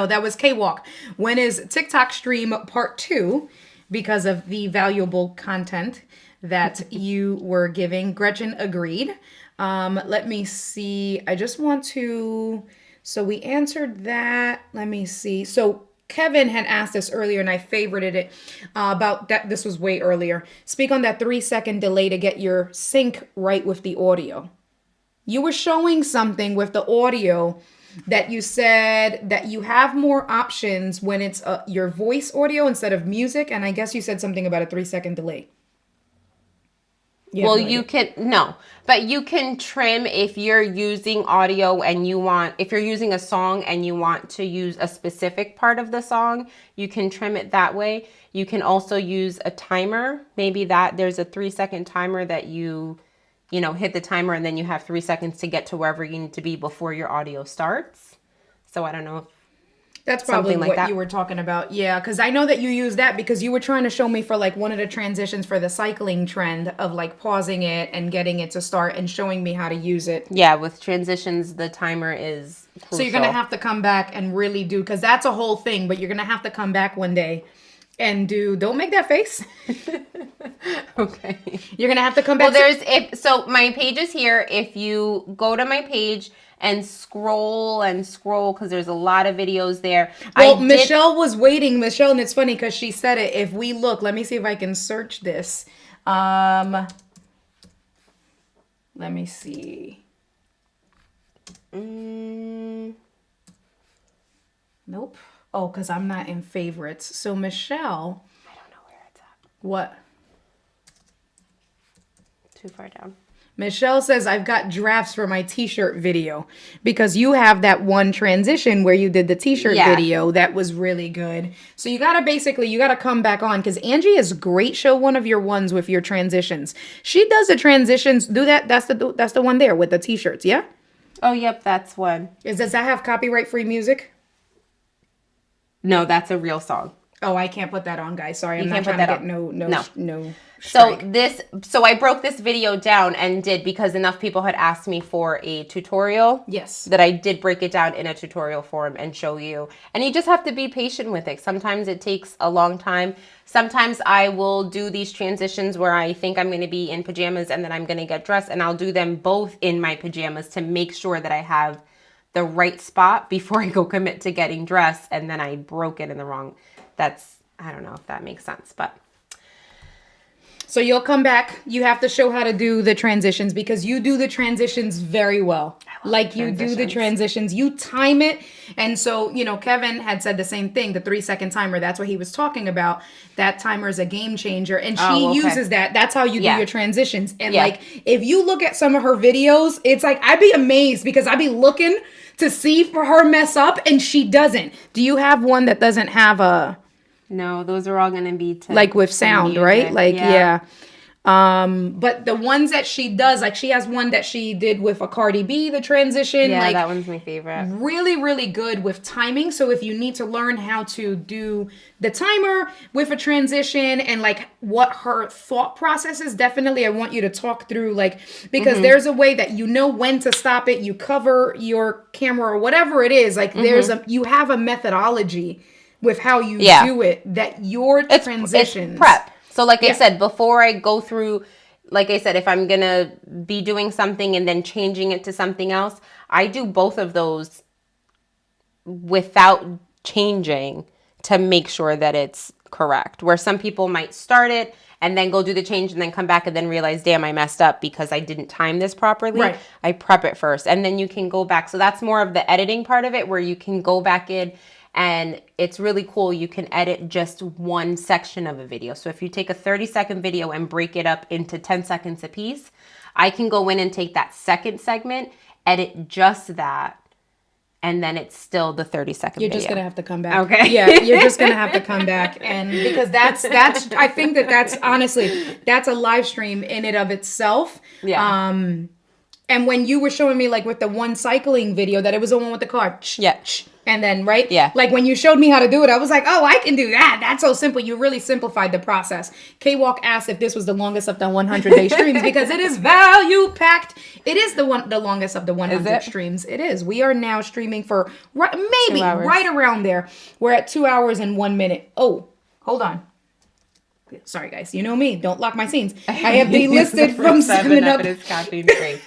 That was K-Walk. When is TikTok stream part 2? Because of the valuable content that you were giving. Gretchen agreed. Let me see. I just want to, so we answered that. Let me see. So Kevin had asked us earlier, and I favorited it about that. This was way earlier. Speak on that 3-second delay to get your sync right with the audio. You were showing something with the audio that you said that you have more options when it's your voice audio instead of music. And I guess you said something about a 3-second delay. Well, you can trim if you're using audio and if you're using a song and you want to use a specific part of the song, you can trim it that way. You can also use a timer. Maybe there's a 3-second timer that you hit the timer, and then you have 3 seconds to get to wherever you need to be before your audio starts. So I don't know if that's probably what you were talking about. Yeah, because I know that you use that because you were trying to show me for like one of the transitions for the cycling trend of like pausing it and getting it to start and showing me how to use it. Yeah, with transitions, the timer is crucial. So you're going to have to come back and really do, because that's a whole thing, but you're going to have to come back one day and don't make that face. Okay. You're going to have to come back. Well, so my page is here. If you go to my page and scroll, because there's a lot of videos there. Well, Michelle was waiting. Michelle, and it's funny because she said it. If we look, let me see if I can search this. Let me see. Nope. Oh, because I'm not in favorites. So Michelle. I don't know where it's at. What? Too far down. Michelle says, I've got drafts for my t-shirt video because you have that one transition where you did the t-shirt video that was really good. So you gotta come back on because Angie is great. Show one of your ones with your transitions. She does the transitions. Do that. That's the one there with the t-shirts. Yeah. Oh, yep. That's one. Does that have copyright free music? No, that's a real song. Oh, I can't put that on, guys. Sorry, I'm not can't trying put to that get no. So I broke this video down and did because enough people had asked me for a tutorial. Yes. That I did break it down in a tutorial form and show you. And you just have to be patient with it. Sometimes it takes a long time. Sometimes I will do these transitions where I think I'm going to be in pajamas and then I'm going to get dressed, and I'll do them both in my pajamas to make sure that I have the right spot before I go commit to getting dressed, and then I broke it in the wrong. I don't know if that makes sense, but. So you'll come back. You have to show how to do the transitions because you do the transitions very well. Like you do the transitions, you time it. And so, Kevin had said the same thing, the 3-second timer. That's what he was talking about. That timer is a game changer. And she uses that. That's how you do your transitions. And like, if you look at some of her videos, it's like, I'd be amazed because I'd be looking to see for her mess up and she doesn't. Do you have one that doesn't have a... No, those are all going to be like with sound, music, right? Like, yeah. But the ones that she does, like she has one that she did with a Cardi B, the transition. Yeah, like, that one's my favorite. Really, really good with timing. So if you need to learn how to do the timer with a transition and like what her thought process is, definitely I want you to talk through because there's a way that you know when to stop it. You cover your camera or whatever it is. Like you have a methodology with how you do it, that your transitions. It's prep. So like I said, before I go through, like I said, if I'm going to be doing something and then changing it to something else, I do both of those without changing to make sure that it's correct. Where some people might start it and then go do the change and then come back and then realize, damn, I messed up because I didn't time this properly. Right. I prep it first and then you can go back. So that's more of the editing part of it where you can go back in. And it's really cool. You can edit just one section of a video. So if you take a 30-second video and break it up into 10 seconds a piece, I can go in and take that second segment, edit just that, and then it's still the 30-second video. You're just going to have to come back. Okay. Yeah, you're just going to have to come back. And because that's I think that's honestly, that's a live stream in and of itself. Yeah. And when you were showing me like with the one cycling video that it was the one with the car. Yeah. And then, right? Yeah. Like when you showed me how to do it, I was like, oh, I can do that. That's so simple. You really simplified the process. K-Walk asked if this was the longest of the 100-day streams because it is value packed. It is the longest of the 100 streams. It is. We are now streaming for maybe right around there. We're at 2 hours and 1 minute. Oh, hold on. Sorry, guys. You know me. Don't lock my scenes. I have delisted from 7-Up. It is caffeine free.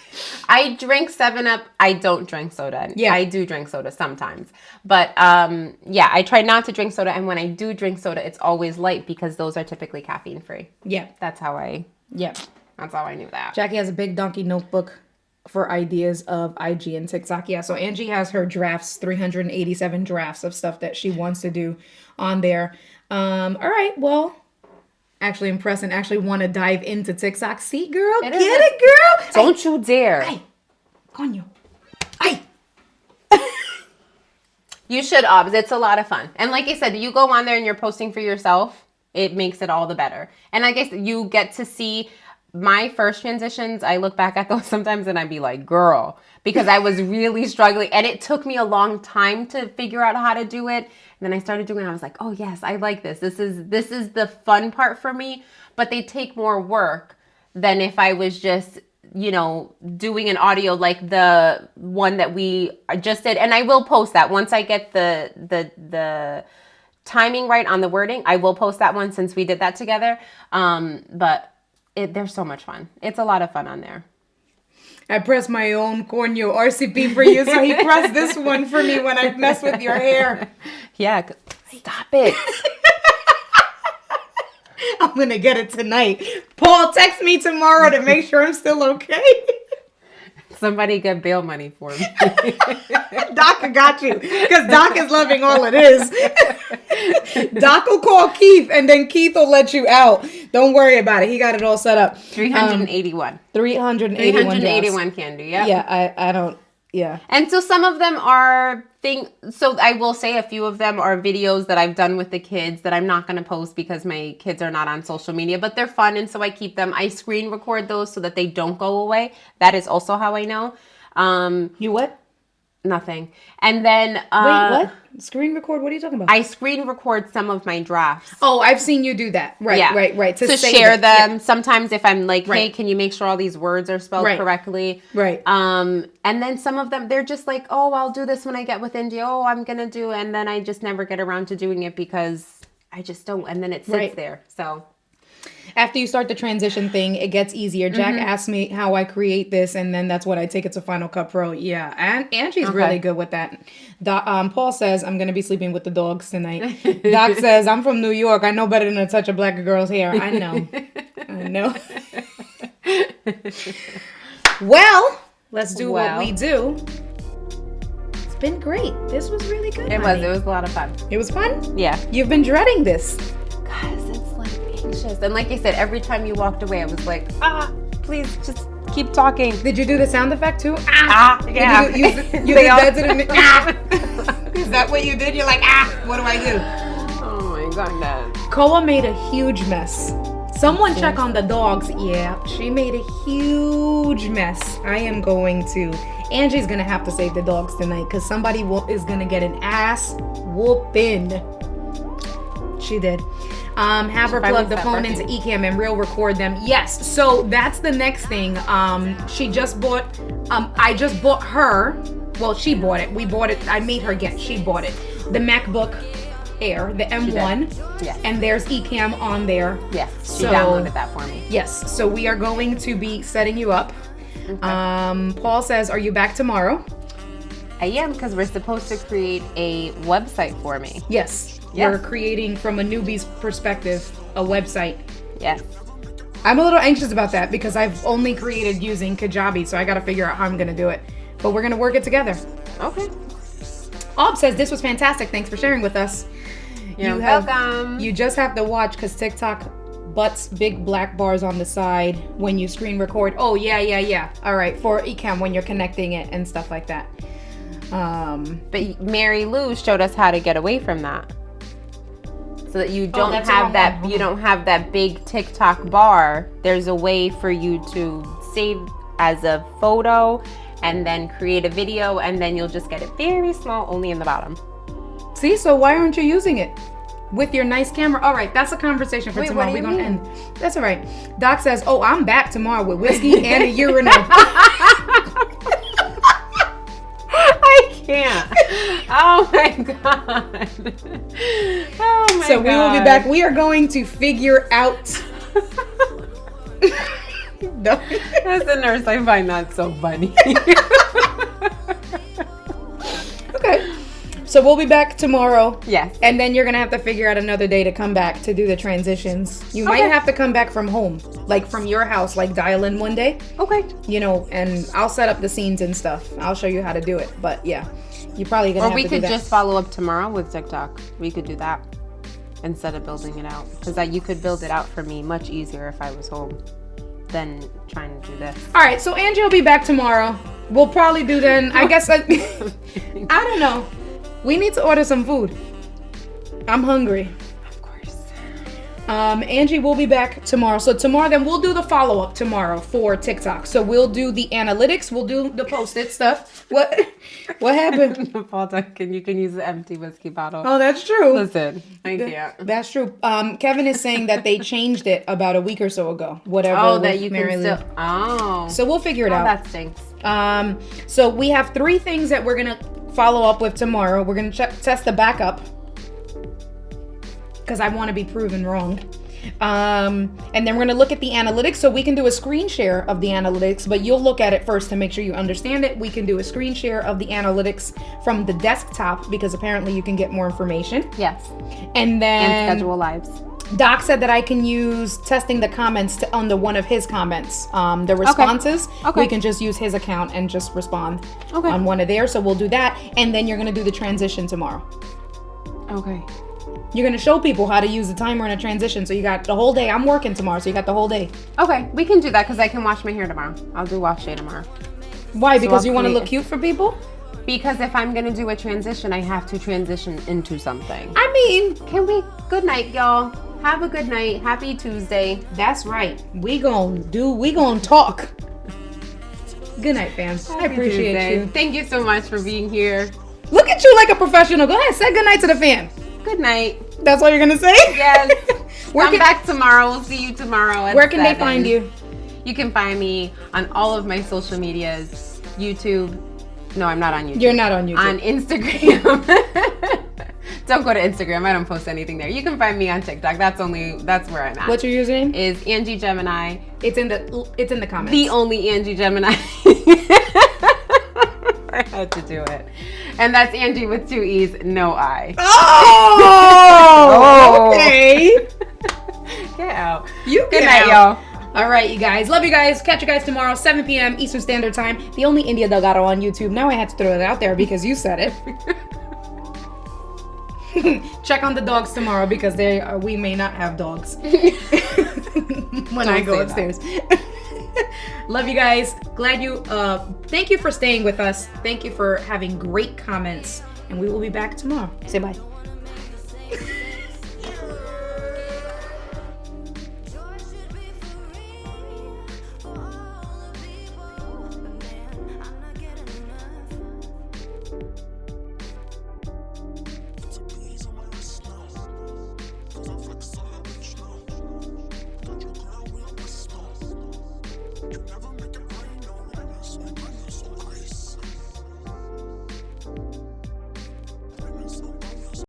I drink 7-Up. I don't drink soda. Yeah. I do drink soda sometimes. But I try not to drink soda. And when I do drink soda, it's always light because those are typically caffeine free. Yeah. That's how I knew that. Jackie has a big donkey notebook for ideas of IG and TikTok. Yeah, so Angie has her drafts, 387 drafts of stuff that she wants to do on there. All right, well... actually impressed and actually want to dive into TikTok. See, girl? Get it, girl? Don't you dare. Ay, coño. Ay. You should, Obs. It's a lot of fun. And like I said, you go on there and you're posting for yourself, it makes it all the better. And I guess you get to see my first transitions. I look back at those sometimes and I'd be like, girl, because I was really struggling. And it took me a long time to figure out how to do it. And then I started doing it. I was like, oh yes, I like this. This is the fun part for me. But they take more work than if I was just, doing an audio like the one that we just did. And I will post that once I get the timing right on the wording. I will post that one since we did that together. But they're so much fun. It's a lot of fun on there. I pressed my own coño RCP for you, so he pressed this one for me when I mess with your hair. Yeah, stop it. I'm going to get it tonight. Paul, text me tomorrow to make sure I'm still okay. Somebody get bail money for me. Doc got you, because Doc is loving all of this. Doc will call Keith, and then Keith will let you out. Don't worry about it. He got it all set up. 381. 381 candy, yeah. Yeah, I don't, yeah. And so some of them are so I will say a few of them are videos that I've done with the kids that I'm not going to post because my kids are not on social media, but they're fun, and so I keep them. I screen record those so that they don't go away. That is also how I know. You what? Nothing. And then Wait, what? Screen record? What are you talking about? I screen record some of my drafts. Oh, I've seen you do that. Right, Yeah. right. To share them. Yeah. Sometimes if I'm like, hey, Right. can you make sure all these words are spelled Right. correctly? Right. And then some of them, they're just like, oh, I'll do this when I get with India. Oh, I'm going to do. And then I just never get around to doing it because I just don't. And then it sits Right. there. So. After you start the transition thing, it gets easier. Jack asked me how I create this, and then that's what I take it to Final Cut Pro. Yeah, and Angie's really good with that. Paul says, I'm going to be sleeping with the dogs tonight. Doc says, I'm from New York. I know better than to touch a black girl's hair. I know. I know. Well, let's do what we do. It's been great. This was really good. It was a lot of fun. It was fun? Yeah. You've been dreading this. Guys, it's like anxious. And like I said, every time you walked away, I was like, please just keep talking. Did you do the sound effect too? Yeah. You did that to the Is that what you did? You're like, what do I do? Oh my goodness. Koa made a huge mess. Someone check on the dogs. Yeah, she made a huge mess. I am going to. Angie's going to have to save the dogs tonight because somebody is going to get an ass whooping. She did. Have her plug the phone into Ecamm and real record them. Yes, so that's the next thing. She just bought, I just bought her, well, she bought it. We bought it. I made her get, she bought it. The MacBook Air, the M1. Yes. And there's Ecamm on there. Yes, she downloaded that for me. Yes, so we are going to be setting you up. Okay. Paul says, are you back tomorrow? I am, because we're supposed to create a website for me. Yes. We're creating, from a newbie's perspective, a website. Yes. I'm a little anxious about that because I've only created using Kajabi, so I got to figure out how I'm going to do it. But we're going to work it together. Okay. Ob says, this was fantastic. Thanks for sharing with us. You're welcome. You just have to watch because TikTok butts big black bars on the side when you screen record. Oh, yeah. All right, for Ecamm when you're connecting it and stuff like that. But Mary Lou showed us how to get away from that. So that you don't have that, you don't have that big TikTok bar. There's a way for you to save as a photo and then create a video, and then you'll just get it very small, only in the bottom. See, so why aren't you using it with your nice camera? All right, that's a conversation for tomorrow. We're gonna end. That's all right. Doc says, "Oh, I'm back tomorrow with whiskey and a urinal." I can't. Oh my god. Oh my god. So we will be back. We are going to figure out. No. As a nurse, I find that so funny. Okay. So we'll be back tomorrow. Yes. And then you're going to have to figure out another day to come back to do the transitions. You might have to come back from home, like from your house, like dial in one day. Okay. You know, and I'll set up the scenes and stuff. I'll show you how to do it. But yeah, you probably going to have to do that. Or we could just follow up tomorrow with TikTok. We could do that instead of building it out. Because you could build it out for me much easier if I was home than trying to do this. All right, so Angie will be back tomorrow. We'll probably do then, I guess, I don't know. We need to order some food. I'm hungry. Of course. Angie will be back tomorrow. So tomorrow, then we'll do the follow-up tomorrow for TikTok. So we'll do the analytics. We'll do the post-it stuff. What happened? Paul Duncan, you can use the empty whiskey bottle. Oh, that's true. Listen, I can't. That's true. Kevin is saying that they changed it about a week or so ago. Whatever. Oh, that you Mary can Lou. still. Oh. So we'll figure it out. That stinks. So we have 3 things that we're gonna follow up with tomorrow. We're gonna test the backup because I want to be proven wrong. And then we're gonna look at the analytics, so we can do a screen share of the analytics, but you'll look at it first to make sure you understand it. We can do a screen share of the analytics from the desktop because apparently you can get more information. Yes. And then And schedule lives. Doc said that I can use testing the comments on the one of his comments. The responses, Okay. we can just use his account and just respond Okay. on one of theirs. So we'll do that. And then you're going to do the transition tomorrow. Okay. You're going to show people how to use the timer and a transition. So you got the whole day. I'm working tomorrow, so you got the whole day. Okay, we can do that because I can wash my hair tomorrow. I'll do wash day tomorrow. Why? Because you want to create- look cute for people? Because if I'm gonna do a transition, I have to transition into something. I mean, Can we? Good night, y'all. Have a good night. Happy Tuesday. that's right. We gon' talk. Good night, fam. I Happy appreciate Tuesday. you. Thank you so much for being here. Look at you like a professional. Go ahead, say good night to the fam. Good night. That's all you're gonna say? Yes. Where Come can- back tomorrow. We'll see you tomorrow at Where can they 7. find you? You can find me on all of my social medias. YouTube. No, I'm not on YouTube. You're not on YouTube. On Instagram. Don't go to Instagram. I don't post anything there. You can find me on TikTok. That's where I'm at. What's your username? Is Angie Gemini. It's in the comments. The only Angie Gemini. I had to do it. And that's Angie with 2 E's, no I. Oh, okay. Get out. You Good get night, out. y'all. All right, you guys. Love you guys. Catch you guys tomorrow, 7 p.m. Eastern Standard Time. The only India Delgado on YouTube. Now I had to throw it out there because you said it. Check on the dogs tomorrow because we may not have dogs when I go upstairs. Love you guys. Glad you. Thank you for staying with us. Thank you for having great comments, and we will be back tomorrow. Say bye.